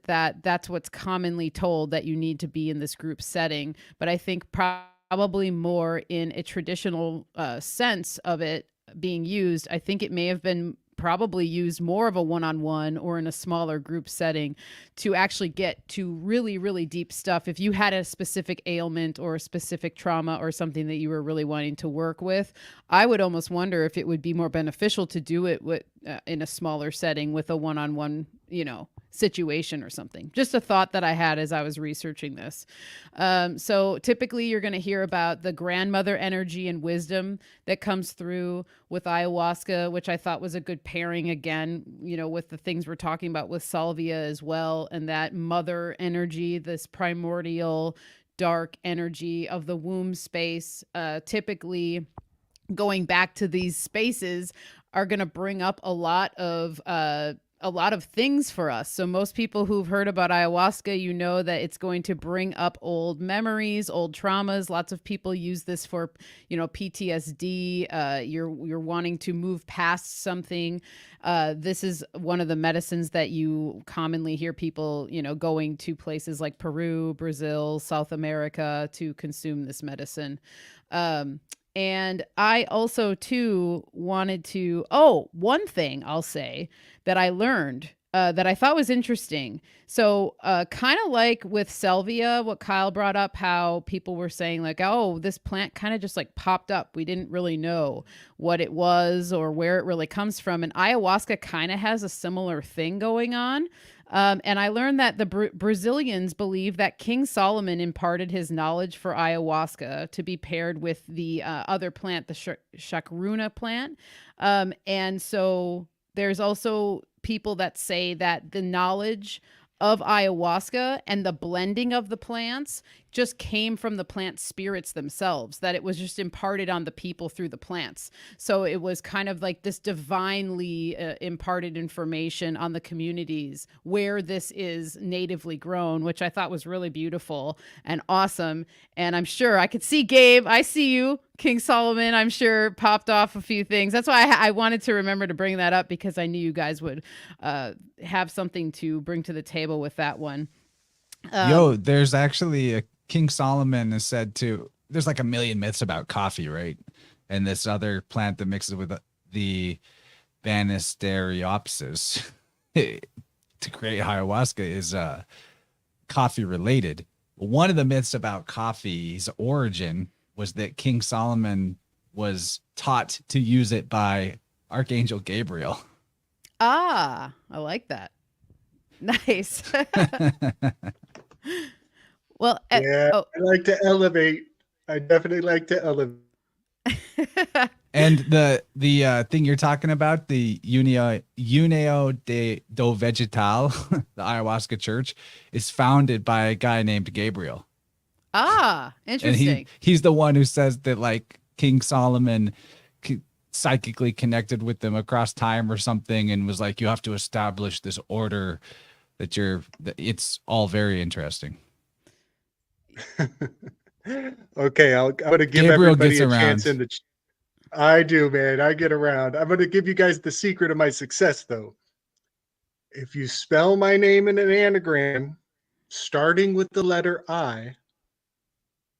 that that's what's commonly told, that you need to be in this group setting? But I think probably more in a traditional sense of it being used, I think it may have been probably used more of a one-on-one or in a smaller group setting to actually get to really, really deep stuff. If you had a specific ailment or a specific trauma or something that you were really wanting to work with, I would almost wonder if it would be more beneficial to do it with in a smaller setting with a one-on-one, situation or something. Just a thought that I had as I was researching this. So typically you're going to hear about the grandmother energy and wisdom that comes through with ayahuasca, which I thought was a good pairing again, with the things we're talking about with salvia as well. And that mother energy, this primordial dark energy of the womb space, typically going back to these spaces are going to bring up a lot of things for us. So most people who've heard about ayahuasca, that it's going to bring up old memories, old traumas. Lots of people use this for, PTSD. You're wanting to move past something. This is one of the medicines that you commonly hear people, going to places like Peru, Brazil, South America to consume this medicine. And I also, too, wanted to, one thing I'll say that I learned that I thought was interesting. So kind of like with salvia, what Kyle brought up, how people were saying like, this plant kind of just like popped up. We didn't really know what it was or where it really comes from. And ayahuasca kind of has a similar thing going on. And I learned that the Brazilians believe that King Solomon imparted his knowledge for ayahuasca to be paired with the other plant, the chacaruna plant. And so there's also people that say that the knowledge of ayahuasca and the blending of the plants just came from the plant spirits themselves, that it was just imparted on the people through the plants. So it was kind of like this divinely imparted information on the communities where this is natively grown, which I thought was really beautiful and awesome. And I'm sure I could see Gabe. I see you, King Solomon, I'm sure popped off a few things. That's why I wanted to remember to bring that up, because I knew you guys would have something to bring to the table with that one. Yo, there's actually a King Solomon is said to, there's like a million myths about coffee, right? And this other plant that mixes with the Banisteriopsis to create ayahuasca is coffee related. One of the myths about coffee's origin was that King Solomon was taught to use it by Archangel Gabriel. Ah, I like that. Nice. Well, yeah, I like to elevate. I definitely like to elevate. And the thing you're talking about, the Unio do Vegetal, the ayahuasca church, is founded by a guy named Gabriel. Ah, interesting. And he's the one who says that like King Solomon psychically connected with them across time or something, and was like, you have to establish this order that it's all very interesting. Okay, I'm going to give Gabriel everybody gets a around. chance in the. I do, man. I get around. I'm going to give you guys the secret of my success, though. If you spell my name in an anagram, starting with the letter I,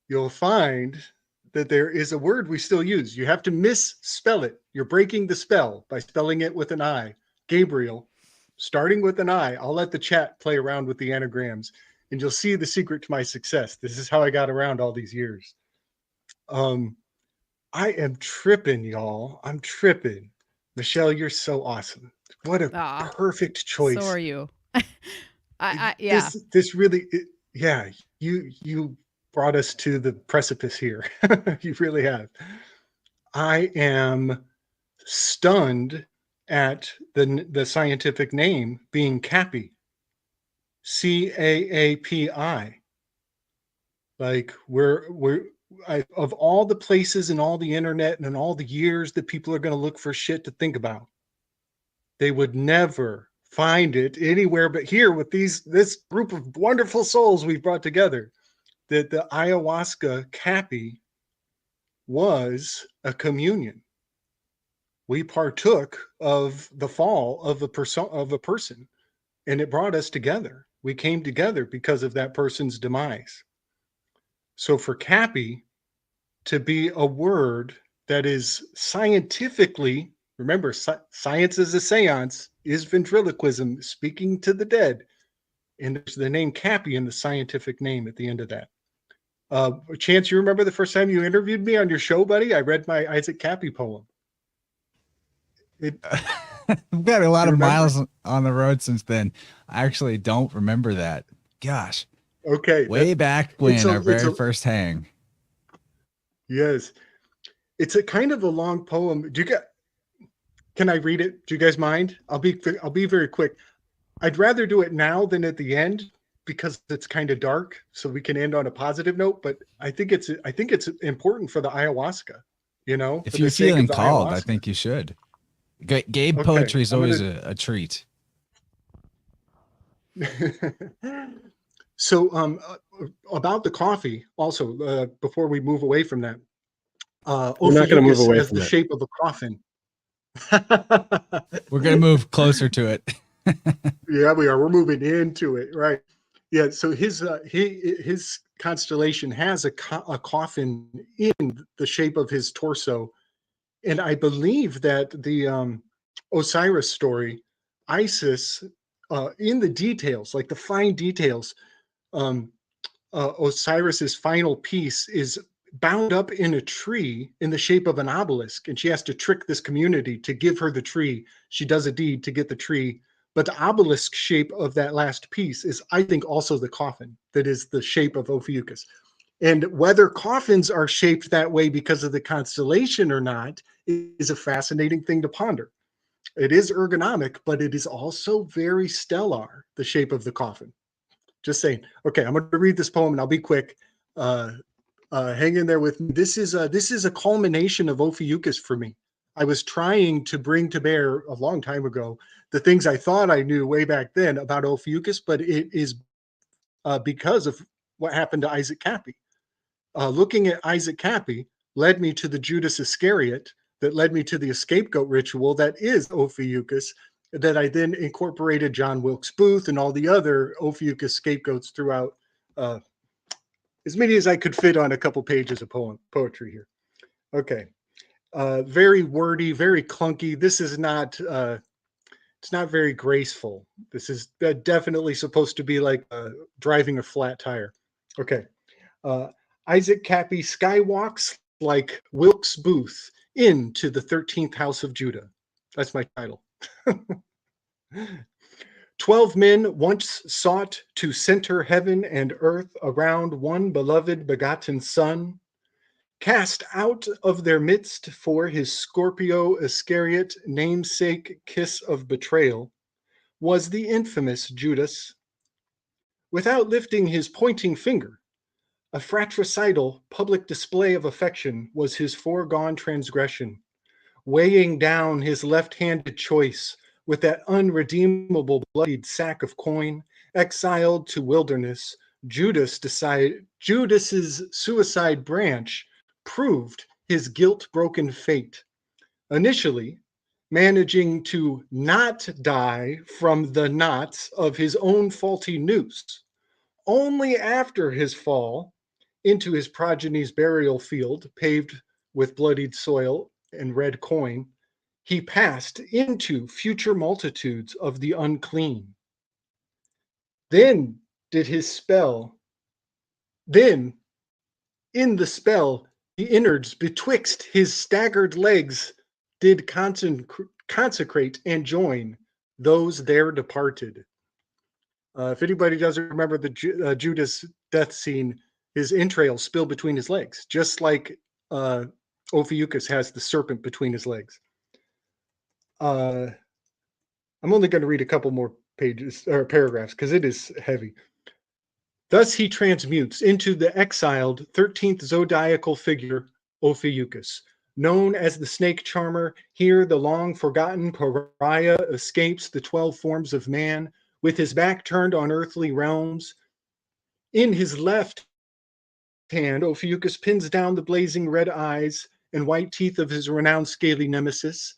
you'll find that there is a word we still use. You have to misspell it. You're breaking the spell by spelling it with an I. Gabriel, starting with an I. I'll let the chat play around with the anagrams, and you'll see the secret to my success. This is how I got around all these years. I am tripping, y'all. I'm tripping. Michelle, you're so awesome. What a perfect choice. So are you. Yeah. This really, yeah, you brought us to the precipice here. You really have. I am stunned at the scientific name being Caapi. Caapi. Like of all the places and all the internet and all the years that people are going to look for shit to think about, they would never find it anywhere but here with this group of wonderful souls we've brought together. That the ayahuasca Caapi was a communion. We partook of the fall of a person, and it brought us together. We came together because of that person's demise. So for Caapi to be a word that is scientifically, remember, science is a seance, is ventriloquism, speaking to the dead. And there's the name Caapi in the scientific name at the end of that. Chance, you remember the first time you interviewed me on your show, buddy? I read my Isaac Caapi poem. I've got a lot of miles on the road since then. I actually don't remember that. Gosh. Okay. Way back when our very first hang. Yes. It's a kind of a long poem. Can I read it? Do you guys mind? I'll be very quick. I'd rather do it now than at the end because it's kind of dark, so we can end on a positive note. But I think it's important for the ayahuasca. You know, if you're feeling called, I think you should. Gabe poetry is always a treat. So about the coffee, also before we move away from that, we're not going to move away has from the shape of a coffin. We're going to move closer to it. Yeah, we are. We're moving into it, right? Yeah. So his constellation has a coffin in the shape of his torso, and I believe that the Osiris story, Isis, in the details, like the fine details, Osiris's final piece is bound up in a tree in the shape of an obelisk, and she has to trick this community to give her the tree. She does a deed to get the tree, but the obelisk shape of that last piece is, I think, also the coffin that is the shape of Ophiuchus. And whether coffins are shaped that way because of the constellation or not is a fascinating thing to ponder. It is ergonomic, but it is also very stellar, the shape of the coffin. Just saying. Okay, I'm going to read this poem and I'll be quick. Hang in there with me. This is a culmination of Ophiuchus for me. I was trying to bring to bear a long time ago the things I thought I knew way back then about Ophiuchus, but it is because of what happened to Isaac Cappy. Looking at Isaac Cappy led me to the Judas Iscariot, that led me to the scapegoat ritual that is Ophiuchus, that I then incorporated John Wilkes Booth and all the other Ophiuchus scapegoats throughout, as many as I could fit on a couple pages of poetry here. Okay. Very wordy, very clunky. This is not, it's not very graceful. This is definitely supposed to be like driving a flat tire. Okay. Isaac Cappy skywalks like Wilkes Booth into the 13th house of Judah. That's my title. 12 men once sought to center heaven and earth around one beloved begotten son. Cast out of their midst for his Scorpio Iscariot namesake kiss of betrayal was the infamous Judas. Without lifting his pointing finger, a fratricidal public display of affection was his foregone transgression, weighing down his left-handed choice with that unredeemable bloodied sack of coin. Exiled to wilderness, Judas's suicide branch proved his guilt-broken fate, initially managing to not die from the knots of his own faulty noose. Only after his fall into his progeny's burial field, paved with bloodied soil and red coin, he passed into future multitudes of the unclean. Then in the spell, the innards betwixt his staggered legs did consecrate and join those there departed. If anybody doesn't remember the Judas death scene, his entrails spill between his legs, just like Ophiuchus has the serpent between his legs. I'm only going to read a couple more pages or paragraphs because it is heavy. Thus he transmutes into the exiled 13th zodiacal figure, Ophiuchus. Known as the snake charmer, here the long-forgotten pariah escapes the 12 forms of man, with his back turned on earthly realms. In his left hand, Ophiuchus pins down the blazing red eyes and white teeth of his renowned scaly nemesis,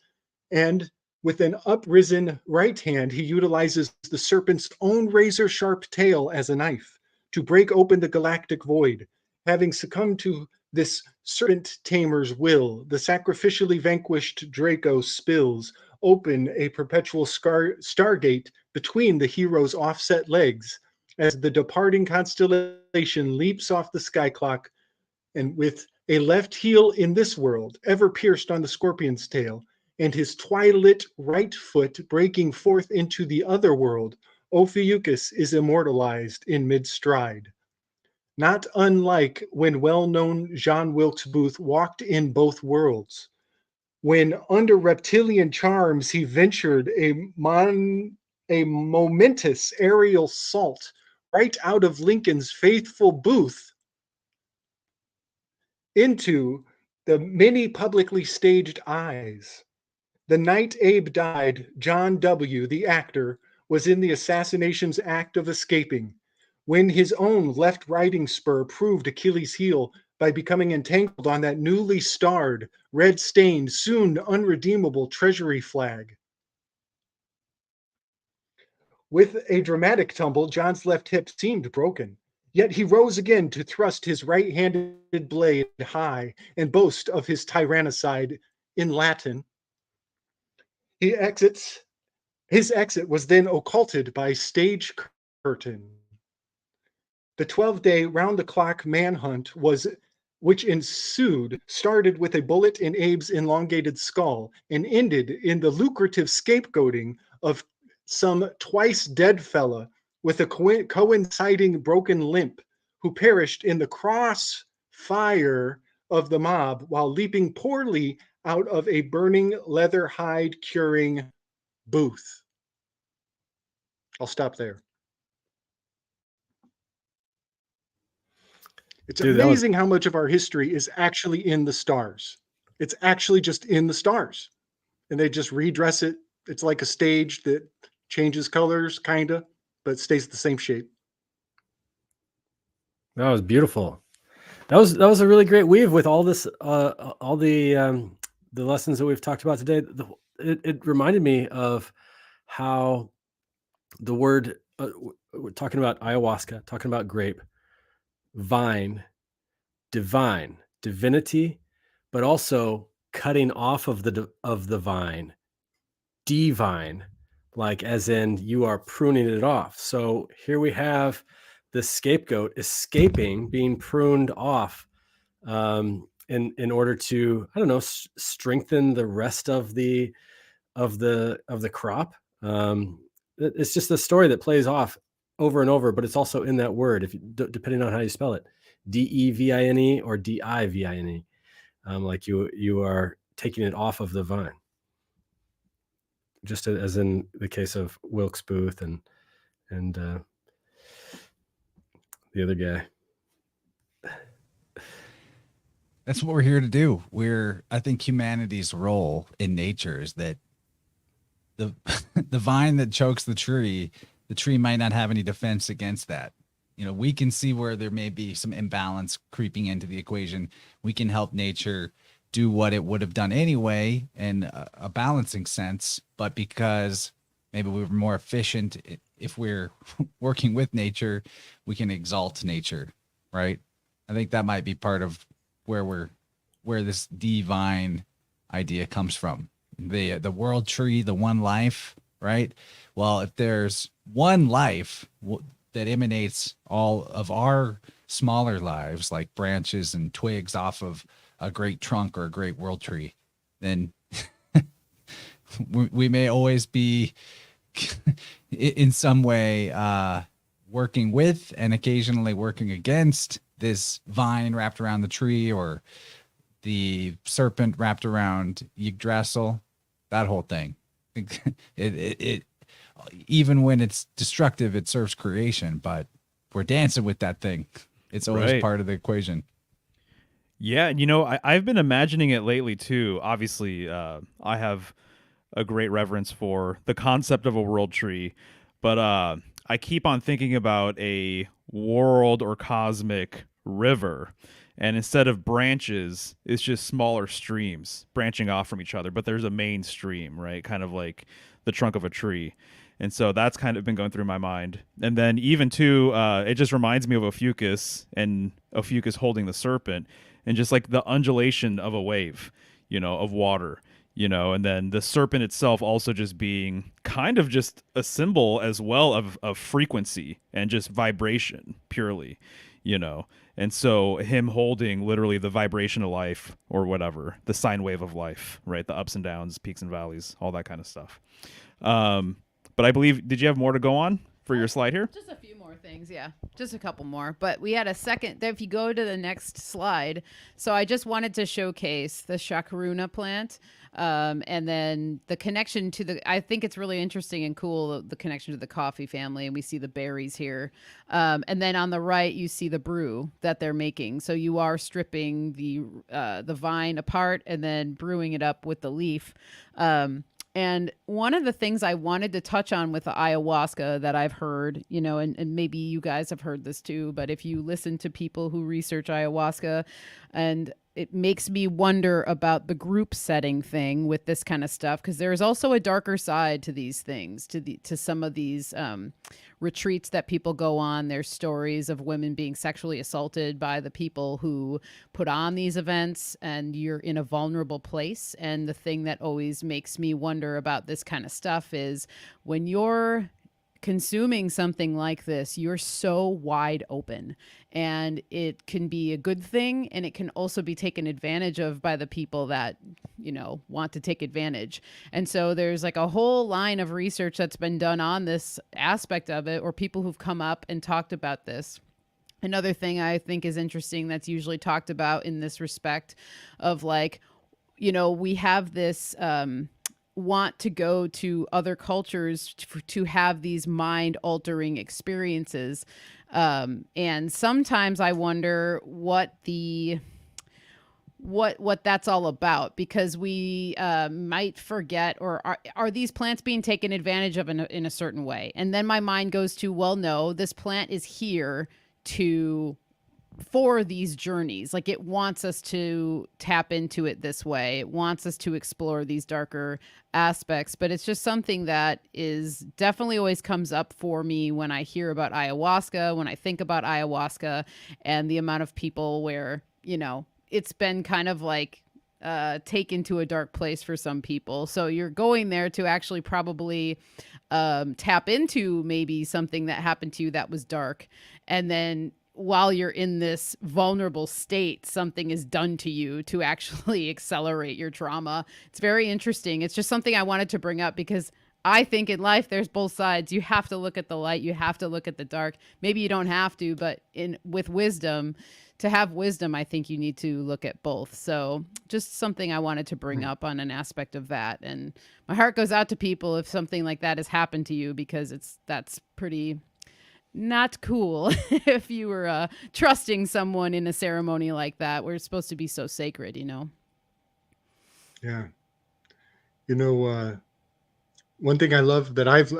and with an uprisen right hand, he utilizes the serpent's own razor-sharp tail as a knife to break open the galactic void. Having succumbed to this serpent tamer's will, the sacrificially vanquished Draco spills open a perpetual stargate between the hero's offset legs as the departing constellation leaps off the sky clock, and with a left heel in this world, ever pierced on the scorpion's tail, and his twilit right foot breaking forth into the other world, Ophiuchus is immortalized in mid-stride. Not unlike when well-known John Wilkes Booth walked in both worlds, when under reptilian charms he ventured a momentous aerial salt right out of Lincoln's faithful booth into the many publicly staged eyes. The night Abe died, John W., the actor, was in the assassination's act of escaping, when his own left riding spur proved Achilles' heel by becoming entangled on that newly starred, red-stained, soon unredeemable treasury flag. With a dramatic tumble, John's left hip seemed broken, yet he rose again to thrust his right-handed blade high and boast of his tyrannicide in Latin. His exit was then occulted by stage curtain. The 12-day round-the-clock manhunt which ensued started with a bullet in Abe's elongated skull and ended in the lucrative scapegoating of some twice-dead fella with a coinciding broken limp who perished in the crossfire of the mob while leaping poorly out of a burning leather hide curing booth. I'll stop there. It's Dude, that was amazing how much of our history is actually in the stars. It's actually just in the stars. And they just redress it. It's like a stage that changes colors, kind of, but stays the same shape. beautiful. That was a really great weave with all this, all the lessons that we've talked about today. It reminded me of how the word, we're talking about ayahuasca, talking about grape, vine, divine, divinity, but also cutting off of the vine, divine, like as in you are pruning it off. So here we have the scapegoat escaping, being pruned off, in order to, I don't know, strengthen the rest of the crop. It's just a story that plays off over and over, but it's also in that word, if you, depending on how you spell it, Devine or Divine. Like you are taking it off of the vine, just as in the case of Wilkes Booth and the other guy. That's what we're here to do. I think humanity's role in nature is that the the vine that chokes the tree might not have any defense against that. You know, we can see where there may be some imbalance creeping into the equation. We can help nature do what it would have done anyway in a balancing sense, but because maybe we're more efficient if we're working with nature, we can exalt nature, right? I think that might be part of where this divine idea comes from. The world tree, the one life, right? Well, if there's one life that emanates all of our smaller lives, like branches and twigs off of a great trunk or a great world tree, then we may always be in some way working with and occasionally working against this vine wrapped around the tree or the serpent wrapped around Yggdrasil, that whole thing. It even when it's destructive, it serves creation, but we're dancing with that thing. It's always part of the equation. Yeah, you know, I've been imagining it lately too. Obviously, I have a great reverence for the concept of a world tree, but I keep on thinking about a world or cosmic river, and instead of branches, it's just smaller streams branching off from each other, but there's a main stream, right? Kind of like the trunk of a tree. And so that's kind of been going through my mind. And then even too, it just reminds me of Ophiuchus and Ophiuchus holding the serpent and just like the undulation of a wave, you know, of water, you know, and then the serpent itself also just being kind of just a symbol as well of frequency and just vibration purely, you know. And so him holding literally the vibration of life or whatever, the sine wave of life, right? The ups and downs, peaks and valleys, all that kind of stuff. But I believe, did you have more to go on for your slide here? Just a few more things, yeah. Just a couple more. But we had a second, if you go to the next slide. So I just wanted to showcase the chakaruna plant. And then the connection to I think it's really interesting and cool, the connection to the coffee family. And we see the berries here. And then on the right, you see the brew that they're making. So you are stripping the vine apart and then brewing it up with the leaf. And one of the things I wanted to touch on with the ayahuasca that I've heard, you know, and maybe you guys have heard this too, but if you listen to people who research ayahuasca, and it makes me wonder about the group setting thing with this kind of stuff, because there's also a darker side to these things, to some of these retreats that people go on. There's stories of women being sexually assaulted by the people who put on these events, and you're in a vulnerable place. And the thing that always makes me wonder about this kind of stuff is when you're consuming something like this, you're so wide open, and it can be a good thing, and it can also be taken advantage of by the people that, you know, want to take advantage. And so there's like a whole line of research that's been done on this aspect of it, or people who've come up and talked about this. Another thing I think is interesting that's usually talked about in this respect of, like, you know, we have this want to go to other cultures to have these mind altering experiences. And sometimes I wonder what that's all about, because we might forget, or are these plants being taken advantage of in a certain way? And then my mind goes to, well, no, this plant is here for these journeys. Like, it wants us to tap into it this way. It wants us to explore these darker aspects, but it's just something that is definitely always comes up for me when I hear about ayahuasca, when I think about ayahuasca, and the amount of people where, it's been kind of like taken to a dark place for some people. So you're going there to actually probably tap into maybe something that happened to you that was dark. And then while you're in this vulnerable state, something is done to you to actually accelerate your trauma. It's very interesting. It's just something I wanted to bring up, because I think in life there's both sides. You have to look at the light, you have to look at the dark. Maybe you don't have to, but with wisdom, to have wisdom, I think you need to look at both. So just something I wanted to bring up on an aspect of that. And my heart goes out to people if something like that has happened to you, because that's pretty not cool if you were trusting someone in a ceremony like that, where it's supposed to be so sacred, Yeah. One thing I love that I've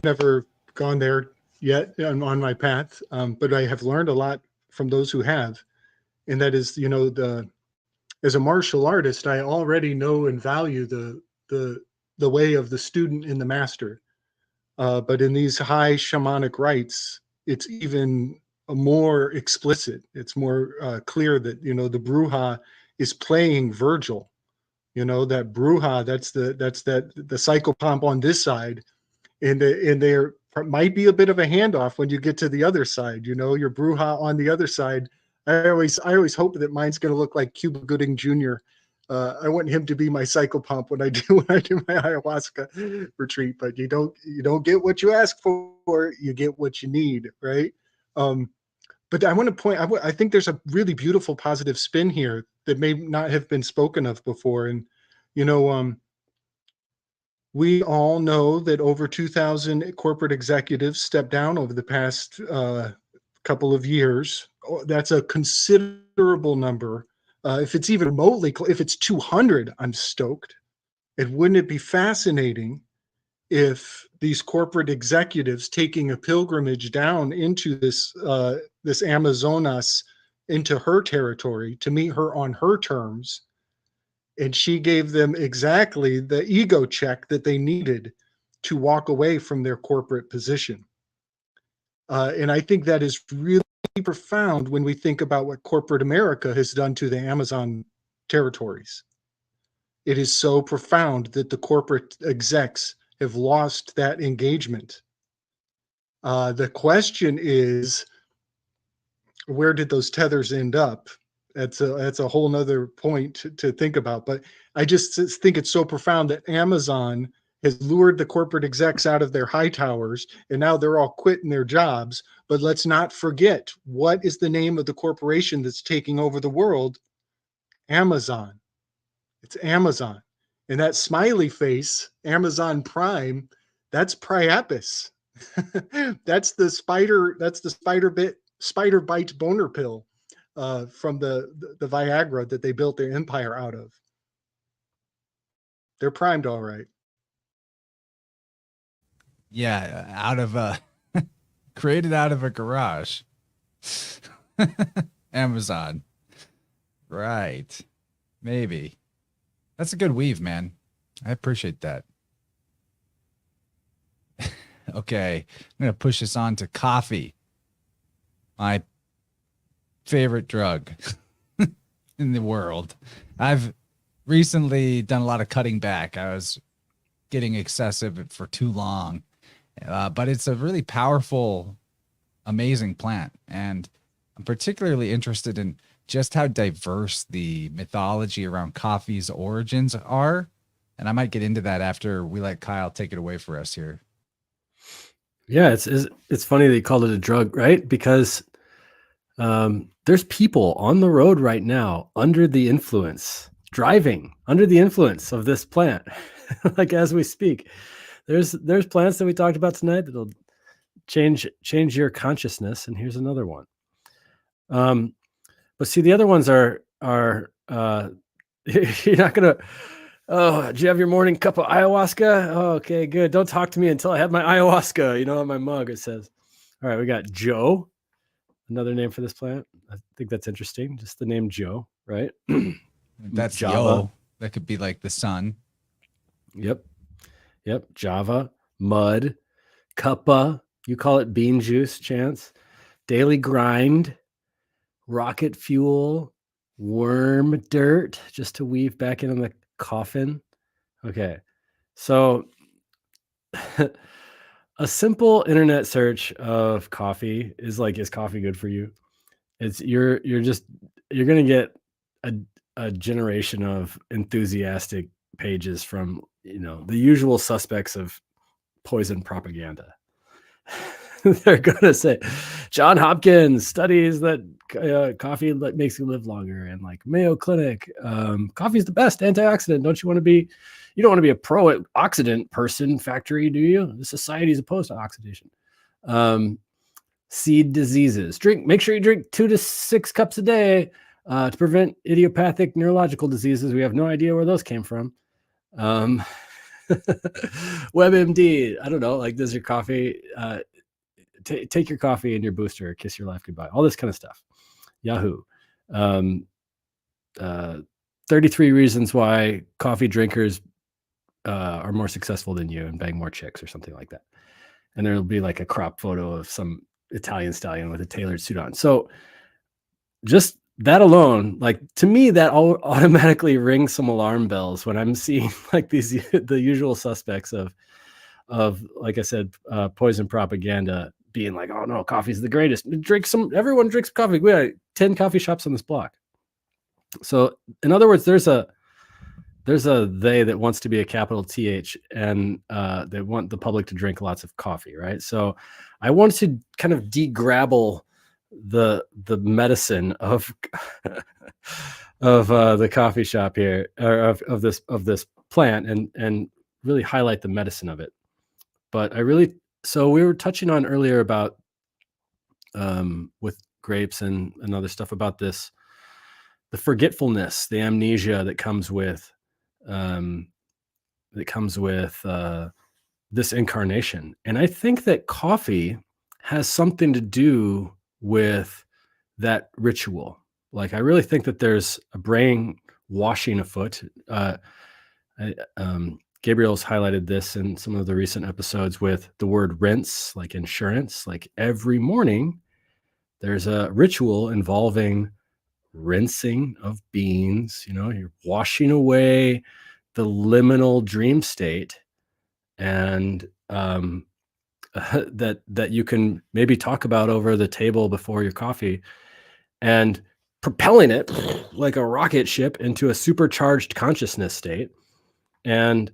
never gone there yet on my path, but I have learned a lot from those who have, and that is, as a martial artist, I already know and value the way of the student and the master. But in these high shamanic rites, it's even more explicit. It's more clear that, the Bruja is playing Virgil. That Bruja, that's the psychopomp on this side, and there might be a bit of a handoff when you get to the other side. Your Bruja on the other side. I always hope that mine's going to look like Cuba Gooding Jr. I want him to be my psychopomp when I do my ayahuasca retreat. But you don't get what you ask for. You get what you need, right? But I want to point. I think there's a really beautiful positive spin here that may not have been spoken of before. And we all know that over 2,000 corporate executives stepped down over the past couple of years. That's a considerable number. If it's even remotely, if it's 200, I'm stoked. And wouldn't it be fascinating if these corporate executives taking a pilgrimage down into this Amazonas, into her territory to meet her on her terms, and she gave them exactly the ego check that they needed to walk away from their corporate position. And I think that is really profound when we think about what corporate America has done to the Amazon territories. It is so profound that the corporate execs have lost that engagement. The question is, where did those tethers end up? That's a whole nother point to think about. But I just think it's so profound that Amazon has lured the corporate execs out of their high towers, and now they're all quitting their jobs. But let's not forget, what is the name of the corporation that's taking over the world? Amazon. It's Amazon. And that smiley face, Amazon Prime, that's Priapus. That's the spider bite boner pill from the Viagra that they built their empire out of. They're primed all right. Yeah, out of created out of a garage. Amazon. Right. Maybe. That's a good weave, man. I appreciate that. Okay. I'm going to push this on to coffee. My favorite drug in the world. I've recently done a lot of cutting back. I was getting excessive for too long. But it's a really powerful, amazing plant. And I'm particularly interested in just how diverse the mythology around coffee's origins are. And I might get into that after we let Kyle take it away for us here. Yeah, it's funny that you called it a drug, right? Because there's people on the road right now under the influence, driving under the influence of this plant. like as we speak. There's plants that we talked about tonight that'll change your consciousness, and here's another one. But see, the other ones are you're not gonna. Oh, did you have your morning cup of ayahuasca? Oh, okay, good. Don't talk to me until I have my ayahuasca. You know, on my mug it says. All right, we got Joe, another name for this plant. I think that's interesting. Just the name Joe, right? That's Java. Yo. That could be like the sun. Yep. Java, mud, cuppa. You call it bean juice, Chance. Daily grind, rocket fuel, worm dirt, just to weave back into the coffin. Okay. So a simple internet search of coffee is like, is coffee good for you? It's you're gonna get a generation of enthusiastic pages from, you know, the usual suspects of poison propaganda. They're gonna say John Hopkins studies that coffee makes you live longer, and like Mayo Clinic, coffee is the best antioxidant. You don't want to be a pro-oxidant person factory, do you? The society is opposed to oxidation. Seed diseases. Make sure you drink 2 to 6 cups a day to prevent idiopathic neurological diseases. We have no idea where those came from. WebMD. I don't know. Like, does your coffee take your coffee and your booster, kiss your life goodbye? All this kind of stuff. Yahoo. 33 reasons why coffee drinkers are more successful than you and bang more chicks, or something like that. And there'll be like a crop photo of some Italian stallion with a tailored suit on. So just that alone, like, to me, that automatically rings some alarm bells when I'm seeing like the usual suspects of like I said, poison propaganda being like, oh no, coffee's the greatest. Everyone drinks coffee. We have 10 coffee shops on this block. So in other words, there's a they that wants to be a capital TH, and they want the public to drink lots of coffee, right? So I want to kind of degrabble the medicine of the coffee shop here, or of this plant, and really highlight the medicine of it. But so we were touching on earlier about with grapes and other stuff about this, the forgetfulness, the amnesia that comes with this incarnation. And I think that coffee has something to do with that ritual. Like, I really think that there's a brain washing afoot. Gabriel's highlighted this in some of the recent episodes with the word rinse, like insurance. Like, every morning there's a ritual involving rinsing of beans. You know, you're washing away the liminal dream state, and that you can maybe talk about over the table before your coffee, and propelling it like a rocket ship into a supercharged consciousness state. And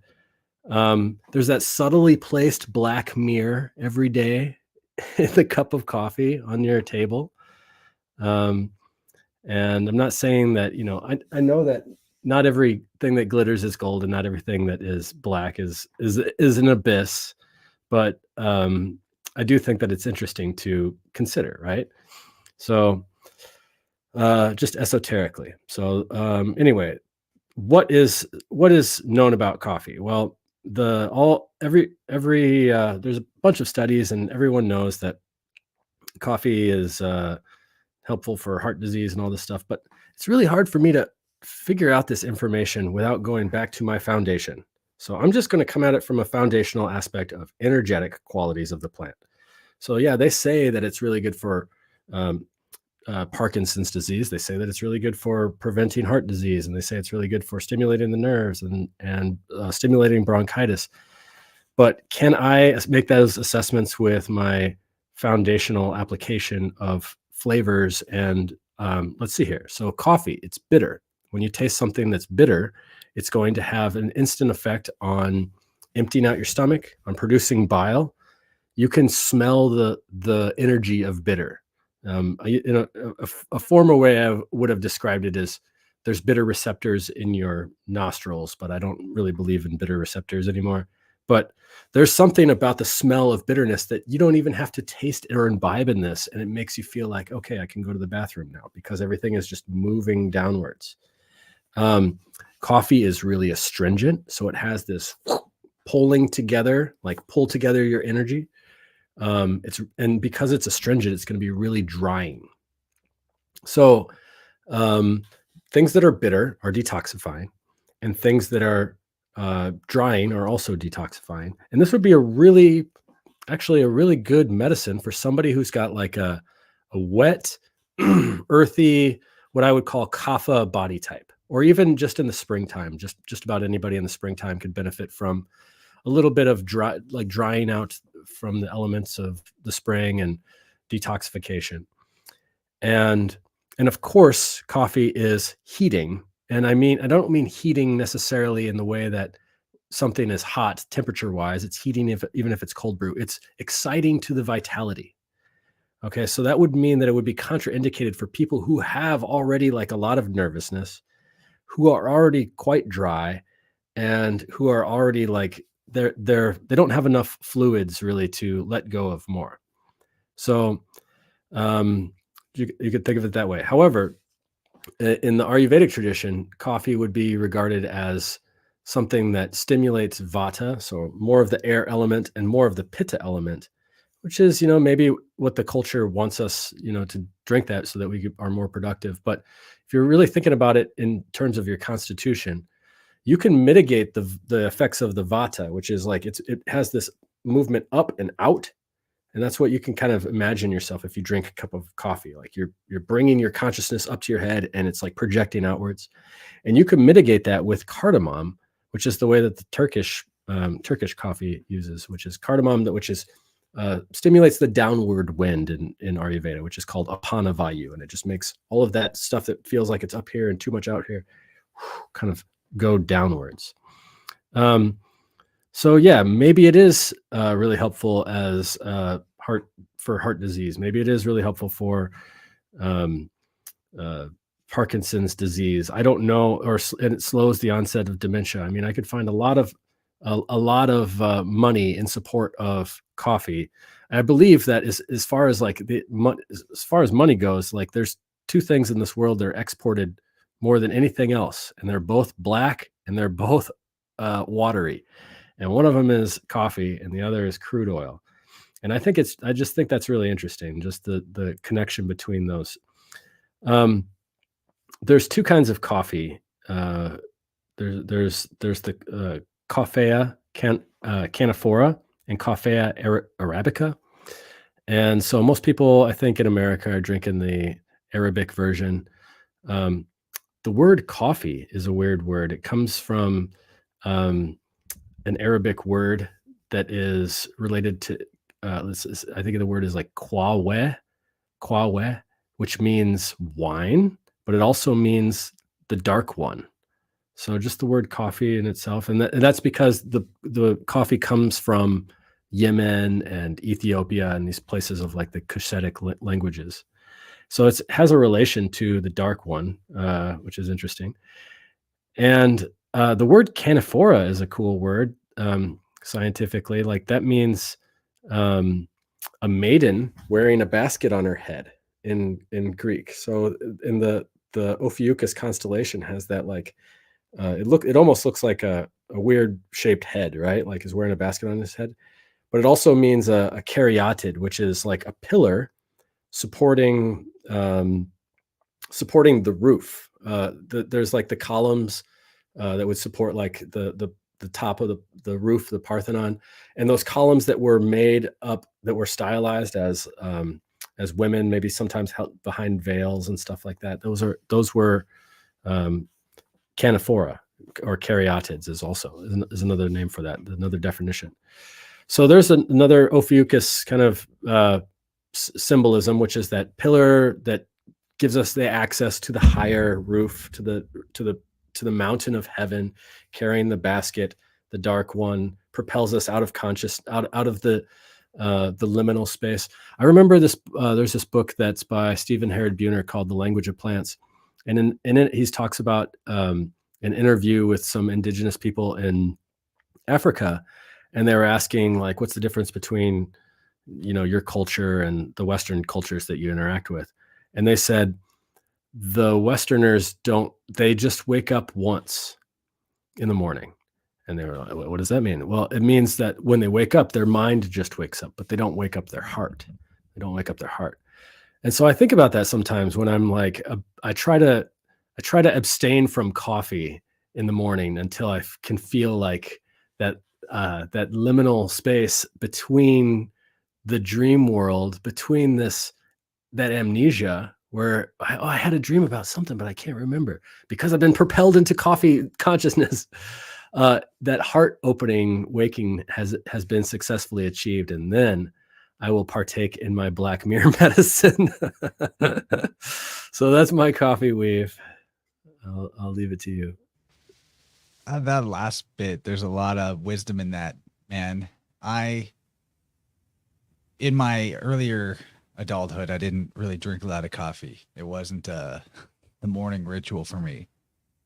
there's that subtly placed black mirror every day in the cup of coffee on your table. And I'm not saying that, you know, I know that not everything that glitters is gold, and not everything that is black is an abyss. But I do think that it's interesting to consider, right? So just esoterically. So anyway, what is known about coffee? Well, there's a bunch of studies, and everyone knows that coffee is helpful for heart disease and all this stuff. But it's really hard for me to figure out this information without going back to my foundation. So I'm just going to come at it from a foundational aspect of energetic qualities of the plant. So yeah, they say that it's really good for Parkinson's disease. They say that it's really good for preventing heart disease, and they say it's really good for stimulating the nerves and stimulating bronchitis. But can I make those assessments with my foundational application of flavors? And let's see here. So coffee, it's bitter. When you taste something that's bitter, it's going to have an instant effect on emptying out your stomach, on producing bile. You can smell the energy of bitter. A former way I would have described it is there's bitter receptors in your nostrils, but I don't really believe in bitter receptors anymore. But there's something about the smell of bitterness that you don't even have to taste or imbibe in this. And it makes you feel like, okay, I can go to the bathroom now because everything is just moving downwards. Coffee is really astringent. So it has this pulling together, like pull together your energy. And because it's astringent, it's going to be really drying. So things that are bitter are detoxifying, and things that are drying are also detoxifying. And this would be a really good medicine for somebody who's got like a wet, earthy, what I would call kapha body type, or even just in the springtime. Just about anybody in the springtime could benefit from a little bit of drying out from the elements of the spring and detoxification. And of course, coffee is heating. And I don't mean heating necessarily in the way that something is hot temperature wise. It's heating even if it's cold brew. It's exciting to the vitality. Okay, so that would mean that it would be contraindicated for people who have already like a lot of nervousness, who are already quite dry, and who are already like they don't have enough fluids really to let go of more. So you could think of it that way. However, in the Ayurvedic tradition, coffee would be regarded as something that stimulates vata, so more of the air element and more of the pitta element, which is, maybe what the culture wants us, to drink that so that we are more productive. But if you're really thinking about it in terms of your constitution, you can mitigate the effects of the vata, which is like it has this movement up and out. And that's what you can kind of imagine yourself if you drink a cup of coffee. Like you're bringing your consciousness up to your head, and it's like projecting outwards. And you can mitigate that with cardamom, which is the way that the Turkish coffee uses, which is cardamom, which is stimulates the downward wind in Ayurveda, which is called apana vayu, and it just makes all of that stuff that feels like it's up here and too much out here kind of go downwards. So yeah, maybe it is really helpful as heart disease. Maybe it is really helpful for Parkinson's disease. I don't know, and it slows the onset of dementia. I mean, I could find a lot of money in support of coffee. And I believe that as far as money goes, like there's two things in this world that are exported more than anything else, and they're both black and they're both watery. And one of them is coffee and the other is crude oil. And I just think that's really interesting, just the connection between those. There's two kinds of coffee. There's the Coffea canephora and Coffea arabica. And so most people, I think in America, are drinking the Arabic version. The word coffee is a weird word. It comes from an Arabic word that is related to, I think the word is like kwawe, which means wine, but it also means the dark one. So just the word coffee in itself. And that's because the coffee comes from Yemen and Ethiopia and these places of like the Cushitic languages. So it has a relation to the dark one, which is interesting. And the word canephora is a cool word scientifically. Like that means a maiden wearing a basket on her head in Greek. So in the Ophiuchus constellation has that like it almost looks like a weird shaped head, right? Like he's wearing a basket on his head. But it also means a caryatid, which is like a pillar supporting the roof. There's like the columns that would support like the top of the roof, the Parthenon, and those columns that were made up, that were stylized as women, maybe sometimes held behind veils and stuff like that. Those were canephora, or caryatids is another name for that, another definition. So there's another Ophiuchus kind of symbolism, which is that pillar that gives us the access to the higher roof, to the mountain of heaven, carrying the basket. The dark one propels us out of out of the liminal space. I remember this. There's this book that's by Stephen Herod Buhner called "The Language of Plants," And in it, he talks about an interview with some indigenous people in Africa, and they were asking, like, what's the difference between, your culture and the Western cultures that you interact with? And they said, the Westerners they just wake up once in the morning. And they were like, what does that mean? Well, it means that when they wake up, their mind just wakes up, but they don't wake up their heart. They don't wake up their heart. And so I think about that sometimes when I'm like, I try to abstain from coffee in the morning until I can feel like that liminal space between the dream world, between that amnesia where I had a dream about something, but I can't remember because I've been propelled into coffee consciousness. That heart opening waking has been successfully achieved. And then I will partake in my Black Mirror medicine. So that's my coffee weave. I'll leave it to you. That last bit, there's a lot of wisdom in that, man. In my earlier adulthood, I didn't really drink a lot of coffee. It wasn't the morning ritual for me.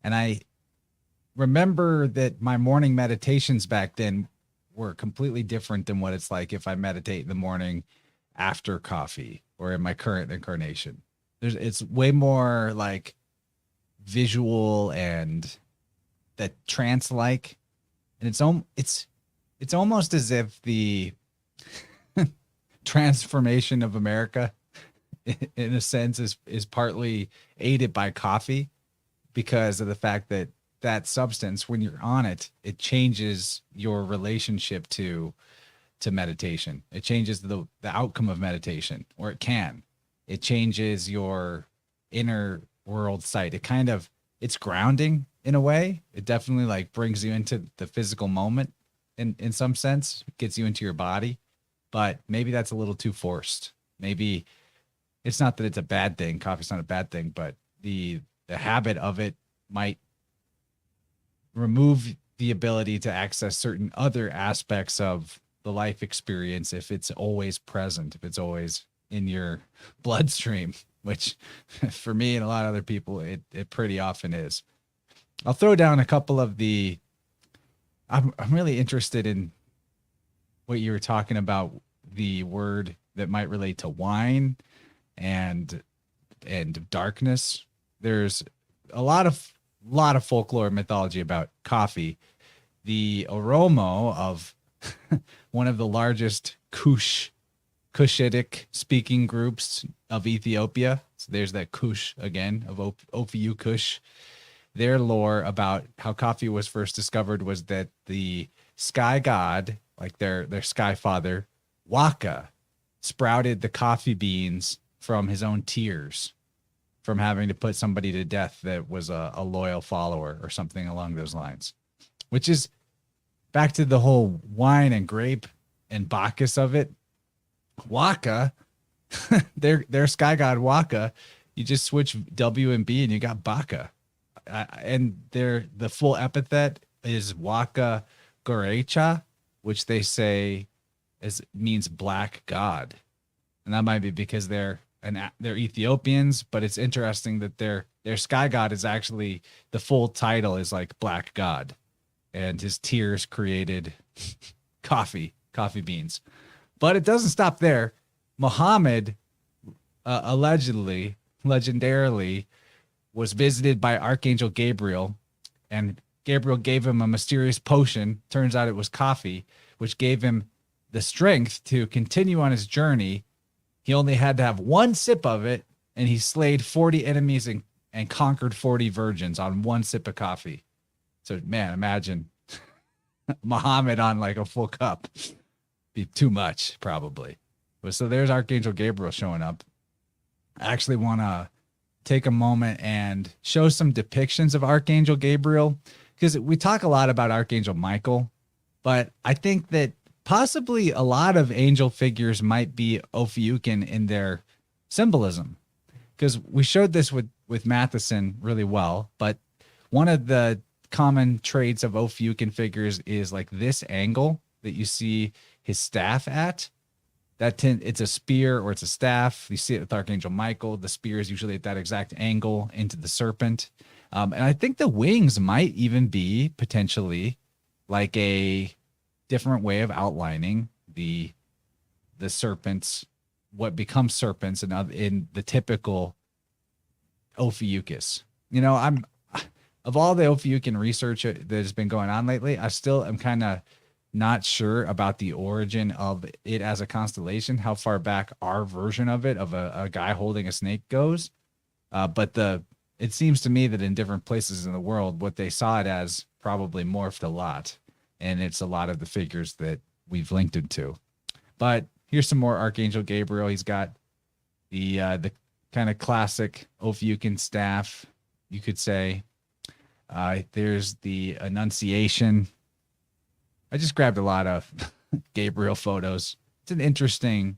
And I remember that my morning meditations back then were completely different than what it's like if I meditate in the morning after coffee or in my current incarnation. It's way more like visual and that trance-like, and it's almost as if the transformation of America, in a sense, is partly aided by coffee because of the fact that substance, when you're on it, it changes your relationship to meditation. It changes the outcome of meditation, or it can. It changes your inner world sight. It's grounding in a way. It definitely like brings you into the physical moment in some sense, gets you into your body, but maybe that's a little too forced. Maybe it's not that it's a bad thing. Coffee's not a bad thing, but the habit of it might remove the ability to access certain other aspects of the life experience if it's always present, if it's always in your bloodstream, which for me and a lot of other people, it pretty often is. I'll throw down a couple of I'm really interested in what you were talking about, the word that might relate to wine and darkness. There's a lot of folklore and mythology about coffee. The Oromo of one of the largest Cushitic speaking groups of Ethiopia. So there's that Kush again of Ophiuchus. Their lore about how coffee was first discovered was that the sky god, like their sky father, Waka, sprouted the coffee beans from his own tears, from having to put somebody to death that was a loyal follower or something along those lines. Which is back to the whole wine and grape and Bacchus of it. Waka, their sky god Waka, you just switch W and B and you got Baccha. And the full epithet is Waka Gorecha, which they say means black god. And that might be because they're Ethiopians, but it's interesting that their sky god is actually, the full title is like black god, and his tears created coffee beans. But it doesn't stop there. Muhammad legendarily was visited by Archangel Gabriel, and Gabriel gave him a mysterious potion. Turns out it was coffee, which gave him the strength to continue on his journey. He only had to have one sip of it, and he slayed 40 enemies and conquered 40 virgins on one sip of coffee. So, man, imagine Muhammad on like a full cup. Be too much, probably. But so there's Archangel Gabriel showing up. I actually want to take a moment and show some depictions of Archangel Gabriel, because we talk a lot about Archangel Michael, but I think that possibly a lot of angel figures might be Ophiuchian in their symbolism, because we showed this with Matheson really well. But one of the common traits of Ophiuchian figures is like this angle that you see his staff at. It's a spear or it's a staff. You see it with Archangel Michael. The spear is usually at that exact angle into the serpent. And I think the wings might even be potentially like a different way of outlining the serpents, what becomes serpents in the typical Ophiuchus. I'm of all the Ophiuchian research that has been going on lately, I still am kind of not sure about the origin of it as a constellation, how far back our version of it, of a guy holding a snake goes. But it seems to me that in different places in the world, what they saw it as probably morphed a lot. And it's a lot of the figures that we've linked it to. But here's some more Archangel Gabriel. He's got the kind of classic Ophiuchian staff, you could say. There's the Annunciation. I just grabbed a lot of Gabriel photos. It's an interesting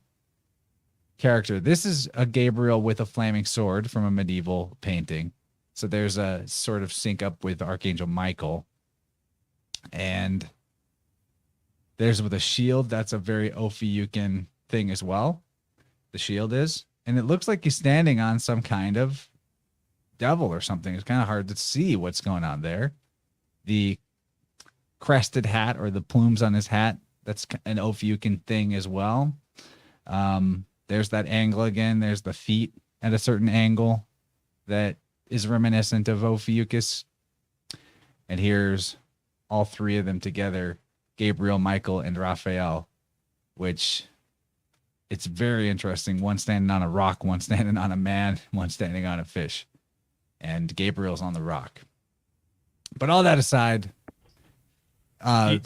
character. This is a Gabriel with a flaming sword from a medieval painting. So there's a sort of sync up with Archangel Michael. And there's with a shield. That's a very Ophiuchian thing as well. The shield is. And it looks like he's standing on some kind of devil or something. It's kind of hard to see what's going on there. The crested hat or the plumes on his hat, that's an Ophiuchian thing as well. There's that angle again. There's the feet at a certain angle that is reminiscent of Ophiuchus. And here's all three of them together, Gabriel, Michael, and Raphael, which it's very interesting. One standing on a rock, one standing on a man, one standing on a fish. And Gabriel's on the rock. But all that aside, go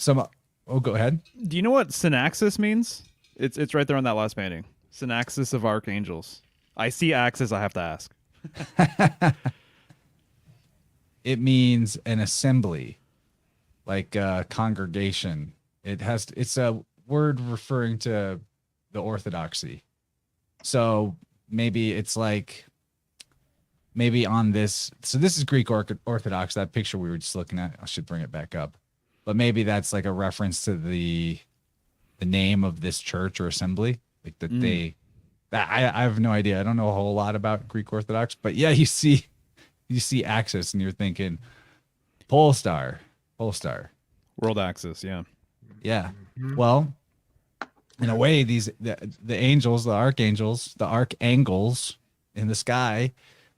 ahead. Do you know what synaxis means? It's right there on that last painting. Synaxis of archangels. I see axis, I have to ask. It means an assembly, like a congregation. It's a word referring to the orthodoxy. So maybe it's like, maybe on this. So this is Greek Orthodox, that picture we were just looking at. I should bring it back up. But maybe that's like a reference to the name of this church or assembly. Like that I have no idea. I don't know a whole lot about Greek Orthodox, but yeah, you see axis and you're thinking pole star. World axis, yeah. Yeah. Well, in a way, the angels, the archangels, the archangels in the sky,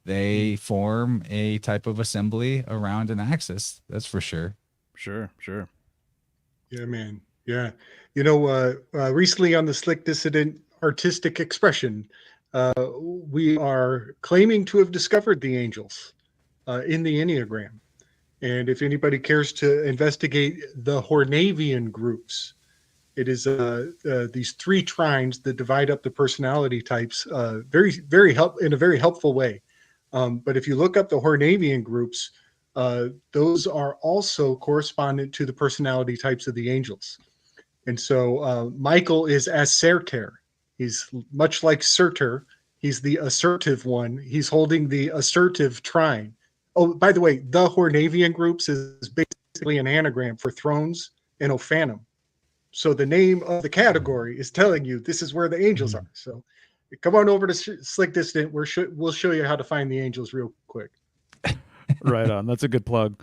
they form a type of assembly around an axis. That's for sure. Sure. Yeah, man. Yeah. Recently on the Slick Dissident Artistic Expression, we are claiming to have discovered the angels in the Enneagram. And if anybody cares to investigate the Hornavian groups, it is these three trines that divide up the personality types in a very helpful way. But if you look up the Hornavian groups, those are also correspondent to the personality types of the angels. And so Michael is asserter. He's much like Surtur. He's the assertive one. He's holding the assertive trine. Oh, by the way, the Hornavian groups is basically an anagram for thrones and Ophanum. So the name of the category is telling you this is where the angels are. So come on over to Slick Dissident. We'll show you how to find the angels real quick. Right on. That's a good plug.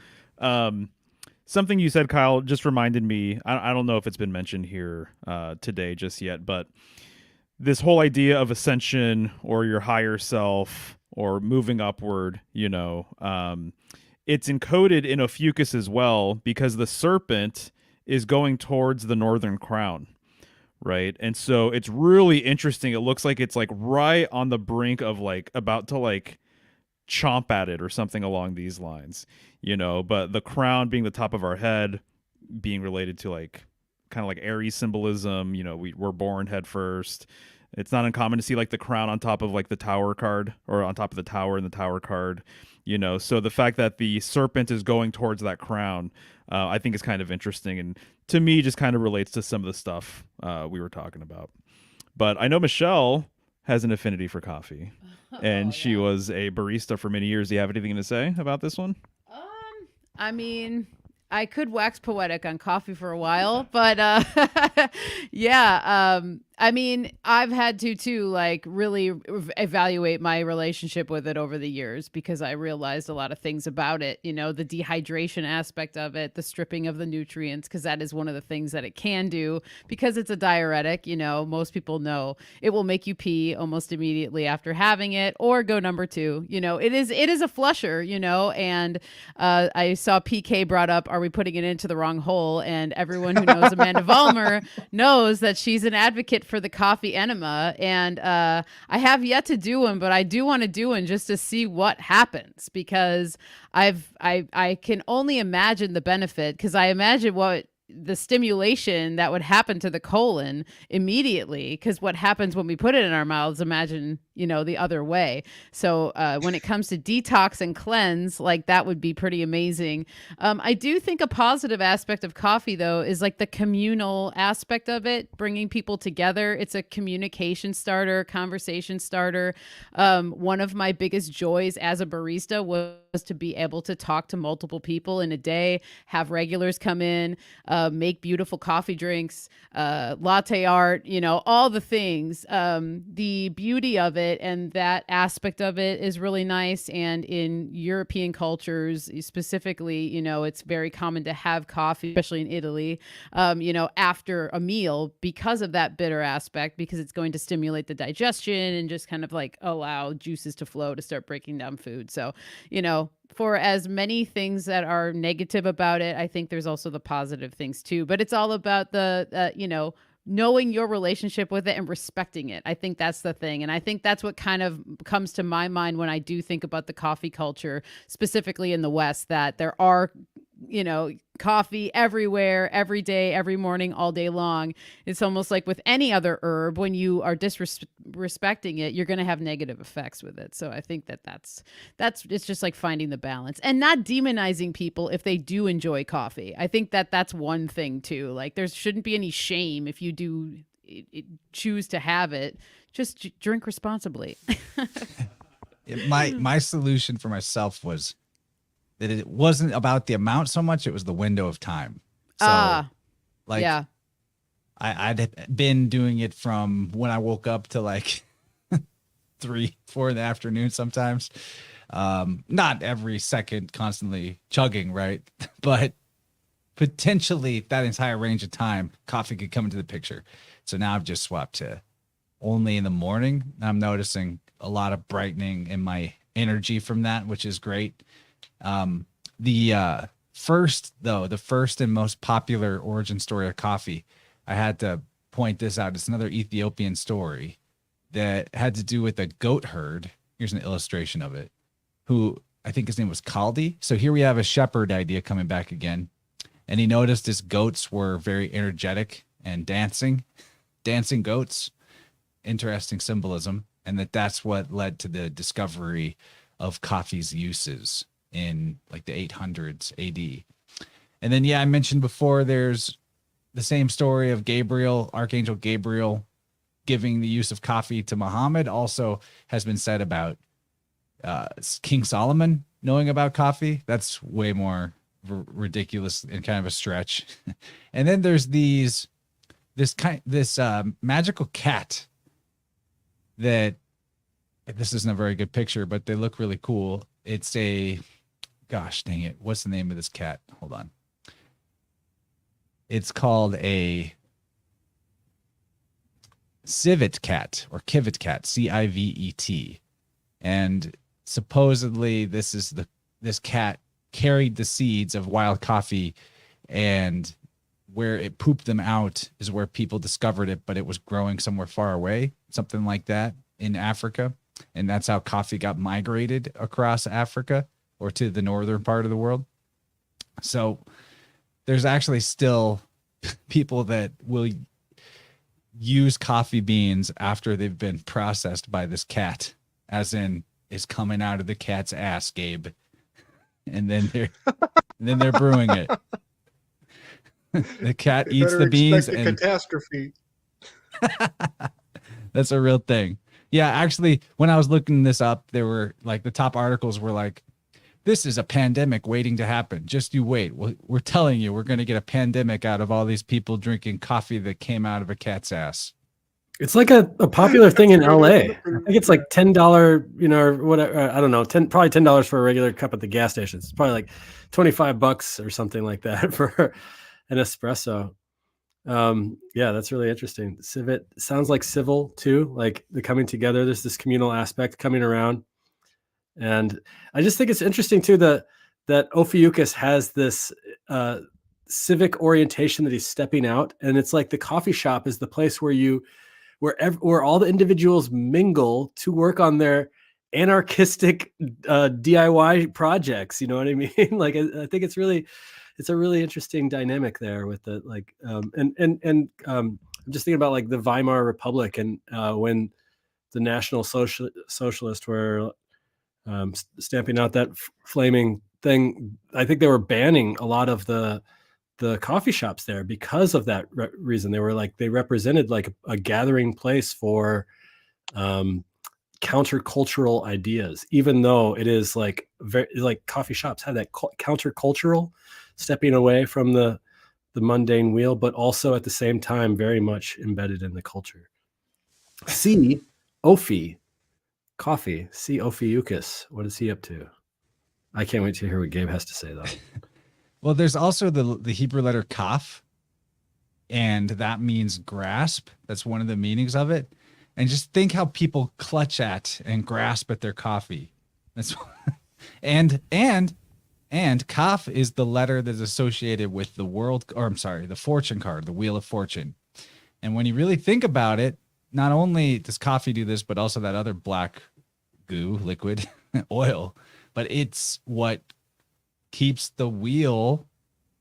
Something you said, Kyle, just reminded me. I don't know if it's been mentioned here today just yet, but this whole idea of ascension or your higher self or moving upward, it's encoded in Ophiuchus as well, because the serpent is going towards the northern crown, right? And so it's really interesting. It looks like it's like right on the brink of like about to like chomp at it or something along these lines, but the crown being the top of our head, being related to like kind of like Aries symbolism, we're born head first. It's not uncommon to see like the crown on top of like the tower card or on top of the tower in the tower card, so the fact that the serpent is going towards that crown, I think is kind of interesting. And to me, just kind of relates to some of the stuff we were talking about. But I know Michelle has an affinity for coffee, and she was a barista for many years. Do you have anything to say about this one? I mean, I could wax poetic on coffee for a while, but yeah, I mean, I've had to too, like really evaluate my relationship with it over the years because I realized a lot of things about it, you know, the dehydration aspect of it, the stripping of the nutrients, because that is one of the things that it can do because it's a diuretic. You know, most people know it will make you pee almost immediately after having it or go number two. You know, it is a flusher, you know, and I saw PK brought up, are we putting it into the wrong hole? And everyone who knows Amanda Vollmer knows that she's an advocate for the coffee enema, and I have yet to do one, but I do want to do one just to see what happens because I can only imagine the benefit because I imagine what the stimulation that would happen to the colon immediately because what happens when we put it in our mouths, imagine, you know, the other way. So when it comes to detox and cleanse, like that would be pretty amazing. I do think a positive aspect of coffee though is like the communal aspect of it, bringing people together. It's a communication starter, conversation starter. One of my biggest joys as a barista was to be able to talk to multiple people in a day, have regulars come in, make beautiful coffee drinks, latte art, you know, all the things. The beauty of it and that aspect of it is really nice. And in European cultures specifically, you know, it's very common to have coffee, especially in Italy, you know, after a meal because of that bitter aspect, because it's going to stimulate the digestion and just kind of like allow juices to flow to start breaking down food. So, you know, for as many things that are negative about it, I think there's also the positive things too. But it's all about the, you know, knowing your relationship with it and respecting it. I think that's the thing. And I think that's what kind of comes to my mind when I do think about the coffee culture, specifically in the West, that there are, you know, coffee everywhere, every day, every morning, all day long. It's almost like with any other herb, when you are disrespecting it, you're going to have negative effects with it. So I think that's it's just like finding the balance and not demonizing people if they do enjoy coffee. I think that's one thing too. Like there shouldn't be any shame if you do choose to have it. Just drink responsibly. My solution for myself was that it wasn't about the amount so much, it was the window of time. So like yeah. I'd been doing it from when I woke up to like 3, 4 in the afternoon sometimes. Not every second constantly chugging, right? But potentially that entire range of time, coffee could come into the picture. So now I've just swapped to only in the morning. I'm noticing a lot of brightening in my energy from that, which is great. The first and most popular origin story of coffee, I had to point this out. It's another Ethiopian story that had to do with a goat herd. Here's an illustration of it, who I think his name was Kaldi. So here we have a shepherd idea coming back again. And he noticed his goats were very energetic and dancing goats. Interesting symbolism. And that's what led to the discovery of coffee's uses in like the 800s AD. And then, I mentioned before, there's the same story of Gabriel, Archangel Gabriel, giving the use of coffee to Muhammad. Also has been said about King Solomon knowing about coffee. That's way more ridiculous and kind of a stretch. And then there's this magical cat that, this isn't a very good picture, but they look really cool. It's gosh dang it, what's the name of this cat? Hold on. It's called a civet cat or civet cat, Civet. And supposedly this cat carried the seeds of wild coffee, and where it pooped them out is where people discovered it, but it was growing somewhere far away, something like that in Africa. And that's how coffee got migrated across Africa or to the northern part of the world. So there's actually still people that will use coffee beans after they've been processed by this cat, as in is coming out of the cat's ass, Gabe. And then they're brewing it. The cat eats the beans and catastrophe. That's a real thing. Yeah, actually, when I was looking this up, there were like the top articles were like, this is a pandemic waiting to happen. Just you wait. We're telling you, we're going to get a pandemic out of all these people drinking coffee that came out of a cat's ass. It's like a popular thing in That's right LA. on I the- think it's like $10, or whatever. I don't know, probably $10 for a regular cup at the gas stations. It's probably like $25 or something like that for an espresso. Yeah, that's really interesting. Civet sounds like civil too, like the coming together. There's this communal aspect coming around, and I just think it's interesting too that Ophiuchus has this civic orientation that he's stepping out, and it's like the coffee shop is the place where all the individuals mingle to work on their anarchistic DIY projects. You know what I mean? Like I think it's a really interesting dynamic there with the I'm just thinking about like the Weimar Republic and when the National Socialists were stamping out that flaming thing. I think they were banning a lot of the coffee shops there because of that reason. They were like, they represented like a gathering place for countercultural ideas, even though it is like very like coffee shops have that countercultural stepping away from the mundane wheel, but also at the same time very much embedded in the culture. See Ophi coffee. See Ophiuchus. What is he up to? I can't wait to hear what Gabe has to say though. Well, there's also the Hebrew letter kaf, and that means grasp. That's one of the meanings of it. And just think how people clutch at and grasp at their coffee. That's and kaf is the letter that's associated with the fortune card, the Wheel of Fortune. And when you really think about it, not only does coffee do this, but also that other black goo, liquid, oil, but it's what keeps the wheel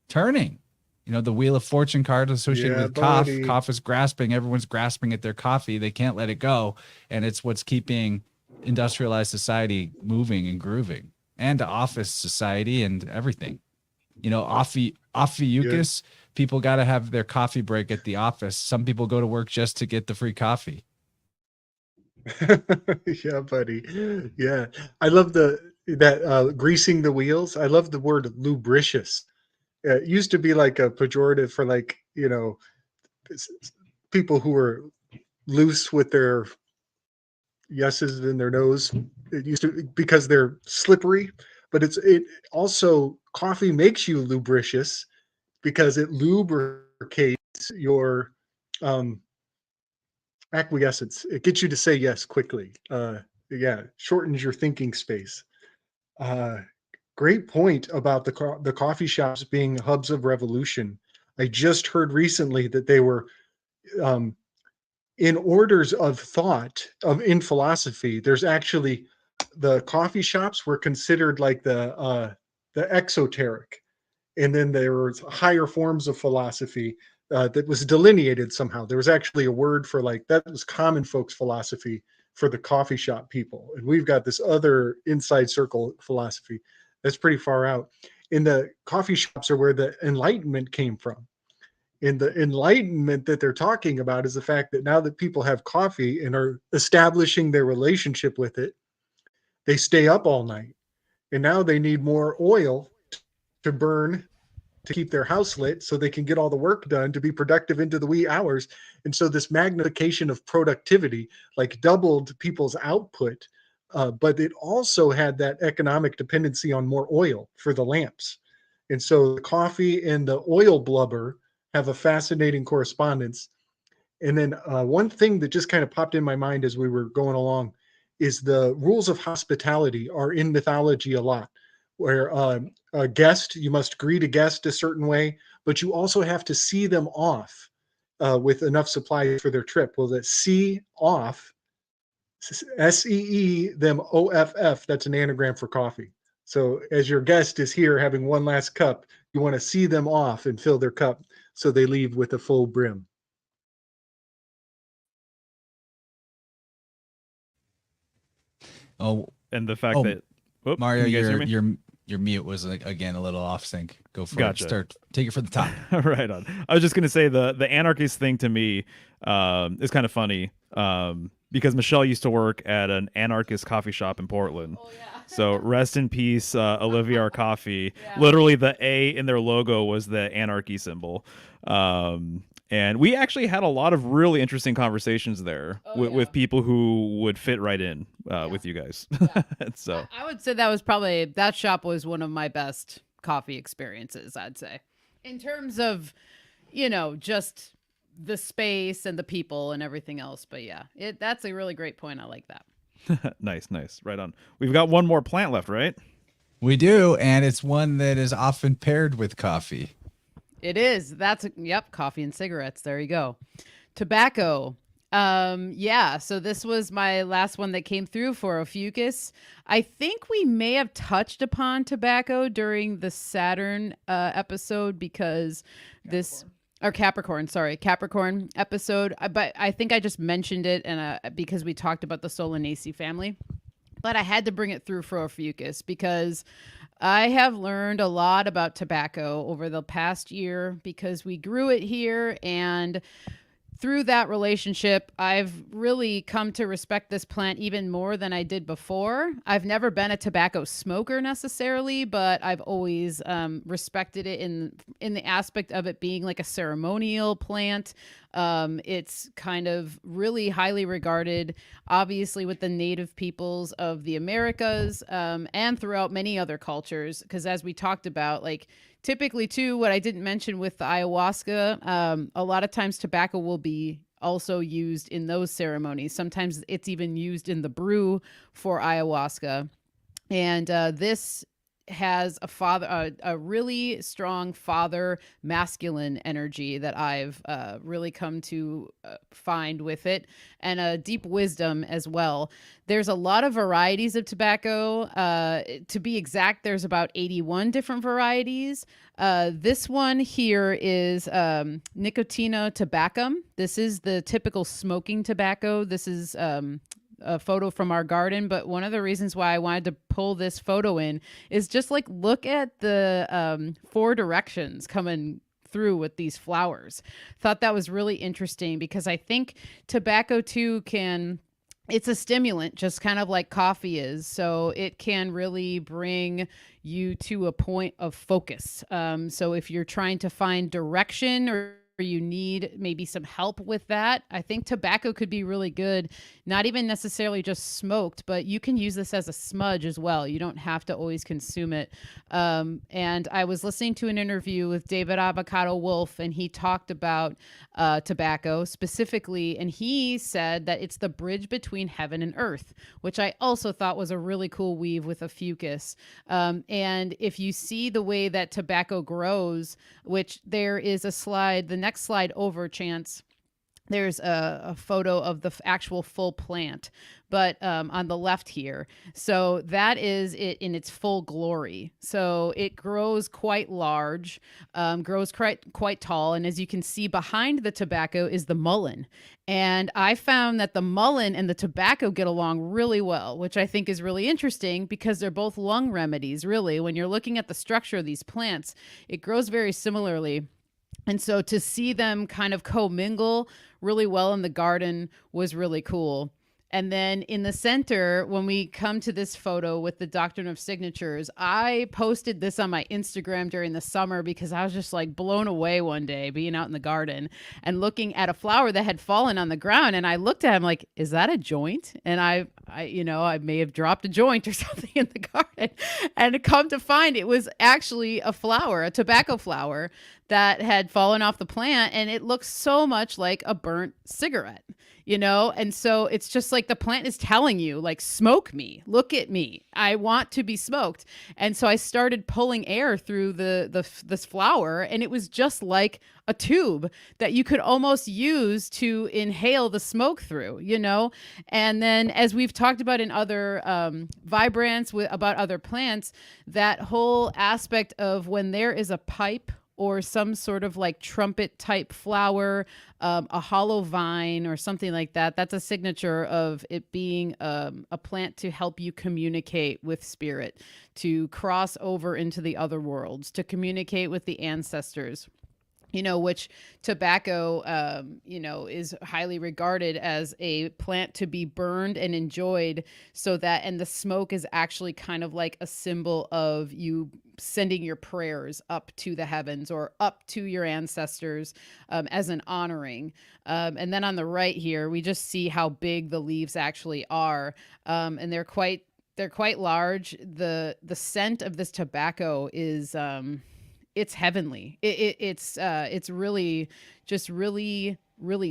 turning. You know, the Wheel of Fortune card associated with cough. Cough is grasping. Everyone's grasping at their coffee. They can't let it go. And it's what's keeping industrialized society moving and grooving, and office society and everything. You know, Ophiuchus, people got to have their coffee break at the office. Some people go to work just to get the free coffee. Yeah, buddy. Yeah. I love that greasing the wheels. I love the word lubricious. It used to be like a pejorative for like, you know, people who were loose with their yeses in their nose. It used to, because they're slippery, but it also, coffee makes you lubricious because it lubricates your acquiescence. It gets you to say yes quickly. Yeah, shortens your thinking space. Great point about the coffee shops being hubs of revolution. I just heard recently that they were in orders of thought in philosophy. There's actually, the coffee shops were considered like the exoteric, and then there was higher forms of philosophy that was delineated somehow. There was actually a word for like, that was common folks philosophy for the coffee shop people, and we've got this other inside circle philosophy that's pretty far out. In the coffee shops are where the Enlightenment came from. And the enlightenment that they're talking about is the fact that now that people have coffee and are establishing their relationship with it, they stay up all night, and now they need more oil to burn to keep their house lit so they can get all the work done to be productive into the wee hours. And so this magnification of productivity like doubled people's output, but it also had that economic dependency on more oil for the lamps. And so the coffee and the oil blubber have a fascinating correspondence. And then one thing that just kind of popped in my mind as we were going along is the rules of hospitality are in mythology a lot, where a guest, you must greet a guest a certain way, but you also have to see them off with enough supply for their trip. Well, the see off, SEE them OFF, that's an anagram for coffee. So as your guest is here having one last cup, you want to see them off and fill their cup so they leave with a full brim. Oh, And the fact that Mario, can you guys hear me? your mute was again a little off sync. Go for Gotcha. it. Take it from the top. Right on. I was just gonna say the anarchist thing to me is kind of funny because Michelle used to work at an anarchist coffee shop in Portland. Oh, yeah. So rest in peace, Olivia our Coffee. Yeah. Literally, the A in their logo was the anarchy symbol. And we actually had a lot of really interesting conversations there with people who would fit right in with you guys. So I would say that shop was one of my best coffee experiences, I'd say, in terms of, just the space and the people and everything else. But yeah, that's a really great point. I like that. Nice. Right on. We've got one more plant left, right? We do, and it's one that is often paired with coffee. It is. Coffee and cigarettes. There you go. Tobacco. So this was my last one that came through for Ophiuchus. I think we may have touched upon tobacco during the Saturn episode because Capricorn episode. But I think I just mentioned it because we talked about the Solanaceae family. But I had to bring it through for Ophiuchus because I have learned a lot about tobacco over the past year because we grew it here, and through that relationship, I've really come to respect this plant even more than I did before. I've never been a tobacco smoker necessarily, but I've always respected it in the aspect of it being like a ceremonial plant. It's kind of really highly regarded, obviously, with the native peoples of the Americas and throughout many other cultures. Because as we talked about, like, typically, too, what I didn't mention with the ayahuasca, a lot of times tobacco will be also used in those ceremonies. Sometimes it's even used in the brew for ayahuasca. And this has a really strong father masculine energy that I've really come to find with it, and a deep wisdom as well. There's a lot of varieties of tobacco. To be exact, there's about 81 different varieties. This one here is Nicotina tabacum. This is the typical smoking tobacco. This is a photo from our garden, but one of the reasons why I wanted to pull this photo in is just like look at the 4 directions coming through with these flowers. Thought that was really interesting because I think tobacco too it's a stimulant, just kind of like coffee is. So it can really bring you to a point of focus. So if you're trying to find direction or you need maybe some help with that, I think tobacco could be really good. Not even necessarily just smoked, but you can use this as a smudge as well. You don't have to always consume it. And I was listening to an interview with David Avocado Wolf, and he talked about tobacco specifically, and he said that it's the bridge between heaven and earth, which I also thought was a really cool weave with Ophiuchus. And if you see the way that tobacco grows, which there is a slide, the next slide over, Chance, there's a photo of the actual full plant, but on the left here. So that is it in its full glory. So it grows quite large, grows quite tall. And as you can see behind the tobacco is the mullein. And I found that the mullein and the tobacco get along really well, which I think is really interesting because they're both lung remedies, really. When you're looking at the structure of these plants, it grows very similarly. And so to see them kind of commingle really well in the garden was really cool. And then in the center, when we come to this photo with the Doctrine of Signatures, I posted this on my Instagram during the summer because I was just like blown away one day being out in the garden and looking at a flower that had fallen on the ground. And I looked at him like, is that a joint? And I may have dropped a joint or something in the garden, and come to find it was actually a flower, a tobacco flower that had fallen off the plant. And it looks so much like a burnt cigarette. And so it's just like the plant is telling you, like, smoke me, look at me, I want to be smoked. And so I started pulling air through this flower, and it was just like a tube that you could almost use to inhale the smoke through, And then, as we've talked about in other VibeRants about other plants, that whole aspect of when there is a pipe or some sort of like trumpet type flower, a hollow vine or something like that, that's a signature of it being a plant to help you communicate with spirit, to cross over into the other worlds, to communicate with the ancestors. which tobacco, is highly regarded as a plant to be burned and enjoyed, and the smoke is actually kind of like a symbol of you sending your prayers up to the heavens or up to your ancestors, as an honoring. And then on the right here, we just see how big the leaves actually are. And they're quite large. The scent of this tobacco is, it's heavenly. It's really just really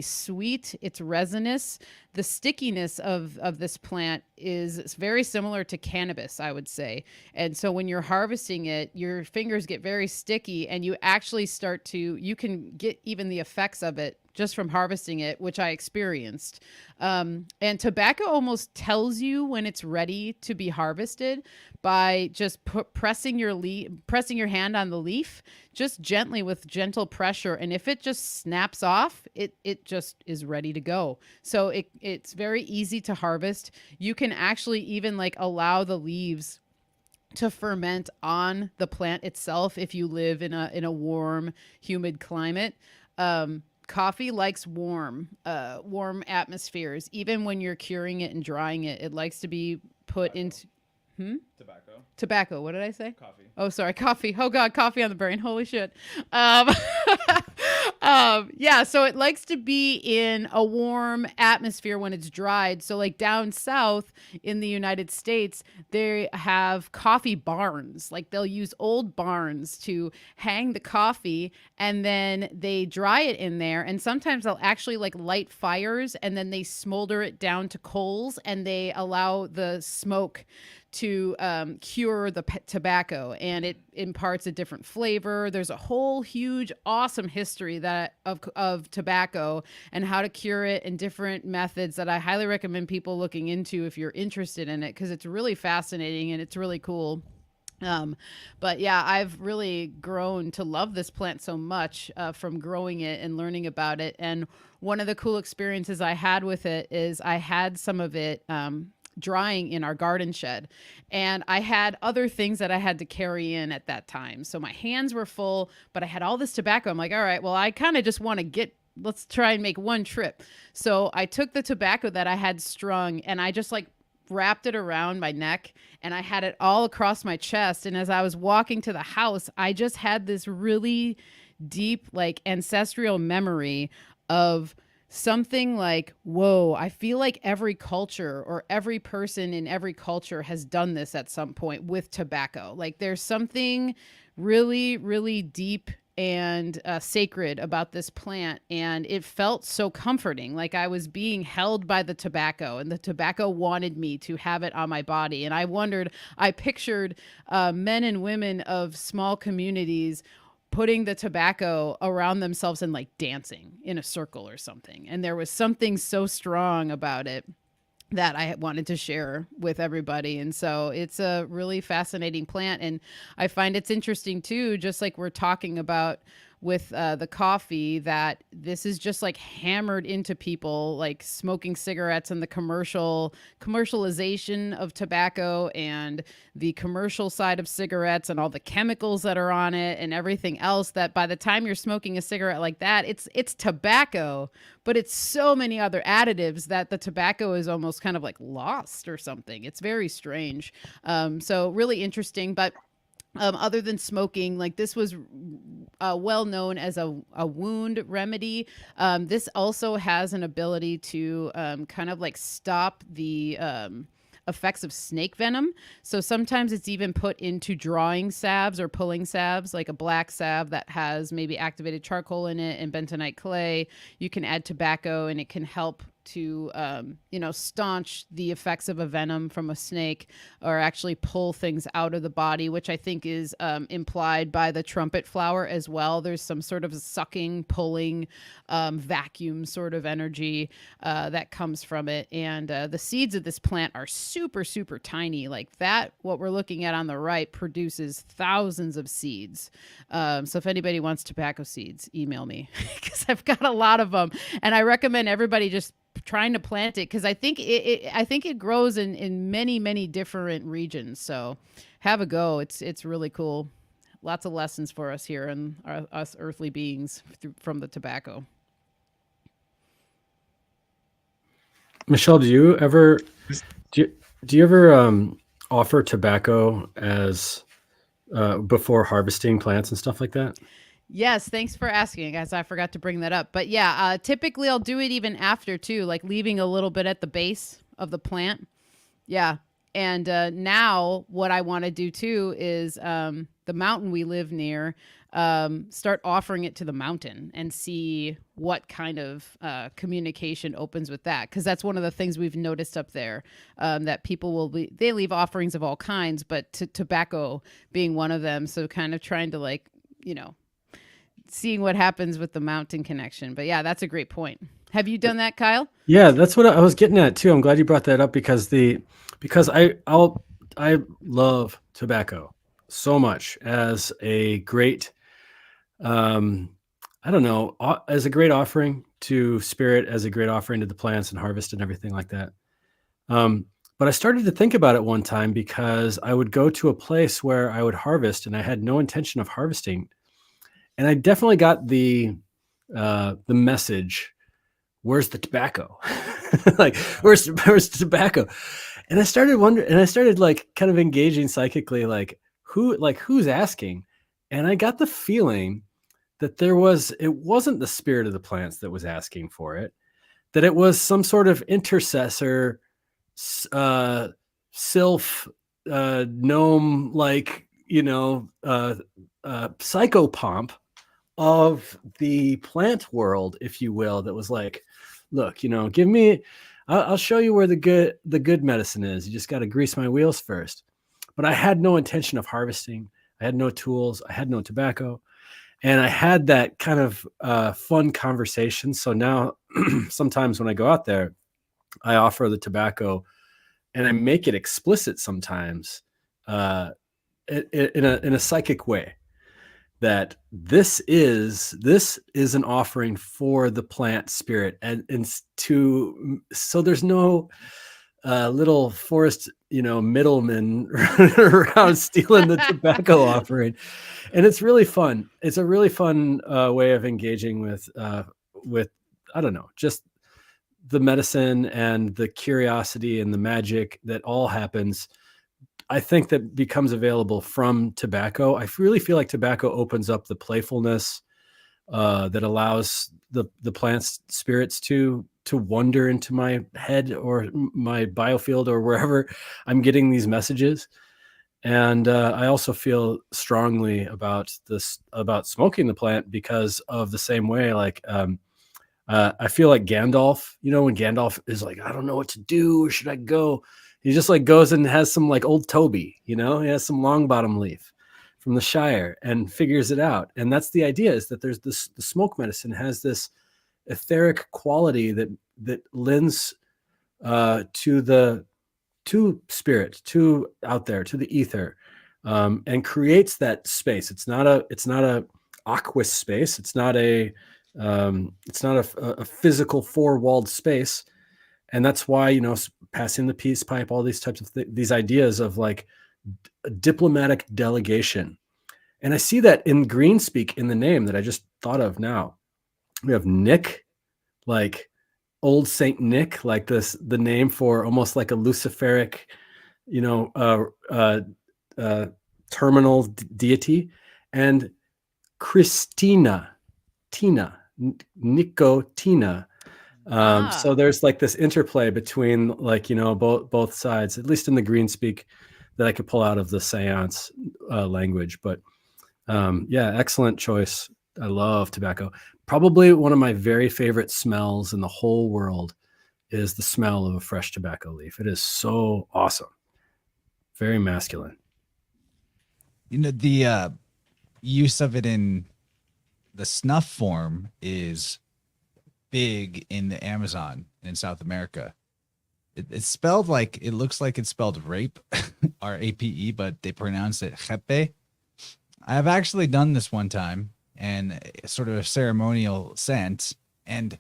sweet. It's resinous. The stickiness of this plant is very similar to cannabis, I would say. And so when you're harvesting it, your fingers get very sticky, and you actually you can get even the effects of it just from harvesting it, which I experienced. And tobacco almost tells you when it's ready to be harvested by just pressing your hand on the leaf, just gently with gentle pressure. And if it just snaps off, it just is ready to go. So it's very easy to harvest. You can actually even allow the leaves to ferment on the plant itself if you live in a warm, humid climate. Coffee likes warm atmospheres. Even when you're curing it and drying it, it likes to be put into tobacco. What did I say? Coffee. Oh, sorry. Coffee. Oh God, coffee on the brain. Holy shit. Yeah. So it likes to be in a warm atmosphere when it's dried. So down south in the United States, they have coffee barns. They'll use old barns to hang the coffee, and then they dry it in there. And sometimes they'll actually light fires, and then they smolder it down to coals, and they allow the smoke to cure the tobacco, and it imparts a different flavor. There's a whole huge awesome history of tobacco and how to cure it, and different methods that I highly recommend people looking into if you're interested in it, because it's really fascinating and it's really cool. But yeah, I've really grown to love this plant so much from growing it and learning about it. And one of the cool experiences I had with it is I had some of it drying in our garden shed, and I had other things that I had to carry in at that time. So my hands were full, but I had all this tobacco. I'm like, all right, well, I kind of just want to let's try and make one trip. So I took the tobacco that I had strung, and I just wrapped it around my neck, and I had it all across my chest. And as I was walking to the house, I just had this really deep, ancestral memory of something whoa, I feel like every culture or every person in every culture has done this at some point with tobacco. There's something really, really deep and sacred about this plant, and it felt so comforting. I was being held by the tobacco, and the tobacco wanted me to have it on my body. And I pictured men and women of small communities putting the tobacco around themselves and dancing in a circle or something. And there was something so strong about it that I wanted to share with everybody. And so it's a really fascinating plant. And I find it's interesting too, just like we're talking about with the coffee, that this is just hammered into people, smoking cigarettes, and the commercialization of tobacco, and the commercial side of cigarettes, and all the chemicals that are on it, and everything else, that by the time you're smoking a cigarette like that, it's tobacco, but it's so many other additives that the tobacco is almost kind of lost or something. It's very strange. So really interesting. But other than smoking, this was well known as a wound remedy. This also has an ability to kind of stop the effects of snake venom. So sometimes it's even put into drawing salves or pulling salves, like a black salve that has maybe activated charcoal in it and bentonite clay. You can add tobacco, and it can help to staunch the effects of a venom from a snake, or actually pull things out of the body, which I think is implied by the trumpet flower as well. There's some sort of sucking, pulling, vacuum sort of energy that comes from it. And the seeds of this plant are super, super tiny. What we're looking at on the right produces thousands of seeds. So if anybody wants tobacco seeds, email me, because I've got a lot of them. And I recommend everybody just trying to plant it, because I think it grows in many, many different regions. So have a go. It's really cool. lots of lessons for us here and us earthly beings from the tobacco. Michelle, do you ever offer tobacco as before harvesting plants and stuff like that? Yes, thanks for asking, guys. I forgot to bring that up. But yeah, typically I'll do it even after too, like leaving a little bit at the base of the plant. Yeah. And now what I want to do too is the mountain we live near, start offering it to the mountain and see what kind of communication opens with that. Because that's one of the things we've noticed up there, that people they leave offerings of all kinds, but tobacco being one of them. So kind of trying to like, seeing what happens with the mountain connection. But yeah, that's a great point. Have you done that, Kyle? Yeah, that's what I was getting at too. I'm glad you brought that up because I love tobacco so much as a great, I don't know, as a great offering to spirit, as a great offering to the plants and harvest and everything like that. But I started to think about it one time because I would go to a place where I would harvest and I had no intention of harvesting. And I definitely got the message, where's the tobacco? Like, where's the tobacco? And I started wondering, and I started like kind of engaging psychically, like who's asking? And I got the feeling that it wasn't the spirit of the plants that was asking for it, that it was some sort of intercessor, sylph, gnome, like, psychopomp of the plant world, if you will, that was like, look, give me, I'll show you where the good medicine is. You just got to grease my wheels first. But I had no intention of harvesting. I had no tools. I had no tobacco. And I had that kind of fun conversation. So now sometimes when I go out there, I offer the tobacco and I make it explicit sometimes in a psychic way, that this is an offering for the plant spirit, so there's no little forest middleman running around stealing the tobacco offering. And it's really fun. It's a really fun way of engaging with I don't know, just the medicine and the curiosity and the magic that all happens. I think that becomes available from tobacco. I really feel like tobacco opens up the playfulness that allows the plant's spirits to wander into my head or my biofield or wherever I'm getting these messages. And I also feel strongly about smoking the plant because of the same way. Like I feel like Gandalf, when Gandalf is like, I don't know what to do. Where should I go? He just like goes and has some like old Toby, he has some long bottom leaf from the Shire and figures it out. And that's the idea, is that there's the smoke medicine has this etheric quality that lends to spirit, to out there, to the ether, and creates that space. It's not a aqueous space. It's not a physical four-walled space. And that's why, passing the peace pipe, all these types of these ideas of like diplomatic delegation. And I see that in green speak in the name that I just thought of now. We have Nick, like old Saint Nick, like the name for almost like a Luciferic, terminal deity, and Tina, Nicotina. So there's like this interplay between like, both sides, at least in the green speak that I could pull out of the seance language. But excellent choice. I love tobacco. Probably one of my very favorite smells in the whole world is the smell of a fresh tobacco leaf. It is so awesome. Very masculine. The use of it in the snuff form is big in the Amazon in South America. It's spelled like, it looks like it's spelled rape, R-A-P-E, but they pronounce it jepe. I have actually done this one time, and sort of a ceremonial sense. And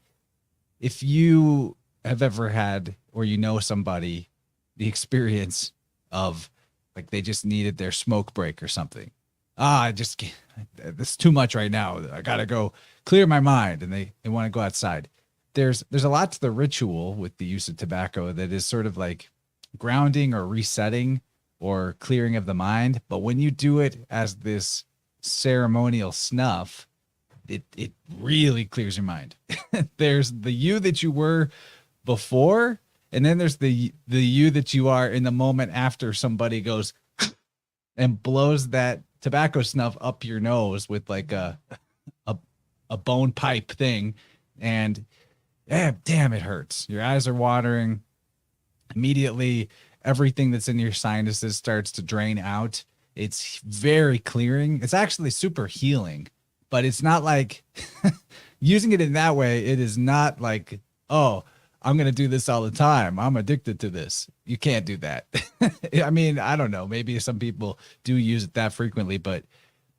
if you have ever had, or somebody, the experience of like they just needed their smoke break or something, I just can't, this is too much right now. I gotta go clear my mind, and they want to go outside. There's a lot to the ritual with the use of tobacco that is sort of like grounding or resetting or clearing of the mind. But when you do it as this ceremonial snuff, it really clears your mind. There's the you that you were before, and then there's the you that you are in the moment after somebody goes and blows that tobacco snuff up your nose with like a bone pipe thing, and damn, it hurts. Your eyes are watering. Immediately, everything that's in your sinuses starts to drain out. It's very clearing. It's actually super healing, but it's not like using it in that way. It is not like, oh, I'm going to do this all the time. I'm addicted to this. You can't do that. I mean, I don't know. Maybe some people do use it that frequently, but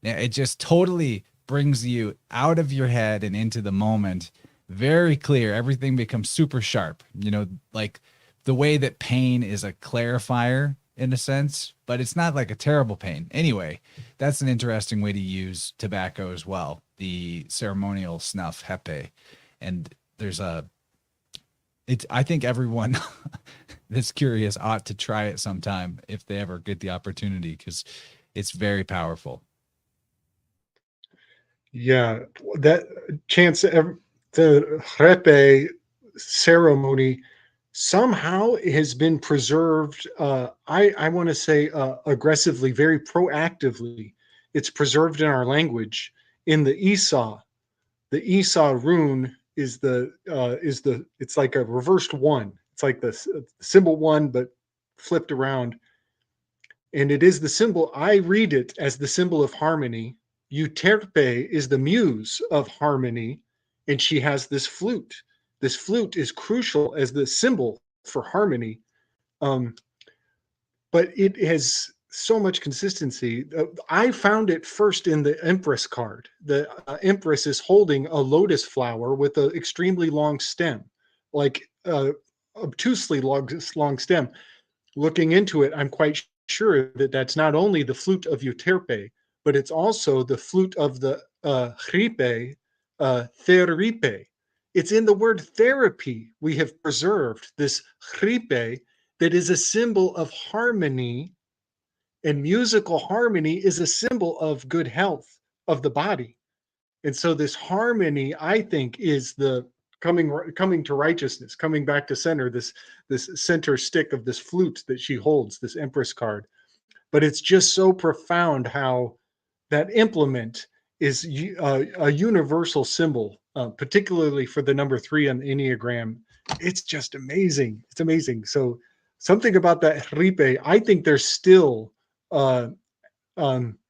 it just totally brings you out of your head and into the moment. Very clear. Everything becomes super sharp, you know, like the way that pain is a clarifier in a sense, but it's not like a terrible pain. Anyway, that's an interesting way to use tobacco as well. The ceremonial snuff hepe. And there's I think everyone that's curious ought to try it sometime if they ever get the opportunity, because it's very powerful. Yeah, that chance, the Repe ceremony somehow has been preserved. I want to say aggressively, very proactively. It's preserved in our language. In the Esau rune is it's like a reversed one. It's like the symbol one, but flipped around. And it is the symbol, I read it as the symbol of harmony. Euterpe is the muse of harmony, and she has this flute. This flute is crucial as the symbol for harmony. But it has so much consistency. I found it first in the Empress card. The Empress is holding a lotus flower with an extremely long stem, like obtusely long stem. Looking into it, I'm quite sure that that's not only the flute of Euterpe, but it's also the flute of the Hripe, Theripe. It's in the word therapy. We have preserved this Hripe that is a symbol of harmony, and musical harmony is a symbol of good health of the body. And so this harmony, I think, is the coming to righteousness, coming back to center, this center stick of this flute that she holds, this Empress card. But it's just so profound how that implement is a universal symbol, particularly for the number 3 on the Enneagram. It's just amazing. It's amazing. So something about that Ripe, I think there's still, I think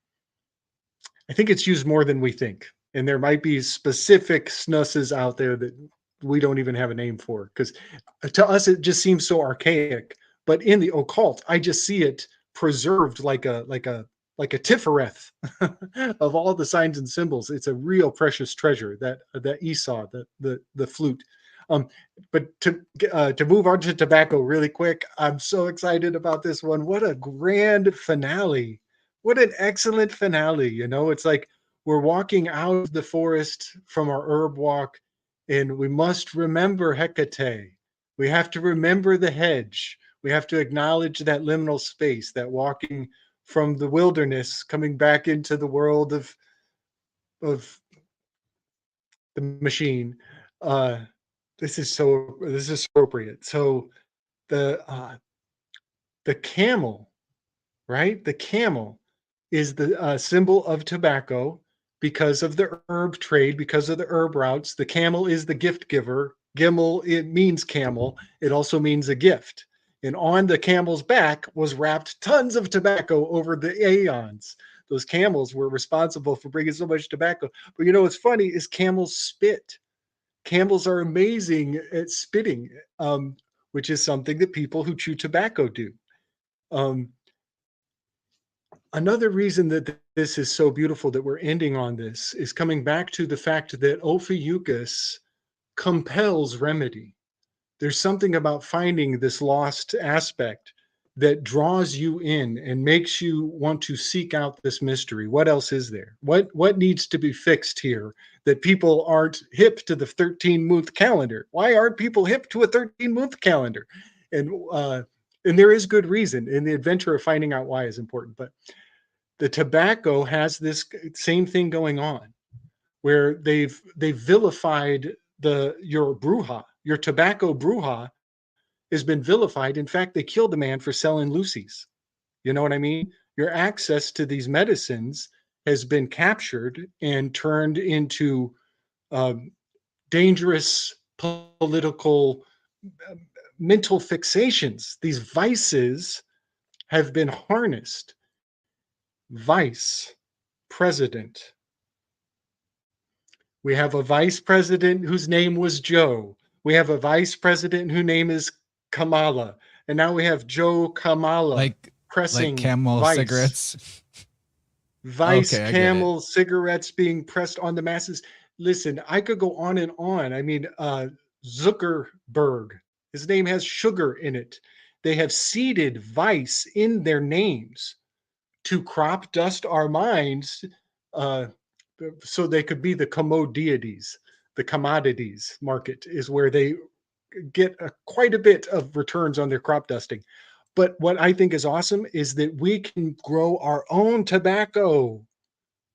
it's used more than we think. And there might be specific snusses out there that we don't even have a name for, because to us, it just seems so archaic. But in the occult, I just see it preserved like a Tifereth of all the signs and symbols. It's a real precious treasure, that Esau, the flute. But to move on to tobacco really quick, I'm so excited about this one. What a grand finale. What an excellent finale. You know, it's like we're walking out of the forest from our herb walk, and we must remember Hecate. We have to remember the hedge. We have to acknowledge that liminal space, that walking from the wilderness, coming back into the world of the machine. This is appropriate. So the camel, right? The camel is the symbol of tobacco because of the herb trade, because of the herb routes. The camel is the gift giver. Gimel, it means camel. It also means a gift. And on the camel's back was wrapped tons of tobacco over the aeons. Those camels were responsible for bringing so much tobacco. But you know what's funny is camels spit. Camels are amazing at spitting, which is something that people who chew tobacco do. Another reason that this is so beautiful that we're ending on this is coming back to the fact that Ophiuchus compels remedy. There's something about finding this lost aspect that draws you in and makes you want to seek out this mystery. What else is there? What needs to be fixed here that people aren't hip to the 13-month calendar? Why aren't people hip to a 13-month calendar? And there is good reason, and the adventure of finding out why is important. But the tobacco has this same thing going on, where they've vilified your bruja, your tobacco bruja has been vilified. In fact, they killed the man for selling Lucy's. You know what I mean? Your access to these medicines has been captured and turned into dangerous political mental fixations. These vices have been harnessed. Vice president. We have a vice president whose name was Joe. We have a vice president whose name is Kamala. And now we have Joe Kamala pressing like Camel Vice. cigarettes. Vice Okay, Camel cigarettes being pressed on the masses. Listen, I could go on and on. I mean, Zuckerberg, his name has sugar in it. They have seeded vice in their names to crop dust our minds so they could be the commodities. The commodities market is where they get quite a bit of returns on their crop dusting. But what I think is awesome is that we can grow our own tobacco.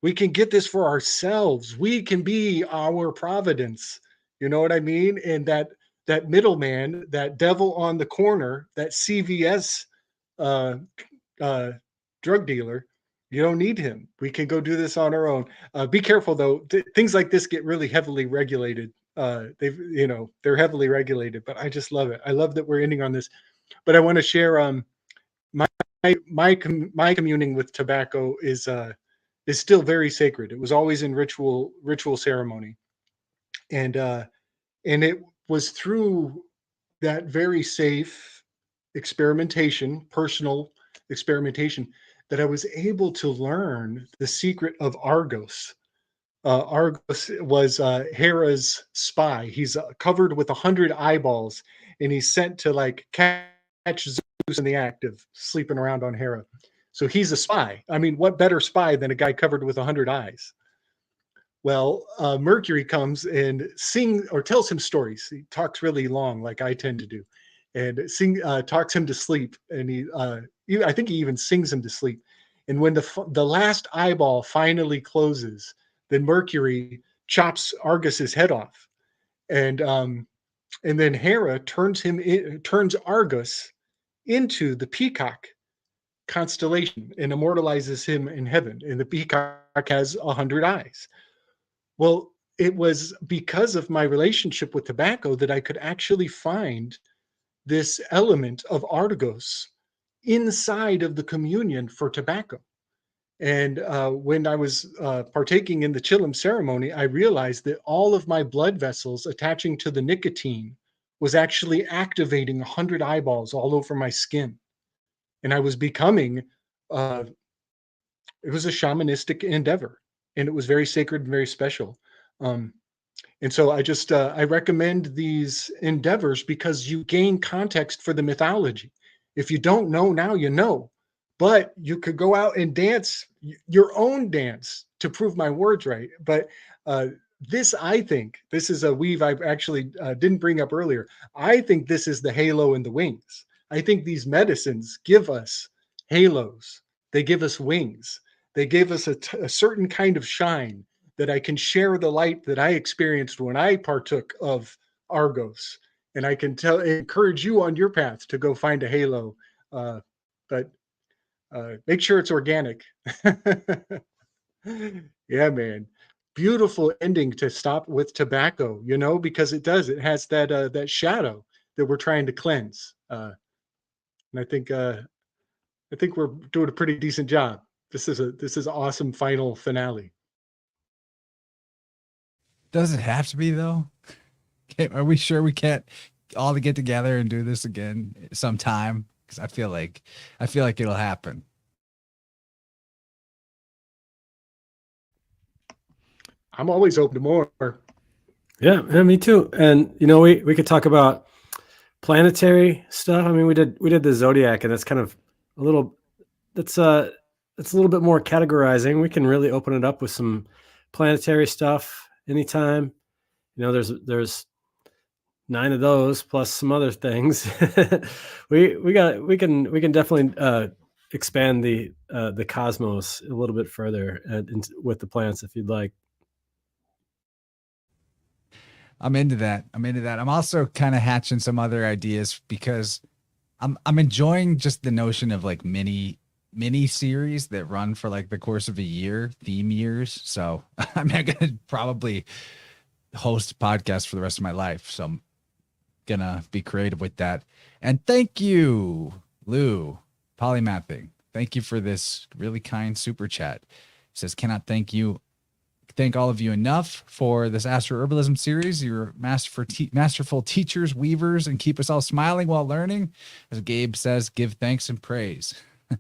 We can get this for ourselves. We can be our providence. You know what I mean? And that middleman, that devil on the corner, that CVS drug dealer, you don't need him. We can go do this on our own. Be careful though. Things like this get really heavily regulated. They're heavily regulated, but I just love it. I love that we're ending on this. But I want to share my communing with tobacco is still very sacred. It was always in ritual ceremony, and it was through that very safe experimentation, personal experimentation, that I was able to learn the secret of Argos. Argos was Hera's spy. He's covered with 100 eyeballs, and he's sent to catch Zeus in the act of sleeping around on Hera. So he's a spy. I mean, what better spy than a guy covered with 100 eyes? Well, Mercury comes and tells him stories. He talks really long, like I tend to do, and talks him to sleep. And I think he even sings him to sleep. And when the last eyeball finally closes, then Mercury chops Argus's head off, and then Hera turns Argus into the peacock constellation and immortalizes him in heaven. And the peacock has 100 eyes. Well, it was because of my relationship with tobacco that I could actually find this element of Argos inside of the communion for tobacco. And when I was partaking in the Chillum ceremony, I realized that all of my blood vessels attaching to the nicotine was actually activating 100 eyeballs all over my skin. And I was becoming, it was a shamanistic endeavor, and it was very sacred and very special. And so I recommend these endeavors because you gain context for the mythology. If you don't know now, you know. But you could go out and dance your own dance to prove my words right. But I think this is a weave I actually didn't bring up earlier. I think this is the halo and the wings. I think these medicines give us halos. They give us wings. They give us a certain kind of shine that I can share the light that I experienced when I partook of Argos. And I can encourage you on your path to go find a halo. But make sure it's organic. Yeah, man. Beautiful ending to stop with tobacco, because it has that shadow that we're trying to cleanse. And I think we're doing a pretty decent job. This is an awesome final finale. Does it have to be though? Are we sure we can't all get together and do this again sometime? Because I feel like it'll happen. I'm always open to more. Yeah, me too. And we could talk about planetary stuff. I mean, we did the zodiac, and that's kind of a little. That's it's a little bit more categorizing. We can really open it up with some planetary stuff anytime. You know, there's 9 of those plus some other things. we can definitely expand the cosmos a little bit further with the plants if you'd like. I'm into that. I'm also kind of hatching some other ideas because I'm enjoying just the notion of like mini series that run for like the course of a year, theme years. So I'm gonna probably host podcasts for the rest of my life. So I'm gonna be creative with that. And thank you, Lou, Polymathing. Thank you for this really kind super chat. He says, cannot thank all of you enough for this Astroherbalism series. You're masterful teachers, weavers, and keep us all smiling while learning. As Gabe says, give thanks and praise.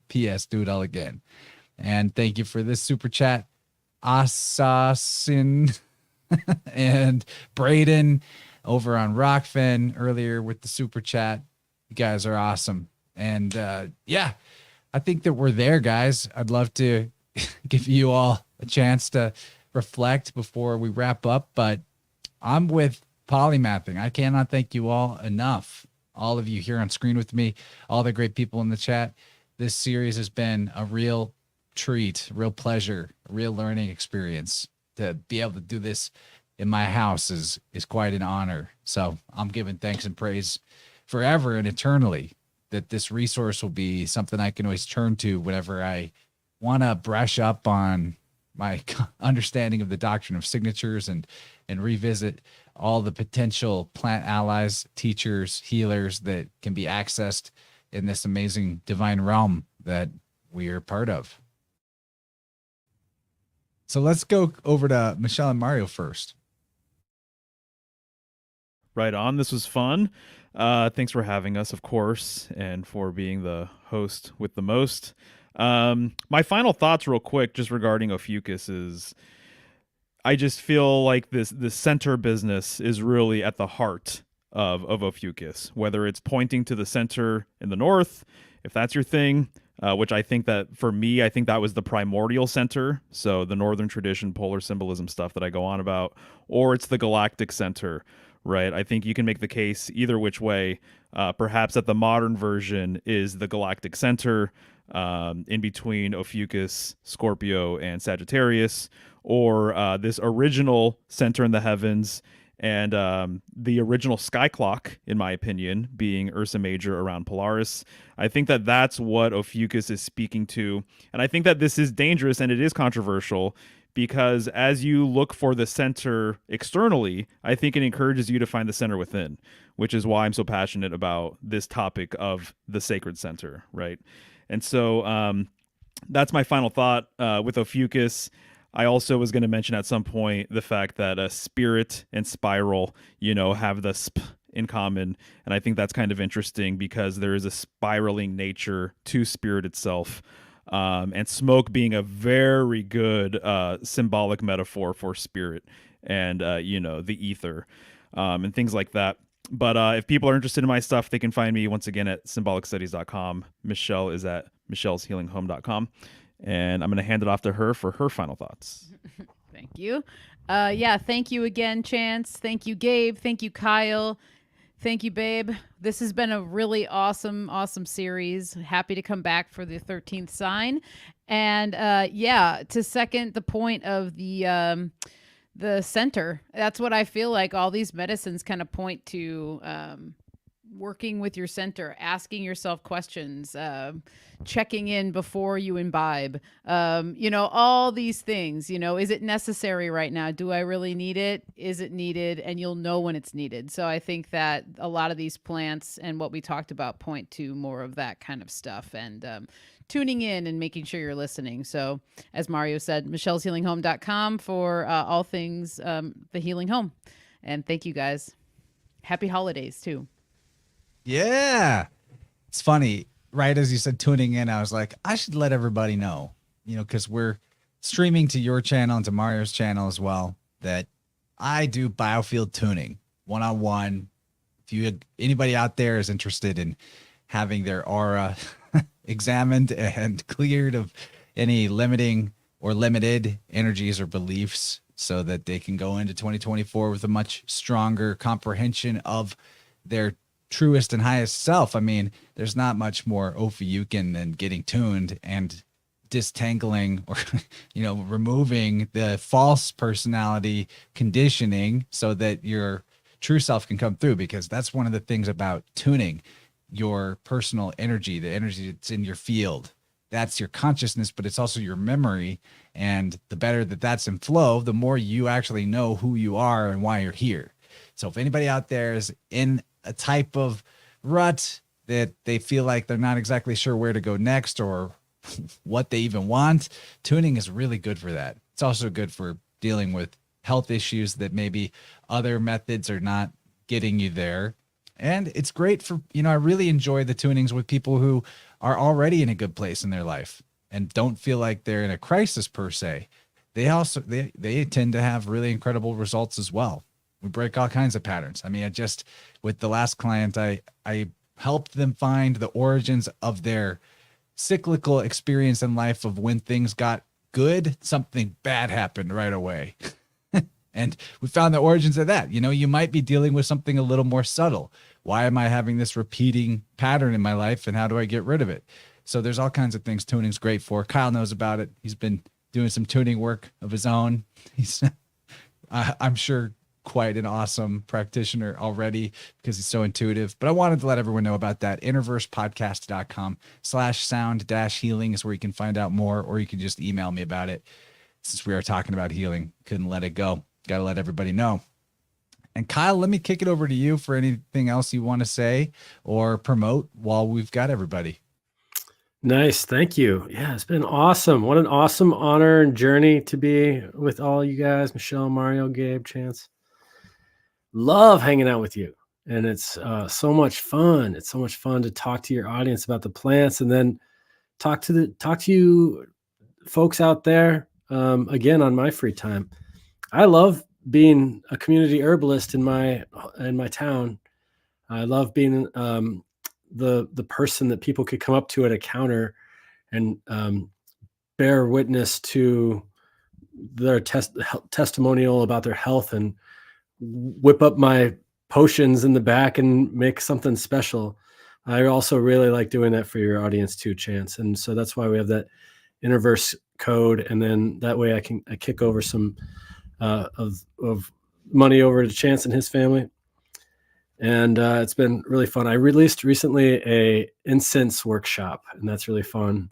P.S. Do it all again. And thank you for this super chat, Assassin and Braden over on Rockfin earlier with the super chat. You guys are awesome. And yeah, I think that we're there, guys. I'd love to give you all a chance to reflect before we wrap up, but I'm with Polymathing. I cannot thank you all enough. All of you here on screen with me, all the great people in the chat. This series has been a real treat, a real pleasure, a real learning experience. To be able to do this in my house is quite an honor. So I'm giving thanks and praise forever and eternally that this resource will be something I can always turn to whenever I want to brush up on my understanding of the doctrine of signatures and revisit all the potential plant allies, teachers, healers that can be accessed in this amazing divine realm that we are part of. So let's go over to Michelle and Mario first. Right on. This was fun. Thanks for having us, of course, and for being the host with the most. My final thoughts real quick, just regarding Ophiuchus, is I just feel like this center business is really at the heart of Ophiuchus, whether it's pointing to the center in the north, if that's your thing, which I think that for me, I think that was the primordial center. So the northern tradition, polar symbolism stuff that I go on about, or it's the galactic center, right? I think you can make the case either which way. Perhaps that the modern version is the galactic center, in between Ophiuchus, Scorpio, and Sagittarius, or this original center in the heavens and the original sky clock, in my opinion, being Ursa Major around Polaris. I think that that's what Ophiuchus is speaking to. And I think that this is dangerous and it is controversial because as you look for the center externally, I think it encourages you to find the center within, which is why I'm so passionate about this topic of the sacred center, right? And so that's my final thought with Ophiuchus. I also was going to mention at some point the fact that spirit and spiral, have the sp in common. And I think that's kind of interesting because there is a spiraling nature to spirit itself. And smoke being a very good symbolic metaphor for spirit and, the ether and things like that. But if people are interested in my stuff, they can find me once again at symbolicstudies.com. Michelle is at michelleshealinghome.com. And I'm going to hand it off to her for her final thoughts. Thank you. Thank you again, Chance. Thank you, Gabe. Thank you, Kyle. Thank you, Babe. This has been a really awesome series. Happy to come back for the 13th sign. And to second the point of the center, that's what I feel like all these medicines kind of point to. Working with your center, asking yourself questions, checking in before you imbibe, all these things, is it necessary right now? Do I really need it? Is it needed? And you'll know when it's needed. So I think that a lot of these plants and what we talked about point to more of that kind of stuff and tuning in and making sure you're listening. So as Mario said, michelleshealinghome.com for all things the healing home. And thank you guys. Happy holidays too. Yeah. It's funny. Right as you said tuning in, I was like, I should let everybody know, because we're streaming to your channel and to Mario's channel as well, that I do biofield tuning one-on-one. If anybody out there is interested in having their aura examined and cleared of any limiting or limited energies or beliefs, so that they can go into 2024 with a much stronger comprehension of their truest and highest self. I mean, there's not much more Ophiuchian than getting tuned and distangling or, removing the false personality conditioning so that your true self can come through, because that's one of the things about tuning your personal energy, the energy that's in your field. That's your consciousness, but it's also your memory. And the better that that's in flow, the more you actually know who you are and why you're here. So if anybody out there is in a type of rut that they feel like they're not exactly sure where to go next or what they even want, tuning is really good for that. It's also good for dealing with health issues that maybe other methods are not getting you there. And it's great for, I really enjoy the tunings with people who are already in a good place in their life and don't feel like they're in a crisis per se. They tend to have really incredible results as well. We break all kinds of patterns. I mean, with the last client, I helped them find the origins of their cyclical experience in life of when things got good, something bad happened right away. And we found the origins of that. You might be dealing with something a little more subtle. Why am I having this repeating pattern in my life, and how do I get rid of it? So there's all kinds of things tuning's great for. Kyle knows about it. He's been doing some tuning work of his own. He's, I'm sure, quite an awesome practitioner already because he's so intuitive. But I wanted to let everyone know about that. innerversepodcast.com/sound-healing is where you can find out more, or you can just email me about it. Since we are talking about healing, couldn't let it go. Got to let everybody know. And Kyle, let me kick it over to you for anything else you want to say or promote while we've got everybody. Nice. Thank you. Yeah, it's been awesome. What an awesome honor and journey to be with all you guys, Michelle, Mario, Gabe, Chance. Love hanging out with you. And it's so much fun. It's so much fun to talk to your audience about the plants, and then talk to you folks out there again on my free time. I love being a community herbalist in my town. I love being the person that people could come up to at a counter and bear witness to their testimonial about their health, and whip up my potions in the back and make something special. I also really like doing that for your audience too, Chance. And so that's why we have that Interverse code. And then that way I kick over some of money over to Chance and his family. And it's been really fun. I released recently a incense workshop, and that's really fun.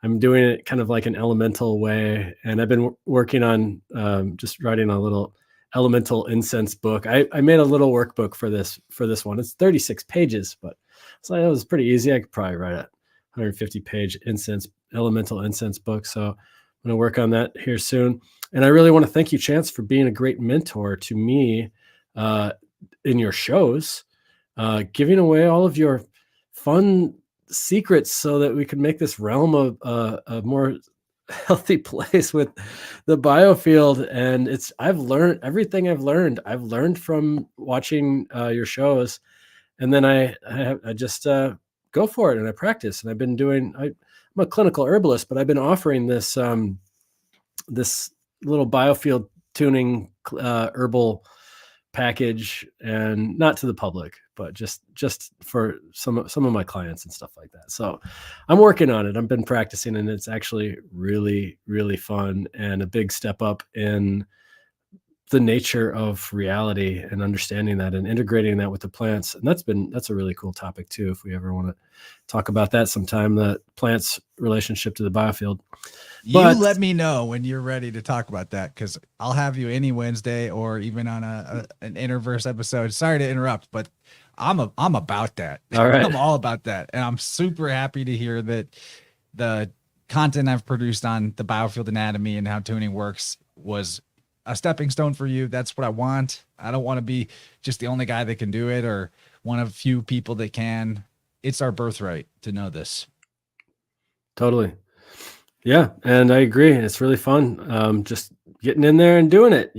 I'm doing it kind of like an elemental way. And I've been working on just writing a little elemental incense book. I made a little workbook for this one. It's 36 pages, but so it was pretty easy. I could probably write a 150-page elemental incense book. So I'm going to work on that here soon. And I really want to thank you, Chance, for being a great mentor to me in your shows, giving away all of your fun secrets so that we could make this realm a more healthy place with the biofield. And I've learned everything I've learned from watching your shows. And then I just go for it, and I practice. And I've been I'm a clinical herbalist, but I've been offering this this little biofield tuning herbal package, and not to the public, but just for some of my clients and stuff like that. So I'm working on it. I've been practicing, and it's actually really, really fun, and a big step up in the nature of reality and understanding that and integrating that with the plants. And that's a really cool topic too, if we ever want to talk about that sometime, the plants' relationship to the biofield. You let me know when you're ready to talk about that, because I'll have you any Wednesday or even on an Interverse episode. Sorry to interrupt, but I'm about that. All right. I'm all about that. And I'm super happy to hear that the content I've produced on the biofield anatomy and how tuning works was a stepping stone for you. That's what I want. I don't want to be just the only guy that can do it or one of few people that can. It's our birthright to know this. Totally. Yeah. And I agree. It's really fun. Just getting in there and doing it,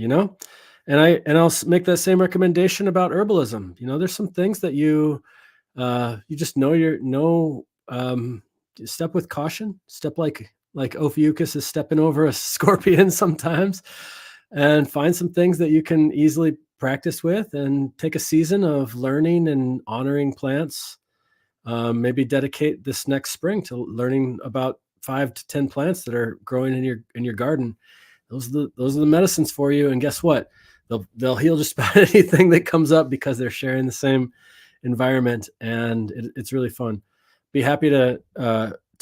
I'll make that same recommendation about herbalism. You know, there's some things that you just step with caution, step like Ophiuchus is stepping over a scorpion sometimes, and find some things that you can easily practice with, and take a season of learning and honoring plants. Maybe dedicate this next spring to learning about 5 to 10 plants that are growing in your garden. Those are the medicines for you. And guess what? They'll heal just about anything that comes up, because they're sharing the same environment, and it's really fun. Be happy to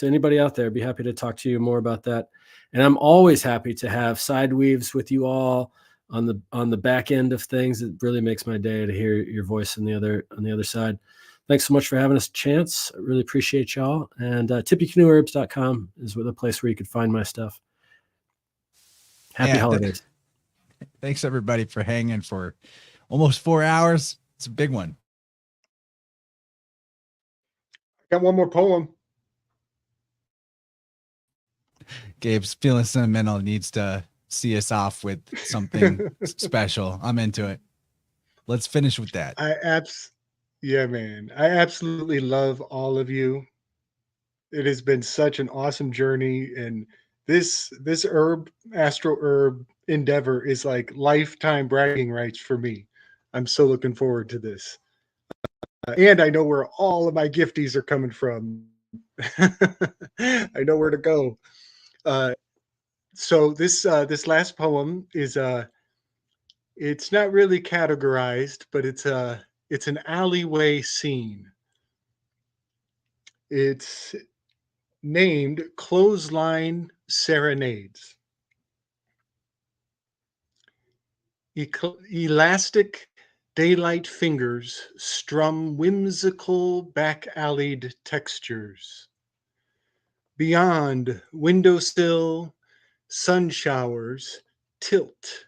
anybody out there, be happy to talk to you more about that. And I'm always happy to have side weaves with you all on the back end of things. It really makes my day to hear your voice on the other side. Thanks so much for having us, Chance. I really appreciate y'all. And Tippecanoeherbs.com is the place where you could find my stuff. Happy holidays. Thanks everybody for hanging for almost 4 hours. It's a big one. Got one more poem. Gabe's feeling sentimental, needs to see us off with something special. I'm into it. Let's finish with that. Yeah, man. I absolutely love all of you. It has been such an awesome journey, and this Astro Herb endeavor is like lifetime bragging rights for me. I'm so looking forward to this. And I know where all of my gifties are coming from. I know where to go. So this last poem is it's not really categorized, but it's an alleyway scene. It's named Clothesline Serenades. Elastic daylight fingers strum whimsical back-alleyed textures. Beyond windowsill, sun showers tilt.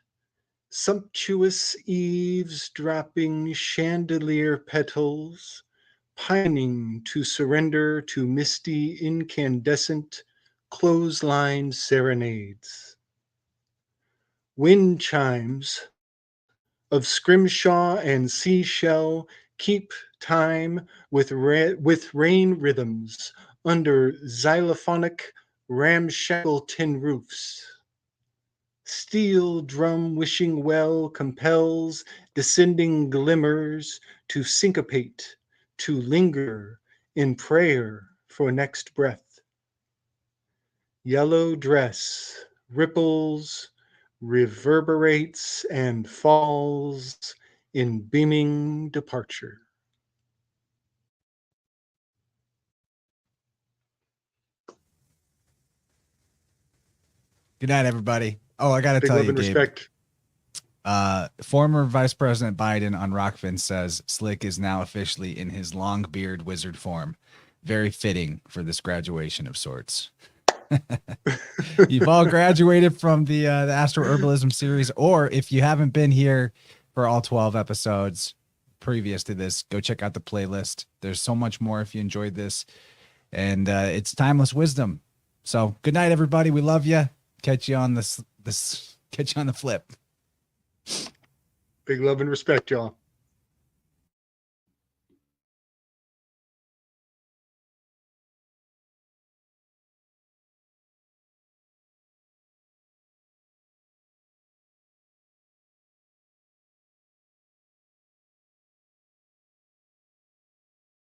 Sumptuous eaves dropping chandelier petals, pining to surrender to misty incandescent clothesline serenades. Wind chimes of scrimshaw and seashell keep time with rain rhythms under xylophonic ramshackle tin roofs. Steel drum wishing well compels descending glimmers to syncopate, to linger in prayer for next breath. Yellow dress ripples, reverberates, and falls in beaming departure. Good night, everybody. Oh, I got to Big tell love you, and Gabe. respect. Former Vice President Biden on Rockfin says Slick is now officially in his long beard wizard form. Very fitting for this graduation of sorts. You've all graduated from the Astroherbalism series, or if you haven't been here for all 12 episodes previous to this, go check out the playlist. There's so much more if you enjoyed this, and it's timeless wisdom. So good night, everybody. We love you. Catch you on catch you on the flip. Big love and respect, y'all.